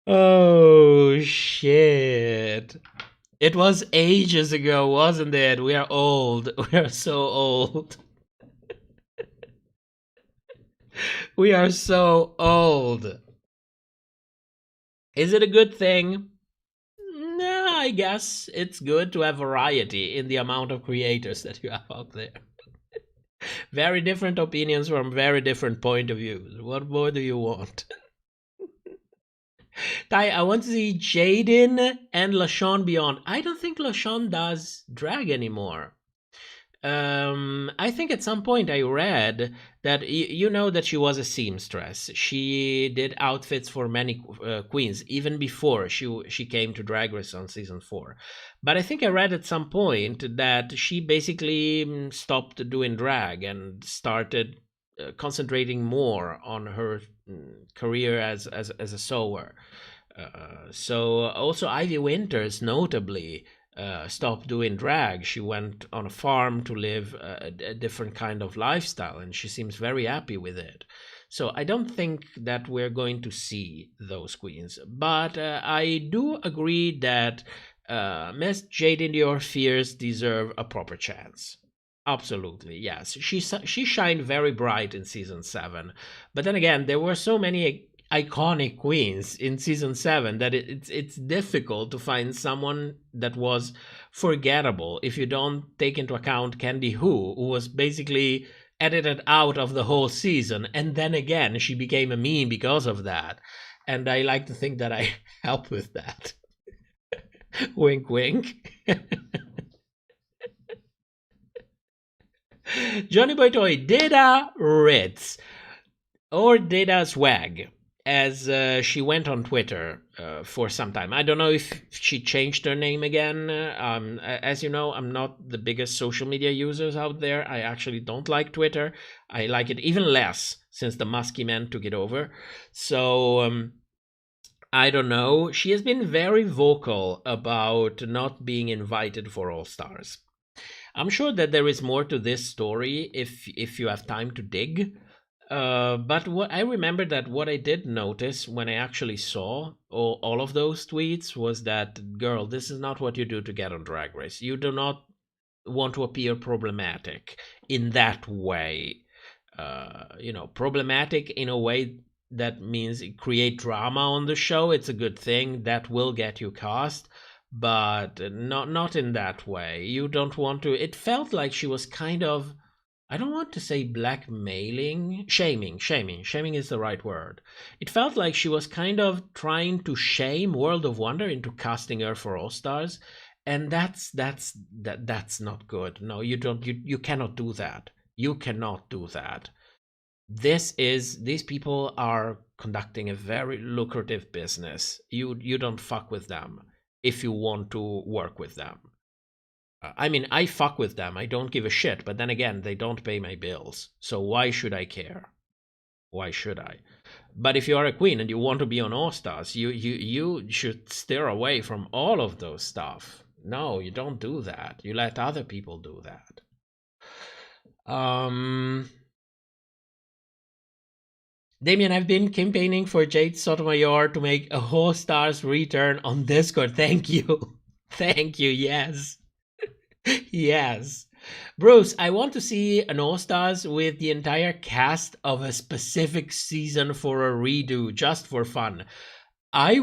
Oh, shit. It was ages ago, wasn't it? We are old. We are so old. We are so old. Is it a good thing? No, I guess it's good to have variety in the amount of creators that you have out there. Very different opinions from very different point of views. What more do you want? Tai, I want to see Jaden and LaShawn Beyond. I don't think LaShawn does drag anymore. I think at some point I read that you know that she was a seamstress. She did outfits for many queens even before she came to Drag Race on season 4. But I think I read at some point that she basically stopped doing drag and started concentrating more on her career as a sewer. So also Ivy Winters, notably, stopped doing drag. She went on a farm to live a different kind of lifestyle, and she seems very happy with it. So I don't think that we're going to see those queens. But I do agree that Miss Jade Dior Fears deserve a proper chance. Absolutely, yes. She shined very bright in season 7, but then again, there were so many iconic queens in season 7 that it's difficult to find someone that was forgettable if you don't take into account Kandy who was basically edited out of the whole season, and then again she became a meme because of that, and I like to think that I help with that. Wink wink. Johnny Boy Toy, Data Ritz, or Data Swag, as she went on Twitter for some time. I don't know if she changed her name again. As you know, I'm not the biggest social media users out there. I actually don't like Twitter. I like it even less since the Musky Man took it over. So I don't know. She has been very vocal about not being invited for All Stars. I'm sure that there is more to this story if you have time to dig. But what I remember that what I did notice when I actually saw all of those tweets was that, girl, this is not what you do to get on Drag Race. You do not want to appear problematic in that way. Problematic in a way that means create drama on the show. It's a good thing that will get you cast. But not in that way. You don't want to. It felt like she was kind of, I don't want to say blackmailing, shaming is the right word. It felt like she was kind of trying to shame World of Wonder into casting her for All Stars, and that's not good. No, you don't. You cannot do that. You cannot do that. These people are conducting a very lucrative business. You don't fuck with them if you want to work with them. I mean, I fuck with them. I don't give a shit. But then again, they don't pay my bills. So why should I care? Why should I? But if you are a queen and you want to be on All Stars, you should steer away from all of those stuff. No, you don't do that. You let other people do that. Damien, I've been campaigning for Jade Sotomayor to make a All Stars return on Discord. Thank you. Thank you, yes. Yes. Bruce, I want to see an All Stars with the entire cast of a specific season for a redo, just for fun. I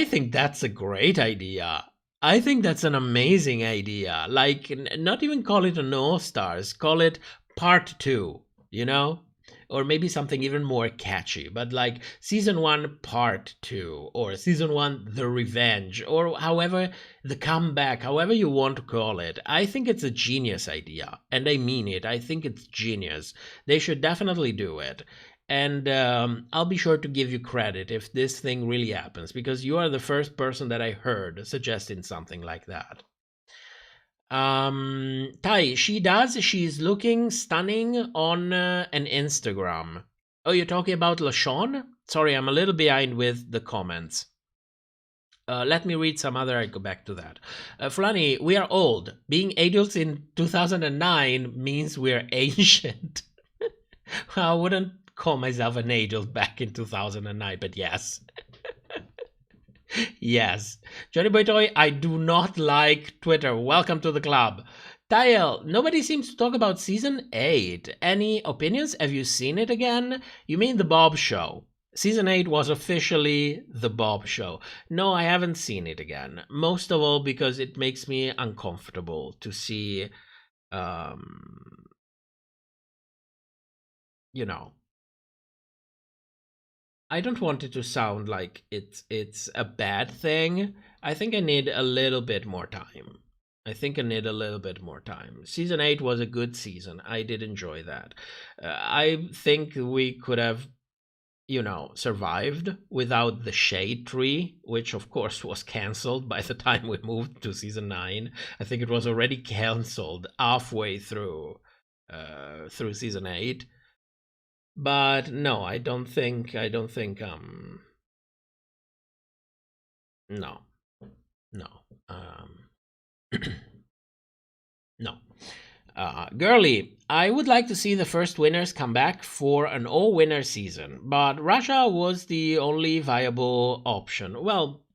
think that's a great idea. I think that's an amazing idea. Like, not even call it an All Stars, call it Part 2, you know? Or maybe something even more catchy, but like season 1 part 2, or season 1 the revenge, or however, the comeback, however you want to call it. I think it's a genius idea, and I mean it. I think it's genius. They should definitely do it. And I'll be sure to give you credit if this thing really happens, because you are the first person that I heard suggesting something like that. Tai, she's looking stunning on an Instagram. Oh, you're talking about LaShawn? Sorry, I'm a little behind with the comments. Let me read some other, I go back to that. Fulani, we are old. Being adults in 2009 means we're ancient. I wouldn't call myself an adult back in 2009, but yes. Yes. Johnny Boy Toy, I do not like Twitter. Welcome to the club. Tyle, nobody seems to talk about season 8. Any opinions? Have you seen it again? You mean the Bob Show? Season 8 was officially the Bob Show. No, I haven't seen it again. Most of all because it makes me uncomfortable to see, you know, I don't want it to sound like it's a bad thing. I think I need a little bit more time. Season 8 was a good season. I did enjoy that. I think we could have, survived without the Shade Tree, which of course was cancelled by the time we moved to season 9. I think it was already cancelled halfway through season 8. But no, I don't think no. No. Girly, I would like to see the first winners come back for an all-winner season, but Russia was the only viable option. Well,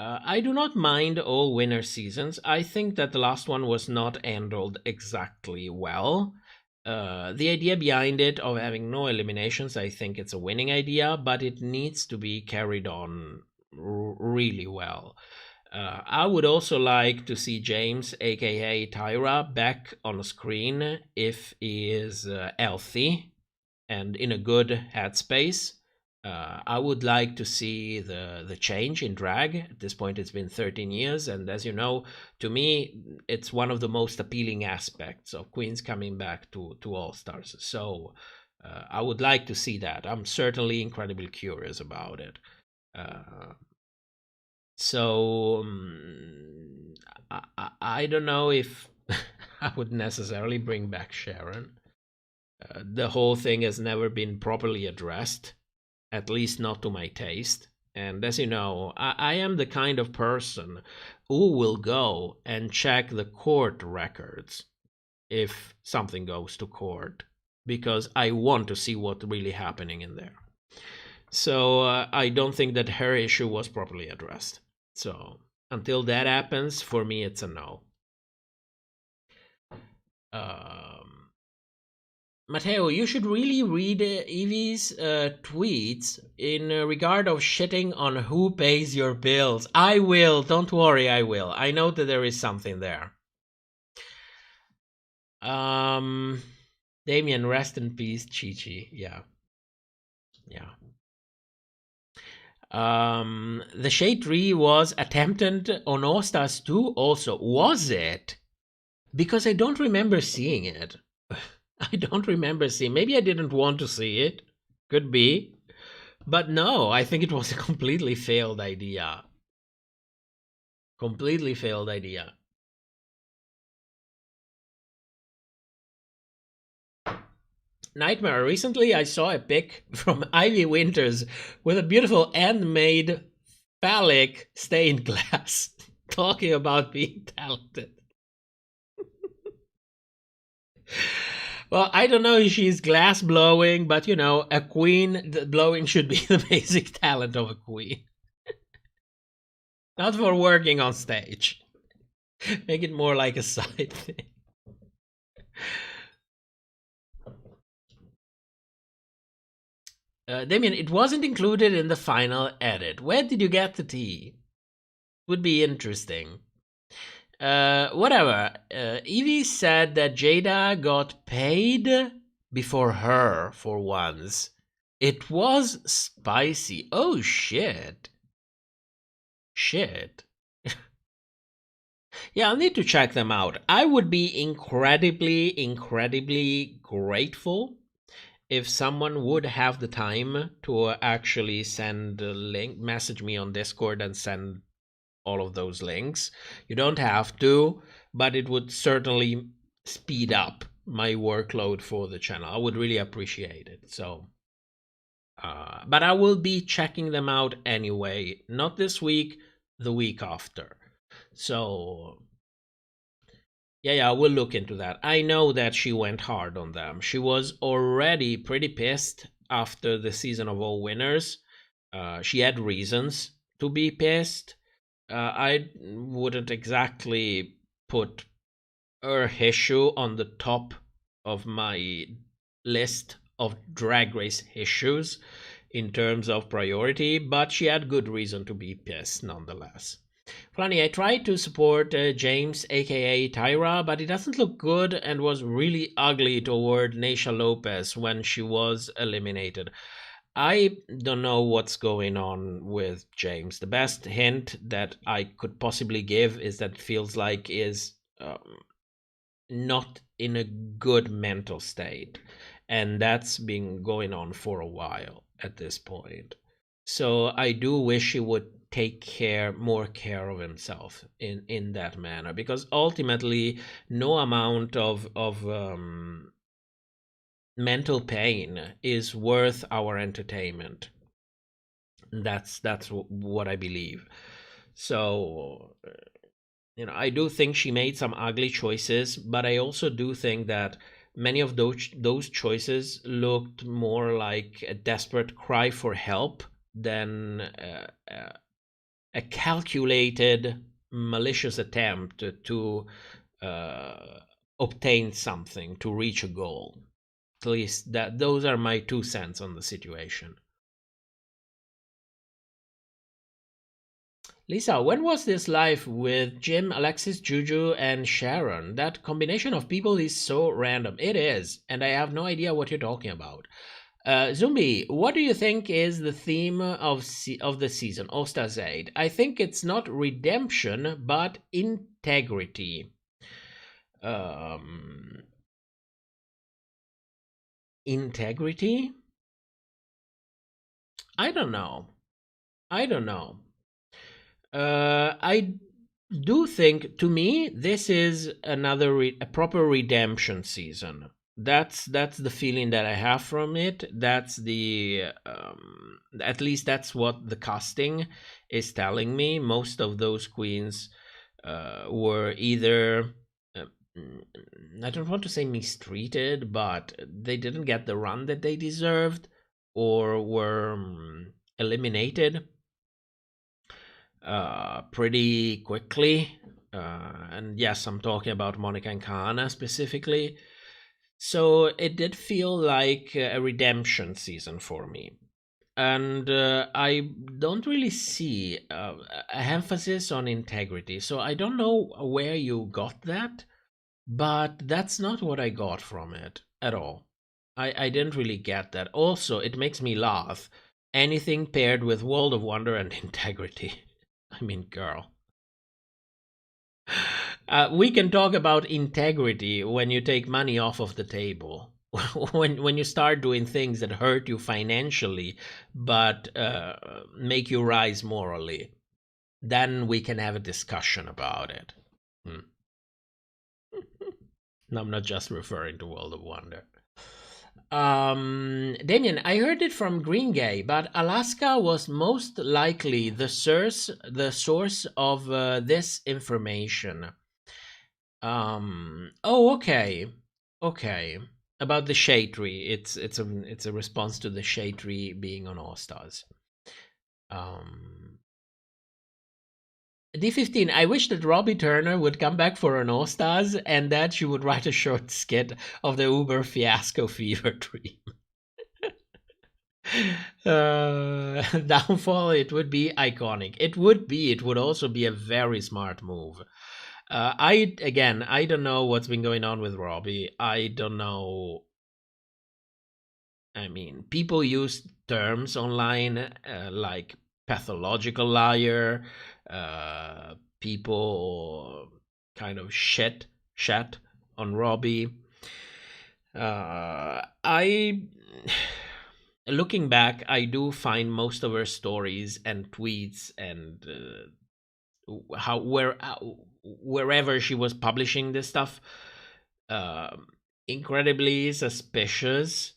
I do not mind all winner seasons. I think that the last one was not handled exactly well. The idea behind it of having no eliminations, I think it's a winning idea, but it needs to be carried on really well. I would also like to see James, aka Tyra, back on screen if he is healthy and in a good headspace. I would like to see the change in drag. At this point, it's been 13 years, and as you know, to me, it's one of the most appealing aspects of Queens coming back to All Stars. So I would like to see that. I'm certainly incredibly curious about it. I don't know if I would necessarily bring back Sharon. The whole thing has never been properly addressed, at least not to my taste. And as you know, I am the kind of person who will go and check the court records if something goes to court, because I want to see what's really happening in there. So I don't think that her issue was properly addressed. So until that happens, for me, it's a no. Matteo, you should really read Evie's tweets in regard of shitting on who pays your bills. I will. Don't worry, I will. I know that there is something there. Damien, rest in peace, Chi-Chi. Yeah. The Shade Tree was attempted on All Stars 2 also. Was it? Because I don't remember seeing it. I don't remember seeing. Maybe I didn't want to see it. Could be. But no, I think it was a completely failed idea. Completely failed idea. Nightmare. Recently, I saw a pic from Ivy Winters with a beautiful handmade phallic stained glass, talking about being talented. Well, I don't know if she's glass blowing, but you know, a queen blowing should be the basic talent of a queen. Not for working on stage. Make it more like a side thing. Damien, it wasn't included in the final edit. Where did you get the tea? Would be interesting. Whatever. Evie said that Jada got paid before her for once. It was spicy. Oh, shit. Shit. Yeah, I'll need to check them out. I would be incredibly, incredibly grateful if someone would have the time to actually send a link, message me on Discord and send all of those links. You don't have to, but it would certainly speed up my workload for the channel. I would really appreciate it. So, but I will be checking them out anyway. Not this week, the week after. So, yeah, I will look into that. I know that she went hard on them. She was already pretty pissed after the season of All Winners. She had reasons to be pissed. I wouldn't exactly put her issue on the top of my list of Drag Race issues in terms of priority, but she had good reason to be pissed nonetheless. Funny, I tried to support James, aka Tyra, but it doesn't look good and was really ugly toward Naysha Lopez when she was eliminated. I don't know what's going on with James. The best hint that I could possibly give is that it feels like is not in a good mental state. And that's been going on for a while at this point. So I do wish he would take more care of himself in that manner, because ultimately no amount of mental pain is worth our entertainment. That's what I believe. So, you know, I do think she made some ugly choices, but I also do think that many of those choices looked more like a desperate cry for help than a calculated, malicious attempt to obtain something, to reach a goal. At least those are my 2 cents on the situation. Lisa, when was this live with Jim, Alexis, Juju, and Sharon? That combination of people is so random. It is, and I have no idea what you're talking about. Zumbi, what do you think is the theme of the season, Ostarzade? I think it's not redemption, but integrity. Integrity? I don't know. I do think, to me, this is a proper redemption season. That's the feeling that I have from it. That's the at least that's what the casting is telling me. Most of those queens were either I don't want to say mistreated, but they didn't get the run that they deserved, or were eliminated pretty quickly. And yes, I'm talking about Monica and Kahanna specifically. So it did feel like a redemption season for me. And I don't really see a emphasis on integrity. So I don't know where you got that, but that's not what I got from it at all. I didn't really get that. Also, it makes me laugh. Anything paired with World of Wonder and integrity. I mean, girl. We can talk about integrity when you take money off of the table. when you start doing things that hurt you financially, but make you rise morally, then we can have a discussion about it. No, I'm not just referring to World of Wonder. Damien, I heard it from Green Gay, but Alaska was most likely the source of this information. Oh, okay. About the shade tree, it's a response to the shade tree being on All Stars. D15, I wish that Robbie Turner would come back for an All Stars and that she would write a short skit of the Uber fiasco fever dream. Downfall, it would be iconic. It would also be a very smart move. I don't know what's been going on with Robbie. I don't know. I mean, people use terms online like pathological liar. People kind of shat on Robbie. Looking back, I do find most of her stories and tweets and wherever she was publishing this stuff incredibly suspicious.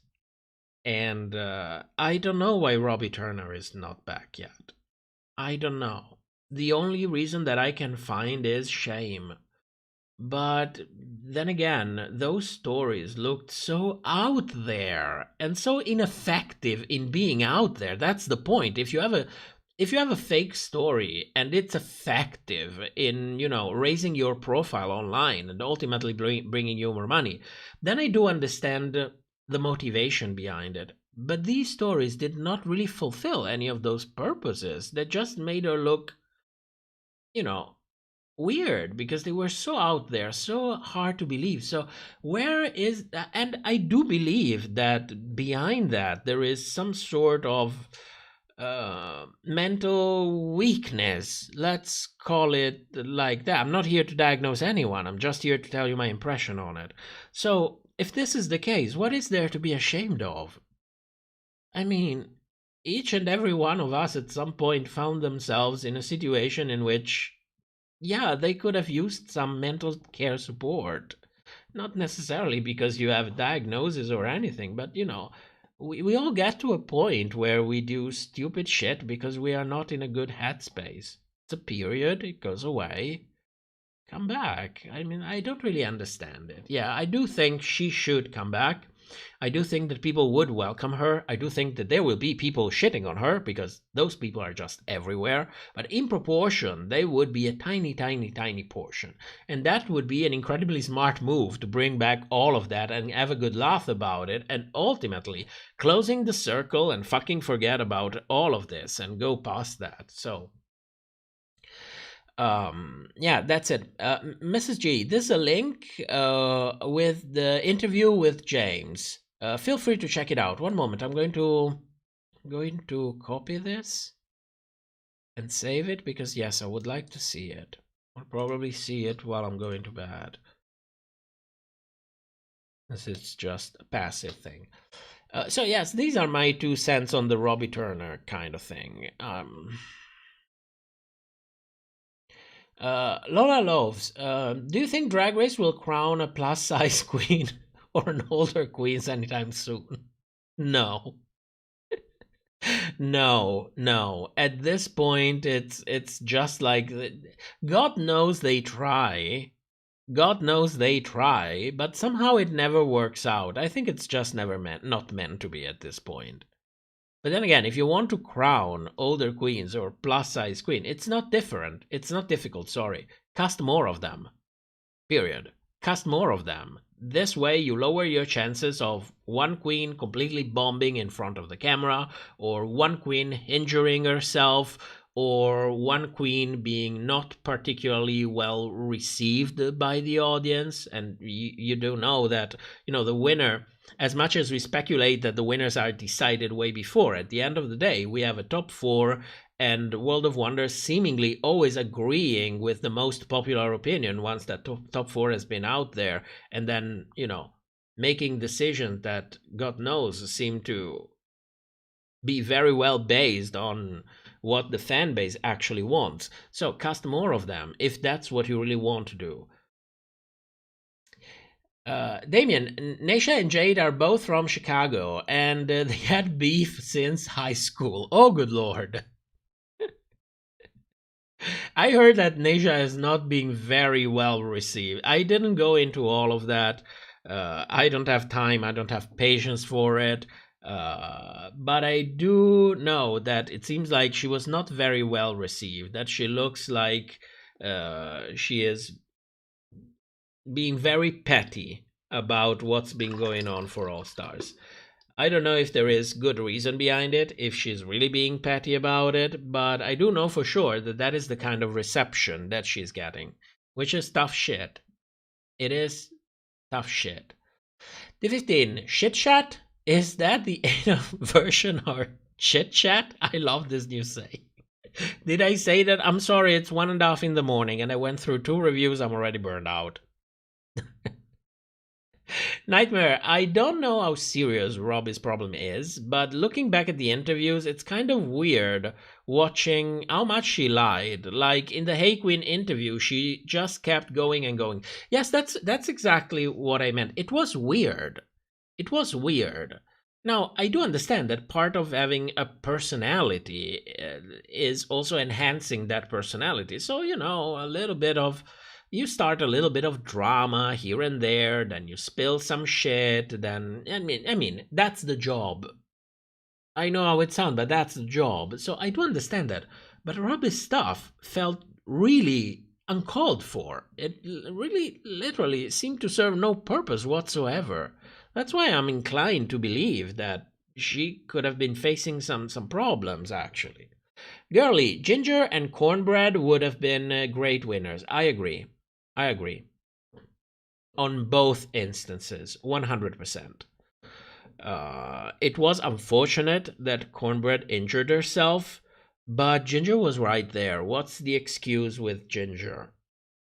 And I don't know why Robbie Turner is not back yet. I don't know. The only reason that I can find is shame. But then again, those stories looked so out there and so ineffective in being out there. That's the point. If you have a fake story and it's effective in, raising your profile online and ultimately bringing you more money, then I do understand the motivation behind it. But these stories did not really fulfill any of those purposes. That just made her look, weird, because they were so out there, so hard to believe. So where is that? And I do believe that behind that there is some sort of mental weakness. Let's call it like that. I'm not here to diagnose anyone. I'm just here to tell you my impression on it. So if this is the case, what is there to be ashamed of? I mean, each and every one of us at some point found themselves in a situation in which, yeah, they could have used some mental care support. Not necessarily because you have a diagnosis or anything, but, we all get to a point where we do stupid shit because we are not in a good headspace. It's a period, it goes away. come back. I mean, I don't really understand it. Yeah, I do think she should come back. I do think that people would welcome her. I do think that there will be people shitting on her because those people are just everywhere. But in proportion, they would be a tiny, tiny, tiny portion. And that would be an incredibly smart move to bring back all of that and have a good laugh about it. And ultimately, closing the circle and fucking forget about all of this and go past that. So yeah, that's it. Mrs. G, this is a link with the interview with James. Feel free to check it out. One moment, I'm going to copy this and save it because yes, I would like to see it. I'll probably see it while I'm going to bed. This is just a passive thing. So yes, these are my 2 cents on the Robbie Turner kind of thing. Lola Loves, do you think Drag Race will crown a plus-size queen or an older queen anytime soon? No. No. At this point, it's just like God knows they try. God knows they try, but somehow it never works out. I think it's just not meant to be at this point. But then again, if you want to crown older queens or plus-size queen, it's not different. It's not difficult, sorry. Cast more of them. Period. Cast more of them. This way you lower your chances of one queen completely bombing in front of the camera, or one queen injuring herself, or one queen being not particularly well received by the audience. And you do know that, the winner, as much as we speculate that the winners are decided way before, at the end of the day, we have a top 4 and World of Wonder seemingly always agreeing with the most popular opinion once that top 4 has been out there, and then, making decisions that, God knows, seem to be very well based on what the fan base actually wants. So cast more of them if that's what you really want to do. Damien, Naisha and Jade are both from Chicago, and they had beef since high school. Oh, good lord. I heard that Naisha is not being very well received. I didn't go into all of that. I don't have time. I don't have patience for it. But I do know that it seems like she was not very well received. That she looks like she is being very petty about what's been going on for All Stars. I don't know if there is good reason behind it, if she's really being petty about it, but I do know for sure that that is the kind of reception that she's getting, which is tough shit. It is tough shit. D15, Shit Chat? Is that the Ada version or Chit Chat? I love this new saying. Did I say that? I'm sorry, it's 1:30 in the morning and I went through 2 reviews. I'm already burned out. Nightmare, I don't know how serious Robbie's problem is, but looking back at the interviews, it's kind of weird watching how much she lied. Like in the Hey Queen interview, she just kept going and going. Yes, that's exactly what I meant. It was weird. It was weird. Now, I do understand that part of having a personality is also enhancing that personality. So, a little bit of... You start a little bit of drama here and there, then you spill some shit, then... I mean, that's the job. I know how it sounds, but that's the job. So I do understand that. But Robbie's stuff felt really uncalled for. It really, literally seemed to serve no purpose whatsoever. That's why I'm inclined to believe that she could have been facing some problems, actually. Girly, Ginger and Cornbread would have been great winners. I agree. On both instances, 100%. It was unfortunate that Cornbread injured herself, but Ginger was right there. What's the excuse with Ginger?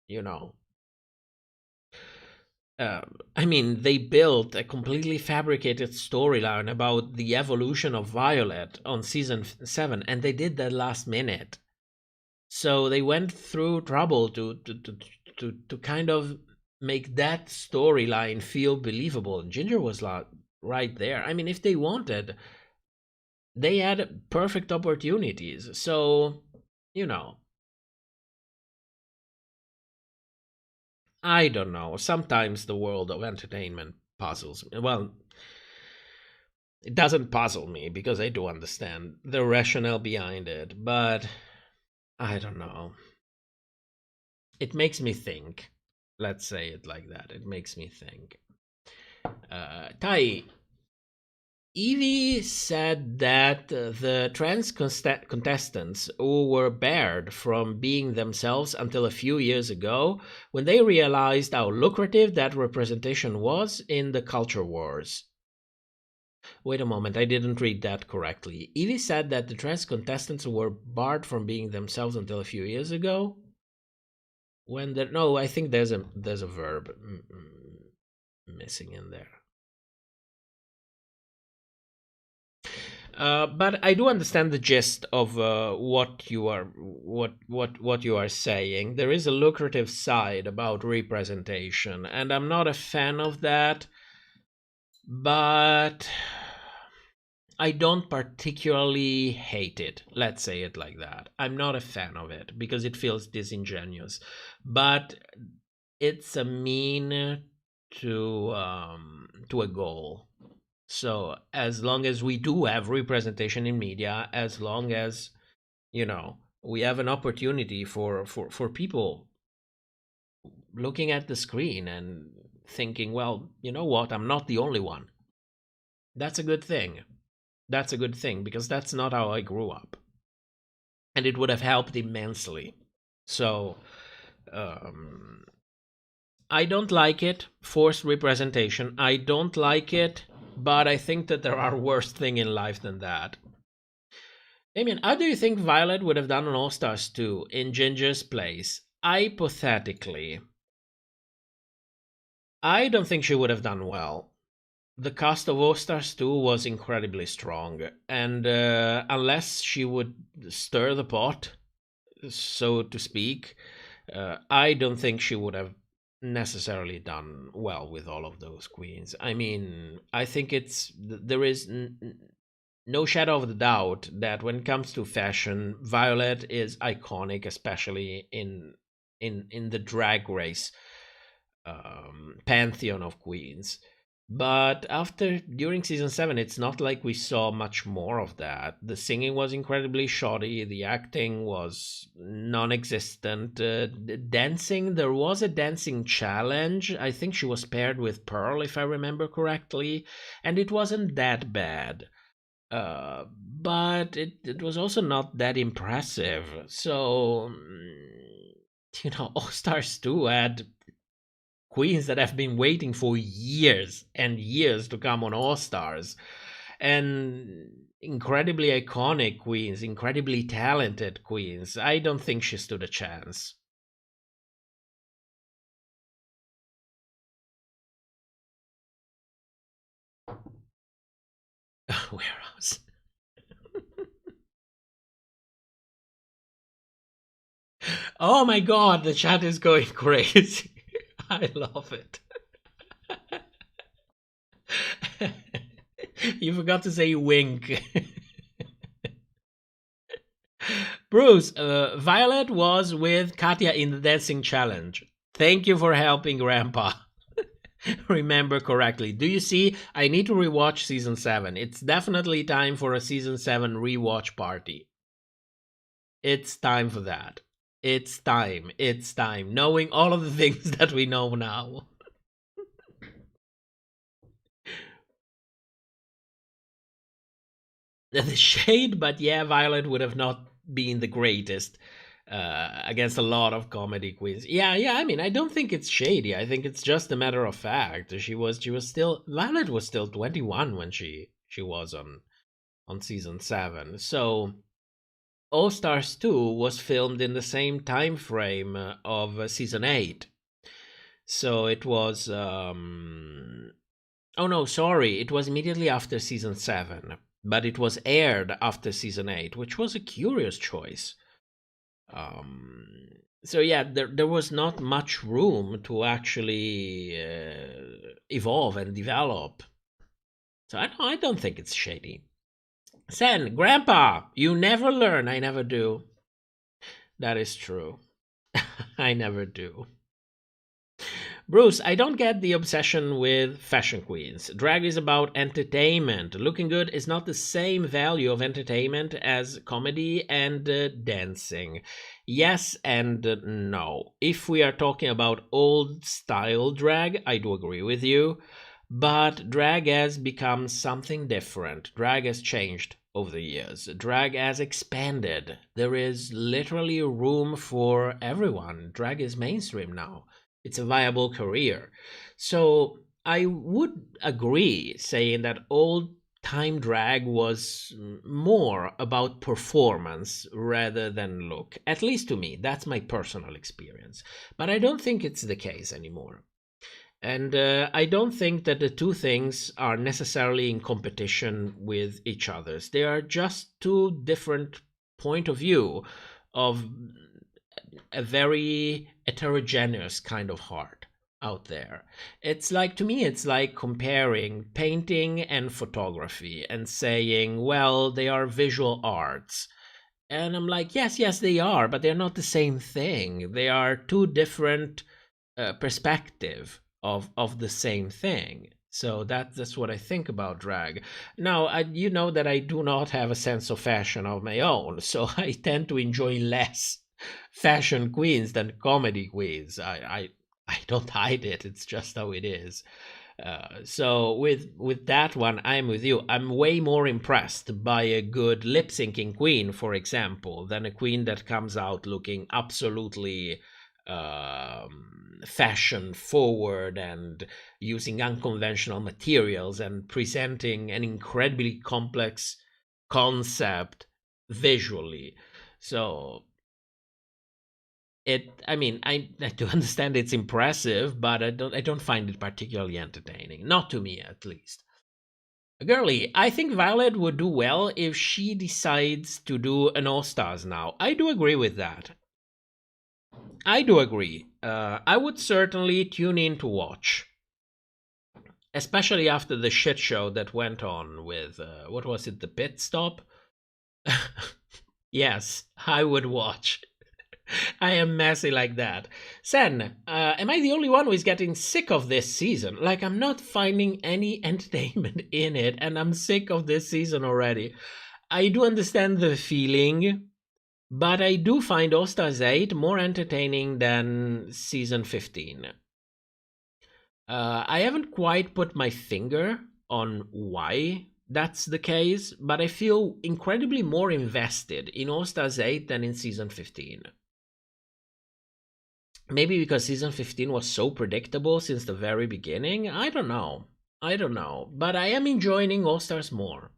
They built a completely fabricated storyline about the evolution of Violet on season 7, and they did that last minute. So they went through trouble to kind of make that storyline feel believable. And Ginger was right there. If they wanted, they had perfect opportunities. So, I don't know. Sometimes the world of entertainment puzzles me. Well, it doesn't puzzle me because I do understand the rationale behind it, but I don't know. It makes me think. Let's say it like that. It makes me think. Tai, Evie said that the trans contestants who were barred from being themselves until a few years ago, when they realized how lucrative that representation was in the culture wars. Wait a moment, I didn't read that correctly. Evie said that the trans contestants were barred from being themselves until a few years ago. When there, no, I think there's a verb missing in there. But I do understand the gist of what you are saying. There is a lucrative side about representation, and I'm not a fan of that. But I don't particularly hate it. Let's say it like that. I'm not a fan of it because it feels disingenuous. But it's a mean to a goal. So as long as we do have representation in media, as long as, you know, we have an opportunity for people looking at the screen and thinking, well, you know what, I'm not the only one. That's a good thing. That's a good thing because that's not how I grew up. And it would have helped immensely. So I don't like it, forced representation. I don't like it. But I think that there are worse things in life than that. Damien, how do you think Violet would have done on All Stars 2 in Ginger's place? Hypothetically, I don't think she would have done well. The cast of All Stars 2 was incredibly strong, and unless she would stir the pot, so to speak, I don't think she would have necessarily done well with all of those queens. I mean, I think there is no shadow of a doubt that when it comes to fashion, Violet is iconic, especially in the Drag Race pantheon of queens. But during season 7, it's not like we saw much more of that. The singing was incredibly shoddy. The acting was non-existent. Dancing, there was a dancing challenge. I think she was paired with Pearl, if I remember correctly. And it wasn't that bad. But it was also not that impressive. So, you know, All Stars 2 had queens that have been waiting for years and years to come on All Stars, and incredibly iconic queens, incredibly talented queens. I don't think she stood a chance. Warehouse. Oh my god, the chat is going crazy. I love it. You forgot to say wink. Bruce, Violet was with Katya in the dancing challenge. Thank you for helping Grandpa. Remember correctly. Do you see? I need to rewatch season 7. It's definitely time for a season 7 rewatch party. It's time for that. It's time. It's time. Knowing all of the things that we know now. The shade, but yeah, Violet would have not been the greatest against a lot of comedy queens. Yeah, I mean, I don't think it's shady. I think it's just a matter of fact. She was still, Violet was still 21 when she was on season 7. So All Stars 2 was filmed in the same time frame of season 8. So it was oh no, sorry, it was immediately after season 7, but it was aired after season 8, which was a curious choice. So yeah, there was not much room to actually evolve and develop. So I don't think it's shady. Sen, Grandpa, you never learn. I never do. That is true. I never do. Bruce, I don't get the obsession with fashion queens. Drag is about entertainment. Looking good is not the same value of entertainment as comedy and dancing. Yes and no. If we are talking about old style drag, I do agree with you. But drag has become something different. Drag has changed over the years. Drag has expanded. There is literally room for everyone. Drag is mainstream now. It's a viable career. So I would agree saying that old time drag was more about performance rather than look. At least to me, that's my personal experience. But I don't think it's the case anymore. And I don't think that the two things are necessarily in competition with each other. They are just two different point of view of a very heterogeneous kind of art out there. It's like, to me, it's like comparing painting and photography and saying, well, they are visual arts. And I'm like, yes, they are, but they're not the same thing. They are two different perspective of the same thing. So that's what I think about drag. Now, you know that I do not have a sense of fashion of my own, so I tend to enjoy less fashion queens than comedy queens. I don't hide it. It's just how it is. So with that one, I'm with you. I'm way more impressed by a good lip syncing queen, for example, than a queen that comes out looking absolutely fashion forward and using unconventional materials and presenting an incredibly complex concept visually. So I do understand it's impressive, but I don't find it particularly entertaining. Not to me, at least. Girly, I think Violet would do well if she decides to do an All Stars now. I do agree with that. I do agree. I would certainly tune in to watch. Especially after the shit show that went on with, what was it, the pit stop? Yes, I would watch. I am messy like that. Sen, am I the only one who is getting sick of this season? Like, I'm not finding any entertainment in it, and I'm sick of this season already. I do understand the feeling, but I do find All Stars 8 more entertaining than season 15. I haven't quite put my finger on why that's the case, but I feel incredibly more invested in All Stars 8 than in season 15. Maybe because season 15 was so predictable since the very beginning? I don't know. But I am enjoying All Stars more.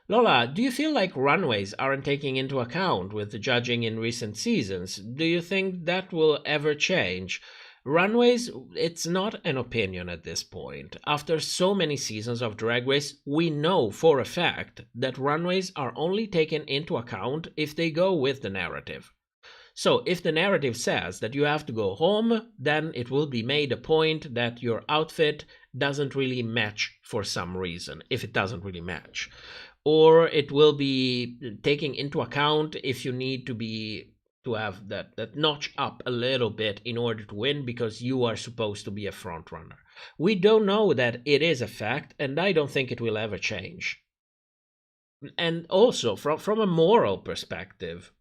Lola, do you feel like runways aren't taking into account with the judging in recent seasons? Do you think that will ever change? Runways, it's not an opinion at this point. After so many seasons of Drag Race, we know for a fact that runways are only taken into account if they go with the narrative. So if the narrative says that you have to go home, then it will be made a point that your outfit doesn't really match for some reason, if it doesn't really match. Or it will be taking into account if you need to have that notch up a little bit in order to win because you are supposed to be a front runner. We don't know that it is a fact, and I don't think it will ever change. And also, from a moral perspective,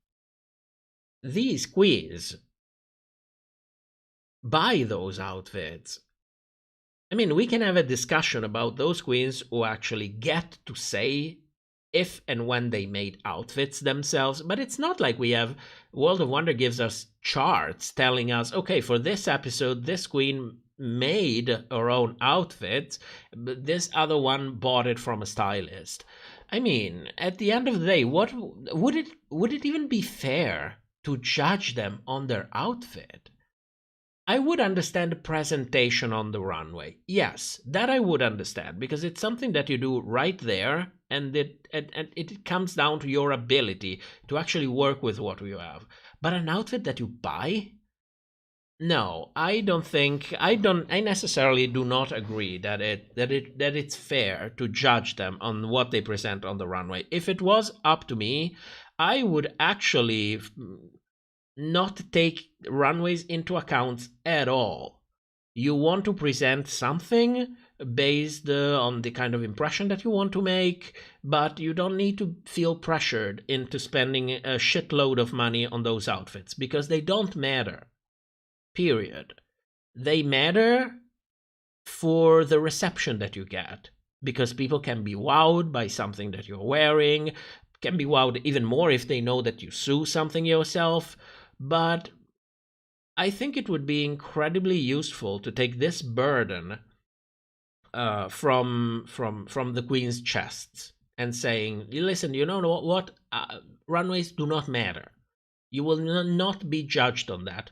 these queens buy those outfits. I mean, we can have a discussion about those queens who actually get to say if and when they made outfits themselves, but it's not like we have World of Wonder gives us charts telling us, okay, for this episode, this queen made her own outfit, but this other one bought it from a stylist. I mean, at the end of the day, what would it even be fair to judge them on their outfit? I would understand the presentation on the runway. Yes, that I would understand, because it's something that you do right there, and it comes down to your ability to actually work with what you have. But an outfit that you buy? No, I necessarily do not agree that it's fair to judge them on what they present on the runway. If it was up to me, I would actually not take runways into account at all. You want to present something based on the kind of impression that you want to make, but you don't need to feel pressured into spending a shitload of money on those outfits, because they don't matter. Period. They matter for the reception that you get, because people can be wowed by something that you're wearing, can be wowed even more if they know that you sew something yourself. But I think it would be incredibly useful to take this burden from the queen's chests and saying, listen, you know what? Runways do not matter. You will not be judged on that.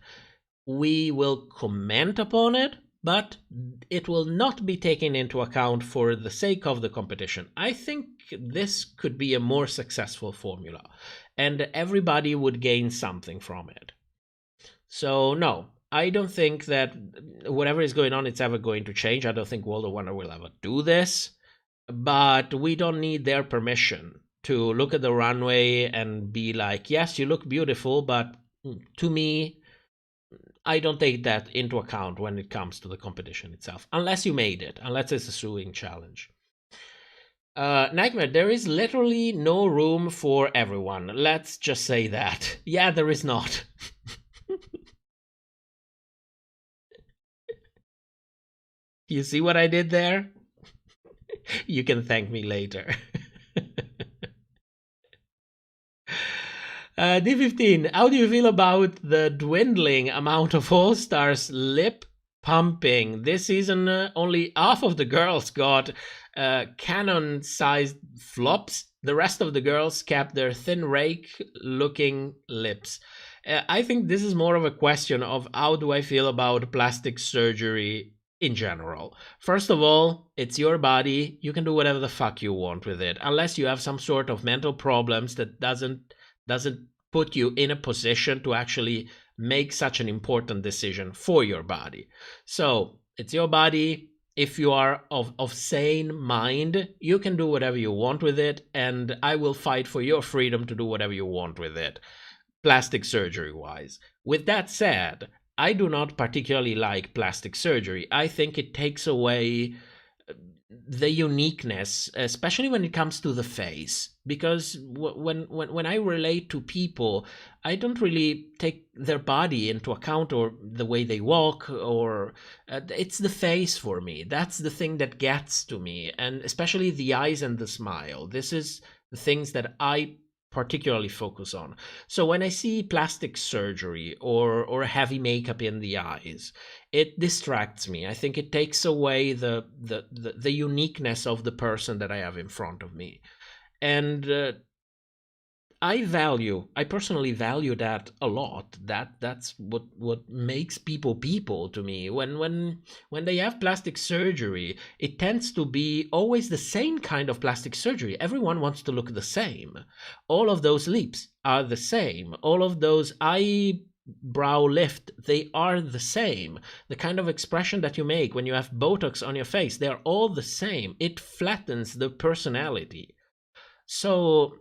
We will comment upon it, but it will not be taken into account for the sake of the competition. I think this could be a more successful formula, and everybody would gain something from it. So no, I don't think that whatever is going on, it's ever going to change. I don't think World of Wonder will ever do this, but we don't need their permission to look at the runway and be like, yes, you look beautiful, but to me, I don't take that into account when it comes to the competition itself, unless you made it, unless it's a sewing challenge. Nightmare, there is literally no room for everyone. Let's just say that. Yeah, there is not. You see what I did there? You can thank me later. D15, how do you feel about the dwindling amount of All-Stars lip pumping? This season, only half of the girls got cannon-sized flops. The rest of the girls kept their thin rake-looking lips. I think this is more of a question of how do I feel about plastic surgery in general. First of all, it's your body. You can do whatever the fuck you want with it, unless you have some sort of mental problems that doesn't put you in a position to actually make such an important decision for your body. So it's your body. If you are of sane mind, you can do whatever you want with it, and I will fight for your freedom to do whatever you want with it, plastic surgery wise. With that said, I do not particularly like plastic surgery. I think it takes away the uniqueness, especially when it comes to the face, because when I relate to people, I don't really take their body into account or the way they walk, or it's the face for me. That's the thing that gets to me, and especially the eyes and the smile. This is the things that I particularly focus on. So when I see plastic surgery or heavy makeup in the eyes, it distracts me. I think it takes away the uniqueness of the person that I have in front of me. And I personally value that a lot. That's what makes people to me. When they have plastic surgery, it tends to be always the same kind of plastic surgery. Everyone wants to look the same. All of those lips are the same. All of those eyebrow lift, they are the same. The kind of expression that you make when you have Botox on your face, they are all the same. It flattens the personality. So,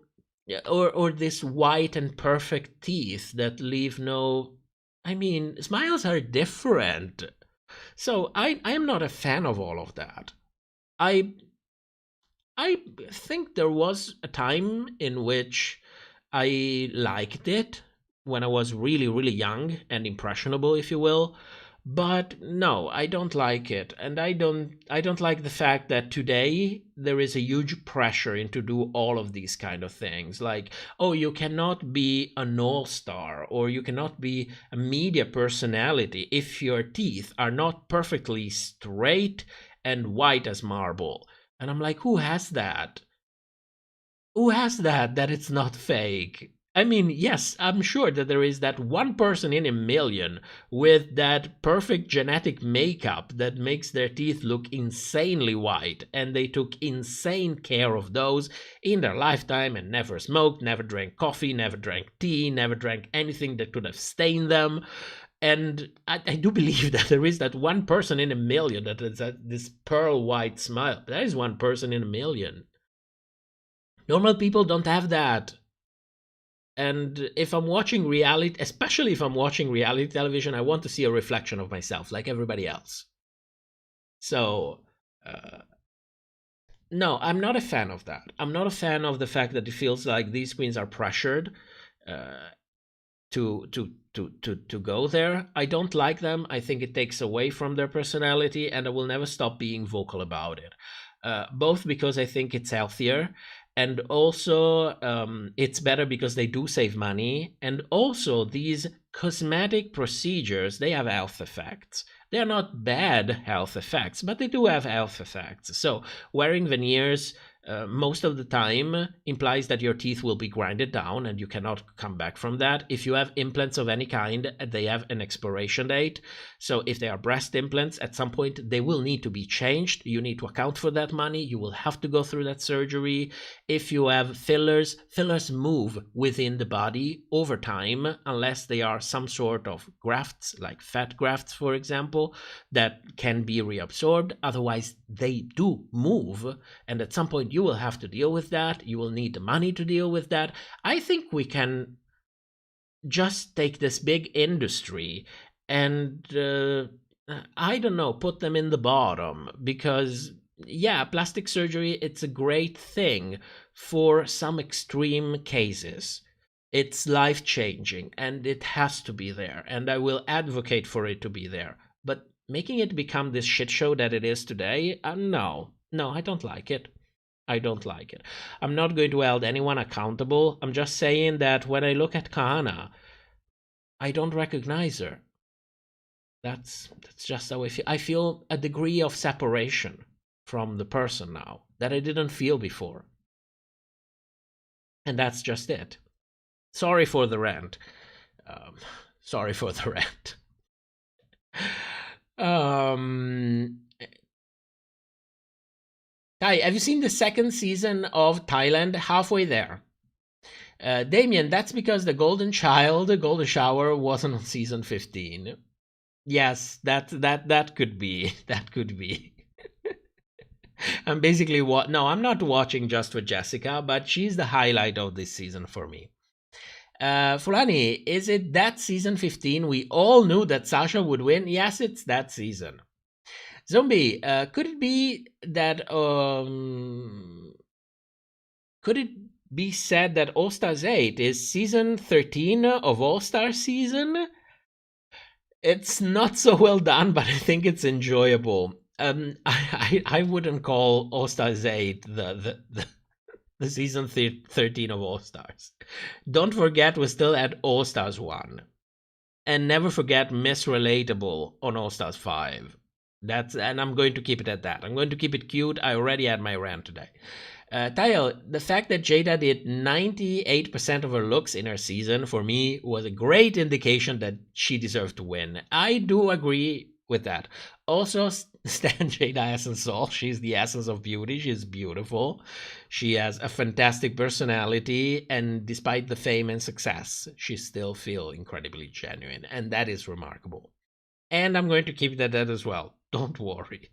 or this white and perfect teeth that leave no... I mean, smiles are different. So I am not a fan of all of that. I think there was a time in which I liked it, when I was really, really young and impressionable, if you will. But no, I don't like it, and I don't like the fact that today there is a huge pressure into do all of these kind of things. Like, oh, you cannot be an all-star, or you cannot be a media personality if your teeth are not perfectly straight and white as marble. And I'm like, who has that? Who has that it's not fake? I mean, yes, I'm sure that there is that one person in a million with that perfect genetic makeup that makes their teeth look insanely white, and they took insane care of those in their lifetime and never smoked, never drank coffee, never drank tea, never drank anything that could have stained them. And I do believe that there is that one person in a million that has this pearl white smile. That is one person in a million. Normal people don't have that. And if I'm watching reality, especially if I'm watching reality television, I want to see a reflection of myself like everybody else. So, no, I'm not a fan of that. I'm not a fan of the fact that it feels like these queens are pressured to go there. I don't like them. I think it takes away from their personality, and I will never stop being vocal about it. Both because I think it's healthier, and also it's better because they do save money, and also these cosmetic procedures, they have health effects. They're not bad health effects, but they do have health effects. So wearing veneers most of the time implies that your teeth will be grinded down and you cannot come back from that. If you have implants of any kind, they have an expiration date. So if they are breast implants, at some point they will need to be changed. You need to account for that money. You will have to go through that surgery. If you have fillers, fillers move within the body over time, unless they are some sort of grafts, like fat grafts, for example, that can be reabsorbed. Otherwise, they do move. And at some point, you will have to deal with that. You will need the money to deal with that. I think we can just take this big industry and, I don't know, put them in the bottom. Because, yeah, plastic surgery, it's a great thing for some extreme cases. It's life-changing, and it has to be there. And I will advocate for it to be there. But making it become this shit show that it is today, no, I don't like it. I don't like it. I'm not going to hold anyone accountable. I'm just saying that when I look at Kahanna, I don't recognize her. That's just how I feel. I feel a degree of separation from the person now that I didn't feel before. And that's just it. Sorry for the rant. Sorry for the rant. Kai, have you seen the second season of Thailand? Halfway there. Damien, that's because the Golden Shower, wasn't on season 15. Yes, that could be. That could be. I'm basically no, I'm not watching just for Jessica, but she's the highlight of this season for me. Fulani, is it that season 15? We all knew that Sasha would win. Yes, it's that season. Zombie, could it be that could it be said that All Stars 8 is season 13 of All Stars season? It's not so well done, but I think it's enjoyable. I wouldn't call All Stars 8 the season 13 of All Stars. Don't forget, we're still at All Stars 1. And never forget Miss Relatable on All Stars 5. And I'm going to keep it at that. I'm going to keep it cute. I already had my rant today. Tayo, the fact that Jada did 98% of her looks in her season, for me, was a great indication that she deserved to win. I do agree with that. Also, Stan Jada Essence Soul. She's the essence of beauty. She's beautiful. She has a fantastic personality, and despite the fame and success, she still feels incredibly genuine, and that is remarkable. And I'm going to keep that as well. Don't worry.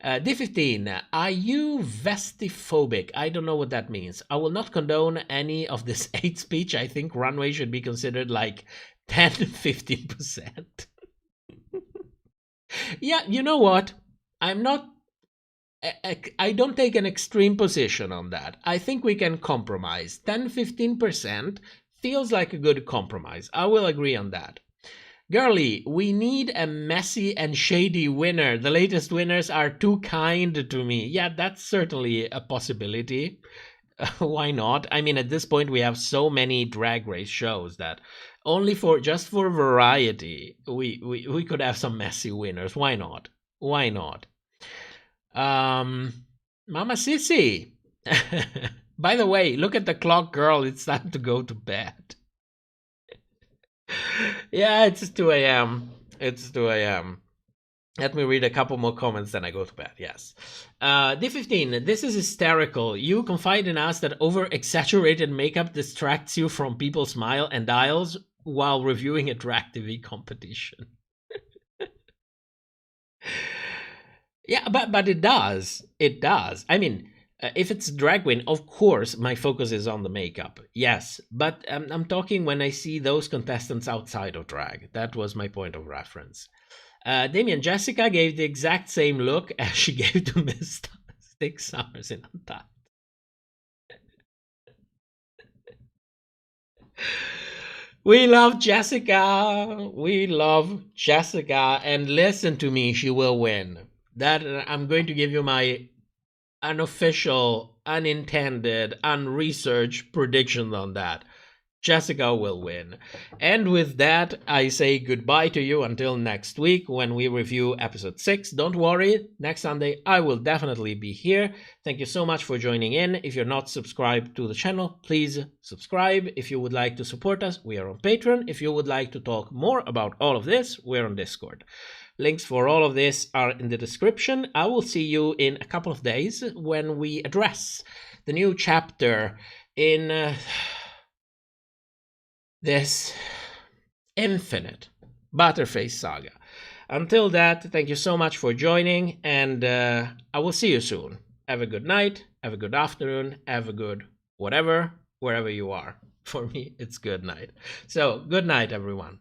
D15, are you vestiphobic? I don't know what that means. I will not condone any of this hate speech. I think runway should be considered like 10-15%. Yeah, you know what? I don't take an extreme position on that. I think we can compromise. 10-15% feels like a good compromise. I will agree on that. Girly, we need a messy and shady winner. The latest winners are too kind to me. Yeah, that's certainly a possibility. Why not? I mean, at this point, we have so many Drag Race shows that just for variety, we could have some messy winners. Why not? Why not? Mama Sissy. By the way, look at the clock, girl. It's time to go to bed. Yeah, it's 2 a.m. It's 2 a.m. Let me read a couple more comments, then I go to bed. Yes. D15, this is hysterical. You confide in us that over-exaggerated makeup distracts you from people's smile and dials while reviewing a drag TV competition. Yeah, but it does. It does. I mean, if it's drag queen, of course, my focus is on the makeup. Yes, but I'm talking when I see those contestants outside of drag. That was my point of reference. Damien, Jessica gave the exact same look as she gave to Miss 6 Summers in Untucked. We love Jessica. We love Jessica. And listen to me, she will win. That I'm going to give you my unofficial, unintended, unresearched prediction on that. Jessica will win. And with that, I say goodbye to you until next week when we review episode 6. Don't worry, next Sunday I will definitely be here. Thank you so much for joining in. If you're not subscribed to the channel, please subscribe. If you would like to support us, we are on Patreon. If you would like to talk more about all of this, we're on Discord. Links for all of this are in the description. I will see you in a couple of days when we address the new chapter in this infinite Butterface saga. Until that, thank you so much for joining, and I will see you soon. Have a good night, have a good afternoon, have a good whatever, wherever you are. For me, it's good night. So, good night, everyone.